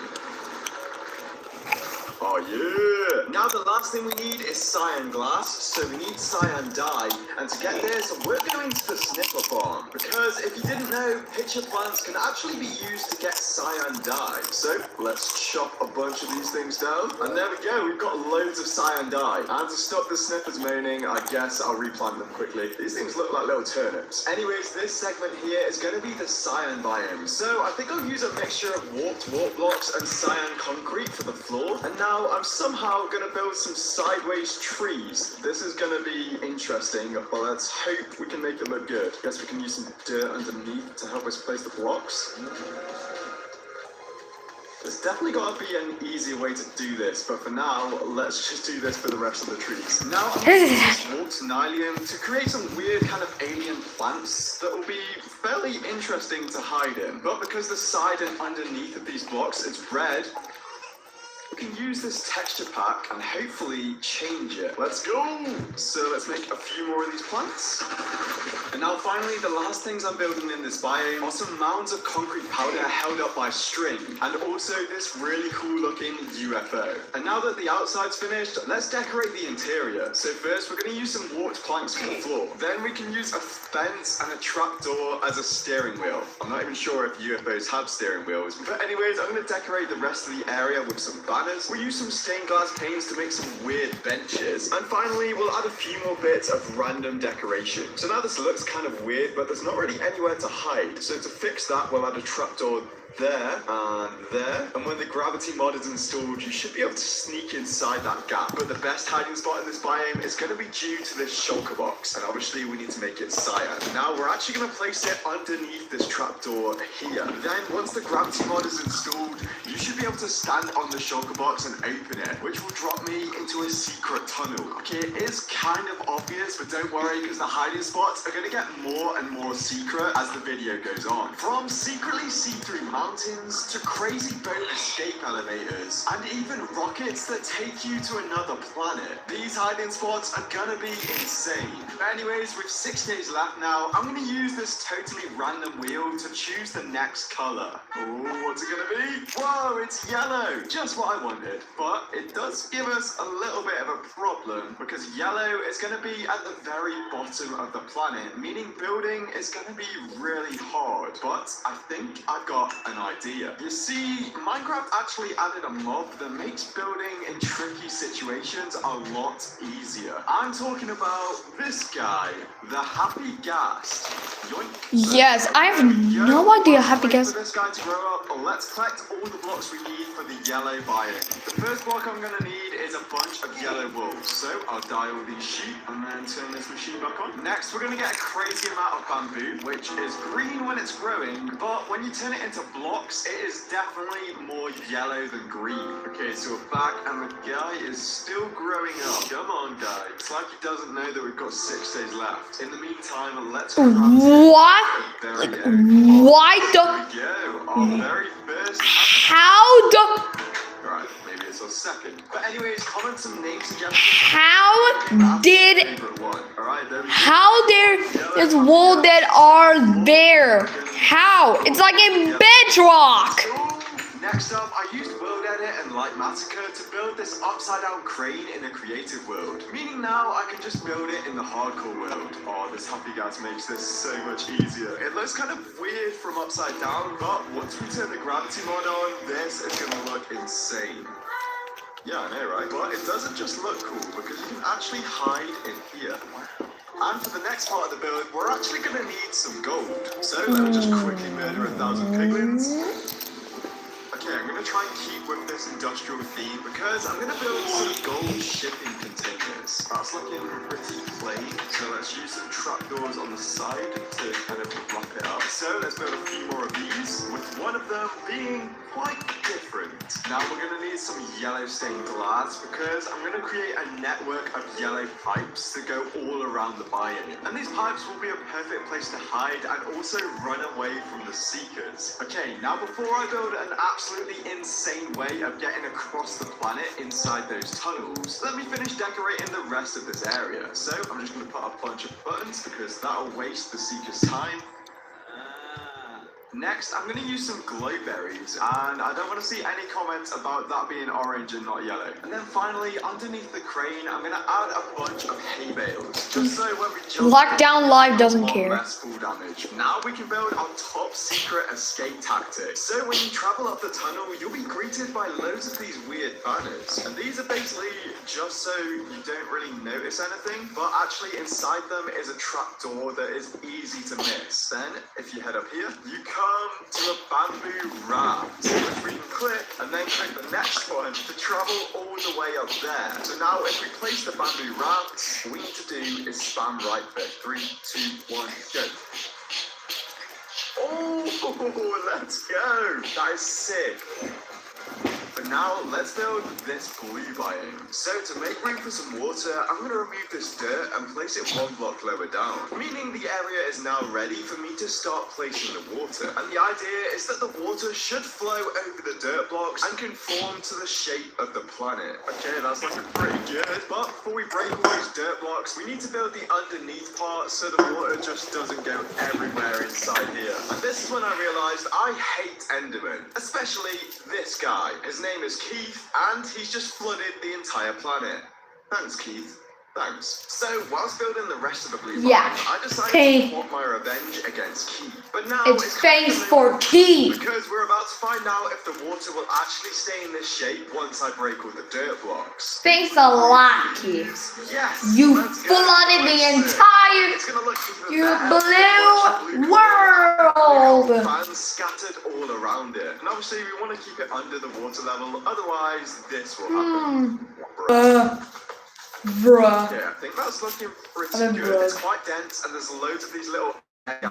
Speaker 9: Oh yeah! Now the last thing we need is cyan glass, so we need cyan dye. And to get this, we're going to the sniffer farm. Because if you didn't know, pitcher plants can actually be used to get cyan dye. So let's chop a bunch of these things down. And there we go, we've got loads of cyan dye. And to stop the sniffers moaning, I guess I'll replant them quickly. These things look like little turnips. Anyways, this segment here is going to be the cyan biome. So I think I'll use a mixture of warped wart blocks and cyan concrete for the floor. And now I'm somehow going to build some sideways trees. This is going to be interesting, but let's hope we can make it look good. Guess we can use some dirt underneath to help us place the blocks. There's definitely got to be an easier way to do this, but for now, let's just do this for the rest of the trees. Now I'm going to use warped nylium to create some weird kind of alien plants that will be fairly interesting to hide in. But because the side and underneath of these blocks is red, we can use this texture pack and hopefully change it. Let's go! So let's make a few more of these plants. And now finally, the last things I'm building in this biome are some mounds of concrete powder held up by string, and also this really cool looking UFO. And now that the outside's finished, let's decorate the interior. So first, we're going to use some warped planks for the floor. Then we can use a fence and a trapdoor as a steering wheel. I'm not even sure if UFOs have steering wheels, but anyways, I'm going to decorate the rest of the area with some banners. We'll use some stained glass panes to make some weird benches. And finally, we'll add a few more bits of random decoration. So now this looks kind of weird, but there's not really anywhere to hide. So to fix that, we'll add a trapdoor there and there, and when the gravity mod is installed, you should be able to sneak inside that gap. But the best hiding spot in this biome is going to be due to this shulker box, and obviously we need to make it cyan. Now we're actually going to place it underneath this trapdoor here. Then once the gravity mod is installed, you should be able to stand on the shulker box and open it, which will drop me into a secret tunnel. Okay, it is kind of obvious, but don't worry, because the hiding spots are going to get more and more secret as the video goes on. From secretly see-through mountains to crazy boat escape elevators and even rockets that take you to another planet. These hiding spots are gonna be insane. But anyways, with 6 days left now, I'm gonna use this totally random wheel to choose the next color. Oh, what's it gonna be? Whoa, it's yellow! Just what I wanted. But it does give us a little bit of a problem because yellow is gonna be at the very bottom of the planet, meaning building is gonna be really hard. But I think I've got an idea. You see, Minecraft actually added a mob that makes building in tricky situations a lot easier. I'm talking about this guy, the Happy Ghast. Yoink.
Speaker 1: Yes, I have no idea Happy Ghast.
Speaker 9: For this guy to grow up, let's collect all the blocks we need for the yellow biome. The first block I'm gonna need is a bunch of yellow wool. So I'll dye all these sheep and then turn this machine back on. Next, we're gonna get a crazy amount of bamboo, which is green when it's growing, but when you turn it into blocks, it is definitely more yellow than green. Okay, so we're back and the guy is still growing up. Come on, guy. It's like he doesn't know that we've got 6 days left. In the meantime, let's craft
Speaker 1: What? Why the?
Speaker 9: Here we go. Our very first.
Speaker 1: How the?
Speaker 9: Alright, maybe it's our second. But anyways, comment some name suggestions.
Speaker 1: How did?
Speaker 9: Favorite one. Alright, there we go.
Speaker 1: How there is wool that are there? How? It's like a bedrock.
Speaker 9: Next up, I used World Edit and Light Massacre to build this upside down crane in a creative world. Meaning now I can just build it in the hardcore world. Oh, this Happy Ghast makes this so much easier. It looks kind of weird from upside down, but once we turn the gravity mod on, this is gonna look insane. Yeah, I know, right? But it doesn't just look cool because you can actually hide in here. And for the next part of the build, we're actually gonna need some gold. So let me just quickly murder 1,000 piglins. Okay, I'm going to try and keep with this industrial theme because I'm going to build some gold shipping containers. That's looking pretty plain, so let's use some trapdoors on the side to kind of wrap it up. So let's build a few more of these, with one of them being quite different. Now we're going to need some yellow stained glass because I'm going to create a network of yellow pipes that go all around the biome. And these pipes will be a perfect place to hide and also run away from the seekers. Okay, now before I build an absolutely insane way of getting across the planet inside those tunnels, let me finish decorating the rest of this area. So I'm just going to put a bunch of buttons because that'll waste the seekers' time. Next, I'm going to use some glowberries, and I don't want to see any comments about that being orange and not yellow. And then finally, underneath the crane, I'm going to add a bunch of hay bales, just so when we jump
Speaker 1: Lockdown Live doesn't
Speaker 9: a lot
Speaker 1: care.
Speaker 9: less full damage. Now we can build our top secret escape tactic. So when you travel up the tunnel, you'll be greeted by loads of these weird banners, and these are basically just so you don't really notice anything, but actually inside them is a trapdoor that is easy to miss. Then, if you head up here, you come to a bamboo raft, which we can click, and then click the next one to travel all the way up there. So now, if we place the bamboo raft, what we need to do is spam right click. 3, 2, 1, go. Oh, let's go! That is sick. But now, let's build this blue biome. So to make room for some water, I'm going to remove this dirt and place it 1 block lower down, meaning the area is now ready for me to start placing the water. And the idea is that the water should flow over the dirt blocks and conform to the shape of the planet. Okay, that's looking pretty good. But before we break all those dirt blocks, we need to build the underneath part so the water just doesn't go everywhere inside here. And this is when I realized I hate Enderman, especially this guy. His name is Keith, and he's just flooded the entire planet. Thanks, Keith. Thanks. So, whilst building the rest of the blue
Speaker 1: Yeah.
Speaker 9: biome, I decided
Speaker 1: Hey.
Speaker 9: to plot my revenge against Keith. But now
Speaker 1: It's
Speaker 9: kind of
Speaker 1: thanks
Speaker 9: too
Speaker 1: for
Speaker 9: late
Speaker 1: Keith.
Speaker 9: because we're about to find out if the water will actually stay in this shape once I break all the dirt blocks.
Speaker 1: Thanks a lot, Keith.
Speaker 9: Yes!
Speaker 1: You
Speaker 9: let's go.
Speaker 1: flooded the
Speaker 9: Let's
Speaker 1: entire
Speaker 9: It's gonna look even
Speaker 1: your
Speaker 9: better.
Speaker 1: blue world.
Speaker 9: Fans scattered all around it. And obviously we want to keep it under the water level, otherwise this will happen.
Speaker 1: Bruh.
Speaker 9: Yeah, I think that's looking pretty
Speaker 1: I mean,
Speaker 9: good.
Speaker 1: bro.
Speaker 9: It's quite dense and there's loads of these little...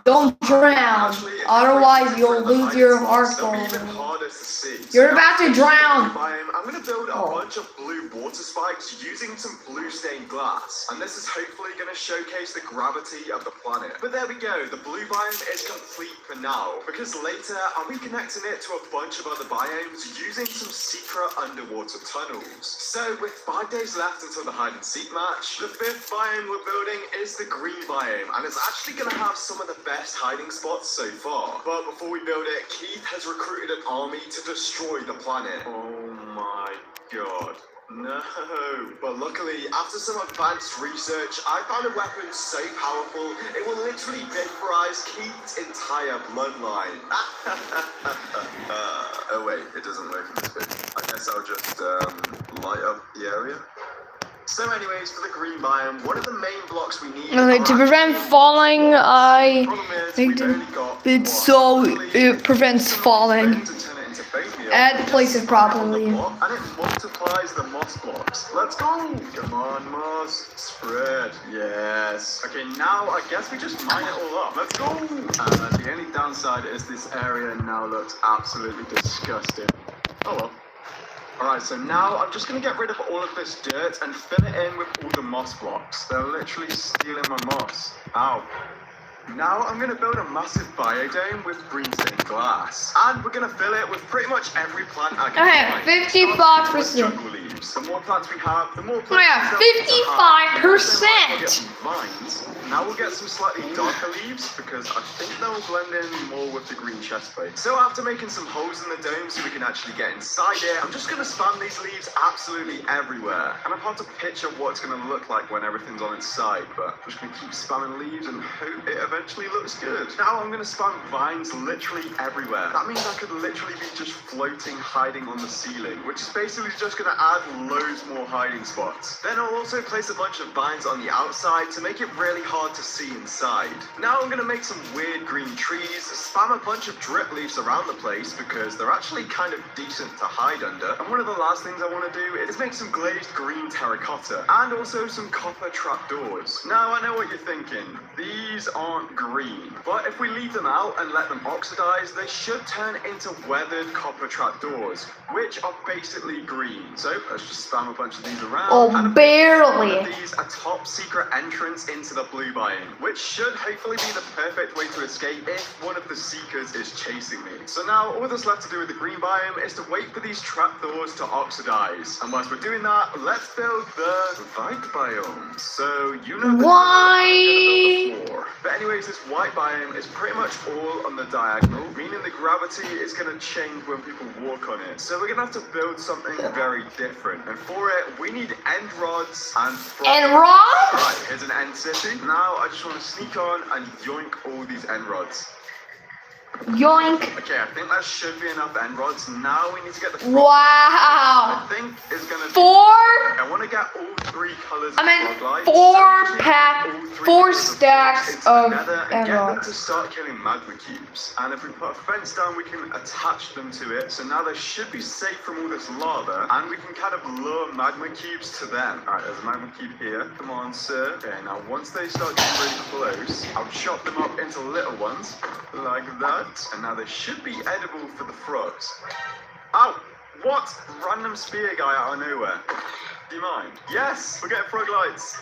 Speaker 1: Don't drown,
Speaker 9: Actually, if
Speaker 1: otherwise
Speaker 9: you
Speaker 1: you'll
Speaker 9: break
Speaker 1: lose
Speaker 9: the
Speaker 1: your
Speaker 9: hiding spots,
Speaker 1: heart.
Speaker 9: they'll be even harder to see.
Speaker 1: You're
Speaker 9: So
Speaker 1: about to
Speaker 9: now,
Speaker 1: drown.
Speaker 9: I'm going to build a
Speaker 1: Oh.
Speaker 9: bunch of blue water spikes using some blue stained glass, and this is hopefully going to showcase the gravity of the planet. But there we go, the blue biome is complete for now, because later I'll be connecting it to a bunch of other biomes using some secret underwater tunnels. So with 5 days left until the hide and seek match, the 5th biome we're building is the green biome, and it's actually going to have some of the best hiding spots so far. But before we build it, Keith has recruited an army to destroy the planet. Oh my god. No, but luckily, after some advanced research, I found a weapon so powerful, it will literally vaporize Keith's entire bloodline. Oh wait, it doesn't work in this bit. I guess I'll just light up the area. So anyways, for the green biome, one of the main blocks we need...
Speaker 1: Okay, to prevent falling, I think it's so it prevents falling. And place it properly.
Speaker 9: And it multiplies the moss blocks. Let's go! Come on, moss. Spread. Yes. Okay, now I guess we just mine it all up. Let's go! The only downside is this area now looks absolutely disgusting. Oh well. Alright, so now I'm just going to get rid of all of this dirt and fill it in with all the moss blocks. They're literally stealing my moss. Ow. Now I'm going to build a massive biodome with green stained glass. And we're going to fill it with pretty much every plant I can
Speaker 1: Okay,
Speaker 9: find.
Speaker 1: 55%.
Speaker 9: Jungle leaves. The more plants we have, the more plants
Speaker 1: Oh yeah,
Speaker 9: we
Speaker 1: 55%.
Speaker 9: get some vines. Now we'll get some slightly darker leaves because I think they'll blend in more with the green chest plate. So after making some holes in the dome so we can actually get inside it, I'm just going to spam these leaves absolutely everywhere. And I've had to picture what it's going to look like when everything's on its side, but I'm just going to keep spamming leaves and hope it eventually looks good. Now I'm going to spam vines literally everywhere. That means I could literally be just floating, hiding on the ceiling, which is basically just going to add loads more hiding spots. Then I'll also place a bunch of vines on the outside to make it really hard to see inside. Now I'm going to make some weird green trees, spam a bunch of drip leaves around the place because they're actually kind of decent to hide under. And one of the last things I want to do is make some glazed green terracotta and also some copper trapdoors. Now I know what you're thinking. These aren't green, but if we leave them out and let them oxidize, they should turn into weathered copper trapdoors, which are basically green. So let's just spam a bunch of these around.
Speaker 1: Oh,
Speaker 9: and
Speaker 1: barely.
Speaker 9: one of these a top secret entrance into the blue blue biome, which should hopefully be the perfect way to escape if one of the seekers is chasing me. So now all that's left to do with the green biome is to wait for these trapdoors to oxidize. And whilst we're doing that, let's build the white biome. So you know the
Speaker 1: Why?
Speaker 9: before. But anyways, this white biome is pretty much all on the diagonal, meaning the gravity is going to change when people walk on it. So we're going to have to build something very different. And for it, we need end rods and
Speaker 1: And Rob?
Speaker 9: Alright, here's an end city. Now I just want to sneak on and yoink all these end rods.
Speaker 1: Yoink.
Speaker 9: Okay, I think that should be enough end rods. Now we need to get the frog.
Speaker 1: Wow.
Speaker 9: I think it's gonna be
Speaker 1: 4?
Speaker 9: I want to get all 3 colors
Speaker 1: I
Speaker 9: of
Speaker 1: meant
Speaker 9: frog lights.
Speaker 1: 4
Speaker 9: All 3
Speaker 1: 4
Speaker 9: colours of
Speaker 1: stacks
Speaker 9: frogs into
Speaker 1: of
Speaker 9: the nether and get them
Speaker 1: emeralds.
Speaker 9: to start killing magma cubes. And if we put a fence down, we can attach them to it. So now they should be safe from all this lava, and we can kind of lure magma cubes to them. Alright, there's a magma cube here. Come on, sir. Okay, now once they start getting really close, I'll chop them up into little ones, like that. And now they should be edible for the frogs. Ow! What? Random spear guy out of nowhere. Do you mind? Yes! We're getting frog lights.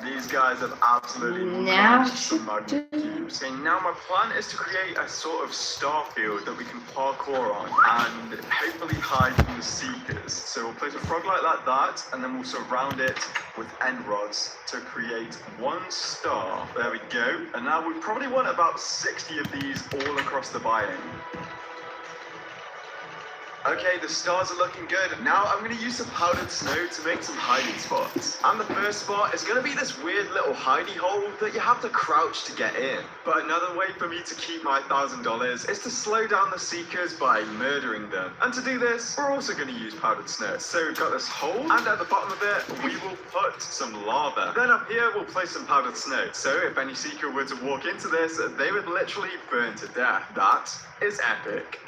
Speaker 9: These guys have absolutely
Speaker 1: Now
Speaker 9: mashed some magma cubes. Okay, now my plan is to create a sort of star field that we can parkour on and hopefully hide from the seekers. So we'll place a frog light like that, and then we'll surround it with end rods to create 1 star. There we go. And now we probably want about 60 of these all across the biome. Okay, the stars are looking good. Now I'm going to use some powdered snow to make some hiding spots. And the first spot is going to be this weird little hidey hole that you have to crouch to get in. But another way for me to keep my $1,000 is to slow down the seekers by murdering them. And to do this, we're also going to use powdered snow. So we've got this hole, and at the bottom of it, we will put some lava. Then up here, we'll place some powdered snow. So if any seeker were to walk into this, they would literally burn to death. That is epic.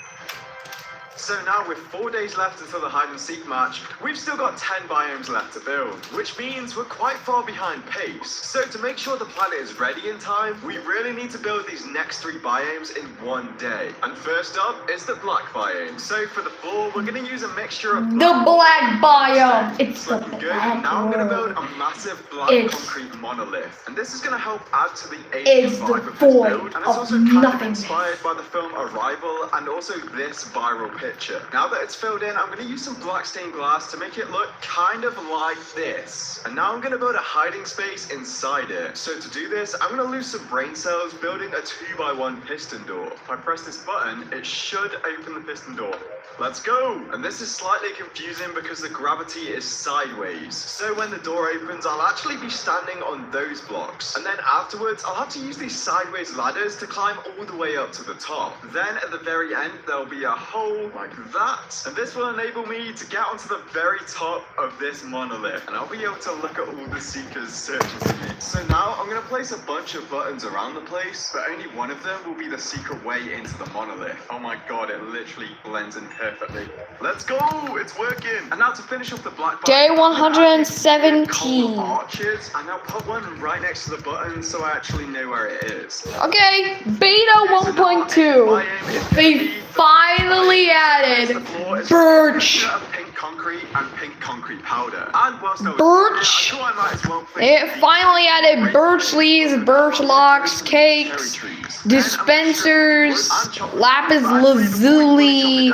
Speaker 9: So now with 4 days left until the hide and seek match, we've still got 10 biomes left to build, which means we're quite far behind pace. So to make sure the planet is ready in time, we really need to build these next 3 biomes in 1 day. And first up is the black biome. So for the floor, we're going to use a mixture of
Speaker 1: The black biome. It's the
Speaker 9: looking good. Now I'm going to build a massive black
Speaker 1: It's-
Speaker 9: concrete monolith, and this is going to help add to the
Speaker 1: It's
Speaker 9: age
Speaker 1: the
Speaker 9: vibe of this
Speaker 1: void
Speaker 9: build, and it's
Speaker 1: of
Speaker 9: also kind of
Speaker 1: nothingness.
Speaker 9: inspired by the film Arrival and also this viral picture. Now that it's filled in, I'm going to use some black stained glass to make it look kind of like this. And now I'm going to build a hiding space inside it. So to do this, I'm going to lose some brain cells building a 2x1 piston door. If I press this button, it should open the piston door. Let's go! And this is slightly confusing because the gravity is sideways. So when the door opens, I'll actually be standing on those blocks. And then afterwards, I'll have to use these sideways ladders to climb all the way up to the top. Then at the very end, there'll be a hole like that. And this will enable me to get onto the very top of this monolith. And I'll be able to look at all the seekers searching for me. So now I'm going to place a bunch of buttons around the place, but only one of them will be the secret way into the monolith. Oh my god, it literally blends in perfectly. Let's go! It's working! And now to finish off the black
Speaker 1: Day
Speaker 9: button,
Speaker 1: 117.
Speaker 9: arches, and I'll put one right next to the button so I actually know where it is.
Speaker 1: Okay, beta 1.2. They finally added birch.
Speaker 9: Pink concrete and pink concrete powder. And whilst I was
Speaker 1: Birch.
Speaker 9: doing it, I thought I might as well place
Speaker 1: It
Speaker 9: these
Speaker 1: finally added birch leaves, birch locks, cakes,
Speaker 9: cherry trees.
Speaker 1: dispensers, lapis lazuli,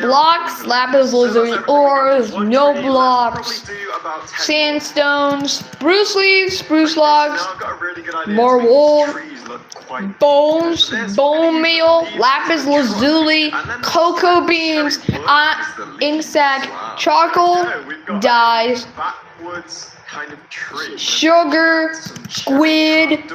Speaker 1: blocks, lapis lazuli ores, no blocks, sandstone, spruce leaves, spruce logs, more wool, bones, bone meal, lapis lazuli, cocoa beans, insect, charcoal, dyes,
Speaker 9: Backwoods kind of tree.
Speaker 1: sugar, squid,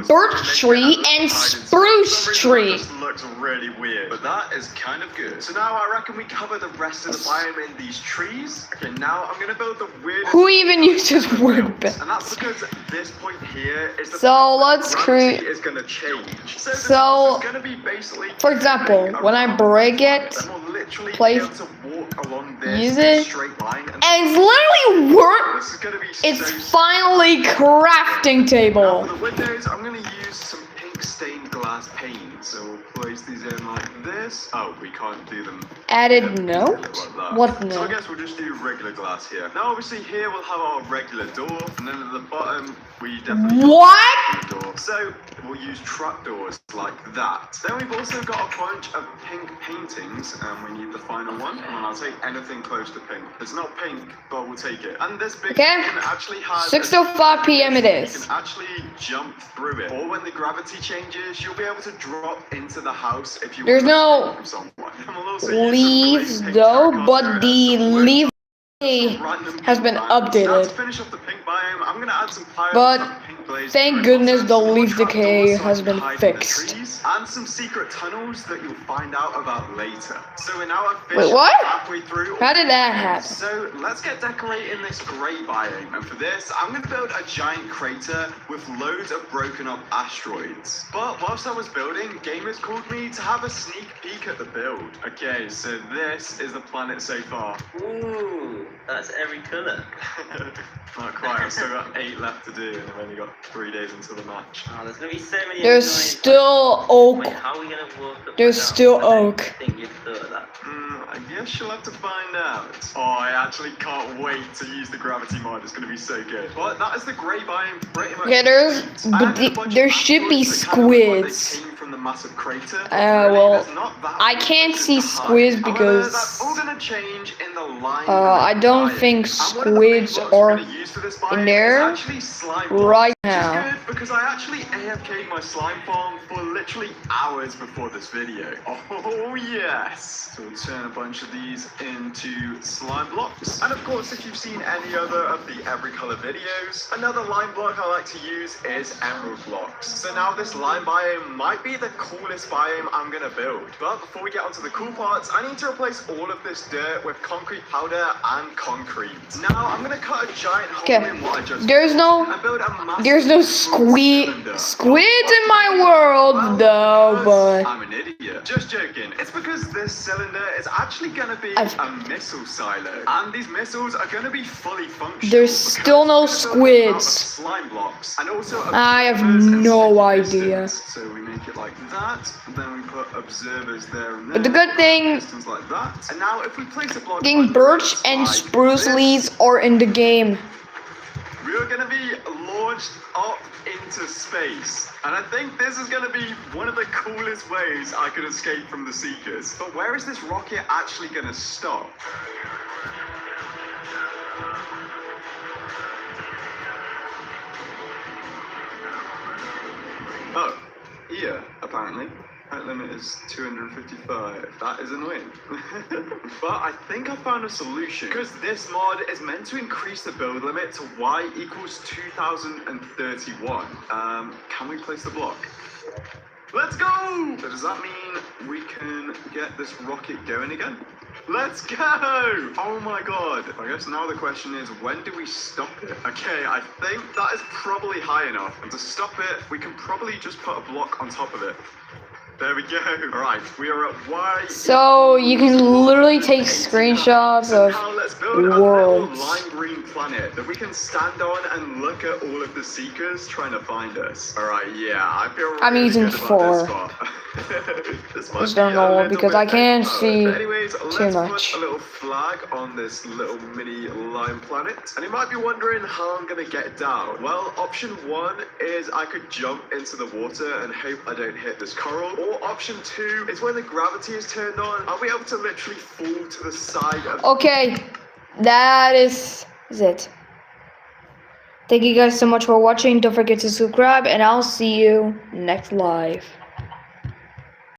Speaker 1: birch tree, and spruce tree.
Speaker 9: Just looks really weird, but that is kind of good. So now I reckon we cover the rest of the biome in these trees. Okay, now I'm gonna build the weirdest.
Speaker 1: Who even uses word
Speaker 9: and that's because this point here is the
Speaker 1: So let's
Speaker 9: gravity
Speaker 1: create.
Speaker 9: is gonna change. So, this
Speaker 1: So,
Speaker 9: is gonna be basically
Speaker 1: for example, when I break it,
Speaker 9: and we'll literally
Speaker 1: place-
Speaker 9: be able to walk along this
Speaker 1: use
Speaker 9: in a
Speaker 1: it,
Speaker 9: straight line, and
Speaker 1: and it's literally work.
Speaker 9: this is gonna be
Speaker 1: It's
Speaker 9: so
Speaker 1: finally crafting
Speaker 9: Now
Speaker 1: table.
Speaker 9: for the windows, I'm going to use some pink pink stained glass paint. So we'll place these in like this. Oh, we can't do them.
Speaker 1: Added note?
Speaker 9: Like that.
Speaker 1: What
Speaker 9: So I
Speaker 1: note?
Speaker 9: guess we'll just do regular glass here. Now obviously here we'll have our regular door, and then at the bottom we definitely
Speaker 1: What?
Speaker 9: door. So we'll use trapdoors like that. Then we've also got a bunch of pink paintings, and we need the final one. And I'll take anything close to pink. It's not pink, but we'll take it. And this big
Speaker 1: Okay.
Speaker 9: one actually has
Speaker 1: 6:05 p.m. it
Speaker 9: you
Speaker 1: is.
Speaker 9: can actually jump through it. Or when the gravity changes, you'll be able to drop into the house if you
Speaker 1: There's
Speaker 9: want to
Speaker 1: no
Speaker 9: escape from someone. And we'll also use this
Speaker 1: leaves
Speaker 9: glazed pink
Speaker 1: though,
Speaker 9: terracotta
Speaker 1: but
Speaker 9: as
Speaker 1: the
Speaker 9: some wood.
Speaker 1: leaf
Speaker 9: Random
Speaker 1: has been
Speaker 9: pink biomes. Now
Speaker 1: updated.
Speaker 9: to finish off the pink biome, I'm gonna add some piles
Speaker 1: But
Speaker 9: of pink glazed
Speaker 1: thank
Speaker 9: terracotta,
Speaker 1: goodness the
Speaker 9: some more
Speaker 1: leaf decay
Speaker 9: trapdoors so I
Speaker 1: has
Speaker 9: can
Speaker 1: been
Speaker 9: hide in the
Speaker 1: fixed.
Speaker 9: trees, and some secret tunnels that you'll find out about later. So we're now
Speaker 1: Wait,
Speaker 9: officially
Speaker 1: what?
Speaker 9: halfway through.
Speaker 1: How did that happen?
Speaker 9: So let's get decorating this grey biome, and for this I'm going to build a giant crater with loads of broken up asteroids. But whilst I was building, gamers called me to have a sneak peek at the build. Okay, so this is the planet so far.
Speaker 10: Ooh, that's every colour.
Speaker 9: Not quite, I've still got 8 left to do, and I've only got 3 days until the match.
Speaker 10: Oh, there's gonna be so many.
Speaker 1: There's
Speaker 10: annoying-
Speaker 1: still oak.
Speaker 10: Wait, how are we gonna walk up?
Speaker 1: There's
Speaker 10: and down?
Speaker 1: still
Speaker 10: I don't
Speaker 1: oak.
Speaker 10: think you've thought of that.
Speaker 9: I guess you'll have to find out. Oh, I actually can't wait to use the gravity mod. It's going to be so good. But that is the grey biome pretty much.
Speaker 1: Okay, there's-
Speaker 9: complete.
Speaker 1: but
Speaker 9: I added a bunch
Speaker 1: there
Speaker 9: of
Speaker 1: should be
Speaker 9: asteroids that kind of look like they
Speaker 1: squids.
Speaker 9: came from the massive crater. But
Speaker 1: well,
Speaker 9: there's not that
Speaker 1: I
Speaker 9: many
Speaker 1: can't
Speaker 9: places
Speaker 1: see
Speaker 9: to hide.
Speaker 1: squids
Speaker 9: However,
Speaker 1: because,
Speaker 9: that's all going to change in the lime
Speaker 1: I don't
Speaker 9: biome.
Speaker 1: think
Speaker 9: And one of the main
Speaker 1: squids
Speaker 9: blocks we're
Speaker 1: are
Speaker 9: gonna use for this biome
Speaker 1: in
Speaker 9: is
Speaker 1: there
Speaker 9: actually slime blocks,
Speaker 1: right
Speaker 9: which is
Speaker 1: now.
Speaker 9: good because I actually AFK'd my slime farm for literally hours before this video. Oh yes! So we'll turn a bunch of these into slime blocks. And of course, if you've seen any other of the Every Color videos, another lime block I like to use is emerald blocks. So now this lime biome might be the coolest biome I'm gonna build. But before we get onto the cool parts, I need to replace all of this dirt with concrete powder and concrete. Now I'm gonna cut a giant hole
Speaker 1: Okay,
Speaker 9: in what I just
Speaker 1: there's
Speaker 9: built
Speaker 1: no-
Speaker 9: and build a massive
Speaker 1: There's no
Speaker 9: cylinder.
Speaker 1: squids in my world though, but
Speaker 9: I'm an idiot. Just joking. It's because this cylinder is actually gonna be
Speaker 1: I've-
Speaker 9: a missile silo, and these missiles are gonna be fully functional.
Speaker 1: There's
Speaker 9: because
Speaker 1: still no
Speaker 9: it's gonna build out of
Speaker 1: squids.
Speaker 9: Slime blocks, and also
Speaker 1: I have
Speaker 9: observers and
Speaker 1: no
Speaker 9: sticky
Speaker 1: idea.
Speaker 9: pistons. So we make it like that, and then we put observers there and there.
Speaker 1: But the good thing-
Speaker 9: Pistons like that. And now if we place a block.
Speaker 1: fucking
Speaker 9: under
Speaker 1: birch
Speaker 9: this,
Speaker 1: and
Speaker 9: like
Speaker 1: spruce
Speaker 9: this,
Speaker 1: leaves are in the game.
Speaker 9: we're gonna be launched up into space. And I think this is gonna be one of the coolest ways I could escape from the Seekers. But where is this rocket actually gonna stop? Oh, here, apparently. Height limit is 255. That is annoying. But I think I found a solution. Because this mod is meant to increase the build limit to y equals 2031. Can we place the block? Let's go! So does that mean we can get this rocket going again? Let's go! Oh my god. I guess now the question is, when do we stop it? Okay, I think that is probably high enough. And to stop it, we can probably just put a block on top of it. There we go. Alright, we are at Y.
Speaker 1: So you can literally take screenshots
Speaker 9: So
Speaker 1: of
Speaker 9: now let's build a
Speaker 1: worlds.
Speaker 9: little lime green planet that we can stand on and look at all of the Seekers trying to find us. Alright, yeah, I feel really
Speaker 1: I'm using
Speaker 9: good about
Speaker 1: 4.
Speaker 9: this spot. This might
Speaker 1: Just
Speaker 9: be
Speaker 1: don't
Speaker 9: a
Speaker 1: know
Speaker 9: little
Speaker 1: because I
Speaker 9: bit
Speaker 1: can't
Speaker 9: overpowered.
Speaker 1: see
Speaker 9: But anyways,
Speaker 1: too
Speaker 9: let's
Speaker 1: much.
Speaker 9: put a little flag on this little mini lime planet. And you might be wondering how I'm gonna get down. Well, option 1 is I could jump into the water and hope I don't hit this coral. Or option 2 is when the gravity is turned on, I'll be able to literally fall to the side of.
Speaker 1: Okay, that is it. Thank you guys so much for watching. Don't forget to subscribe, and I'll see you next live.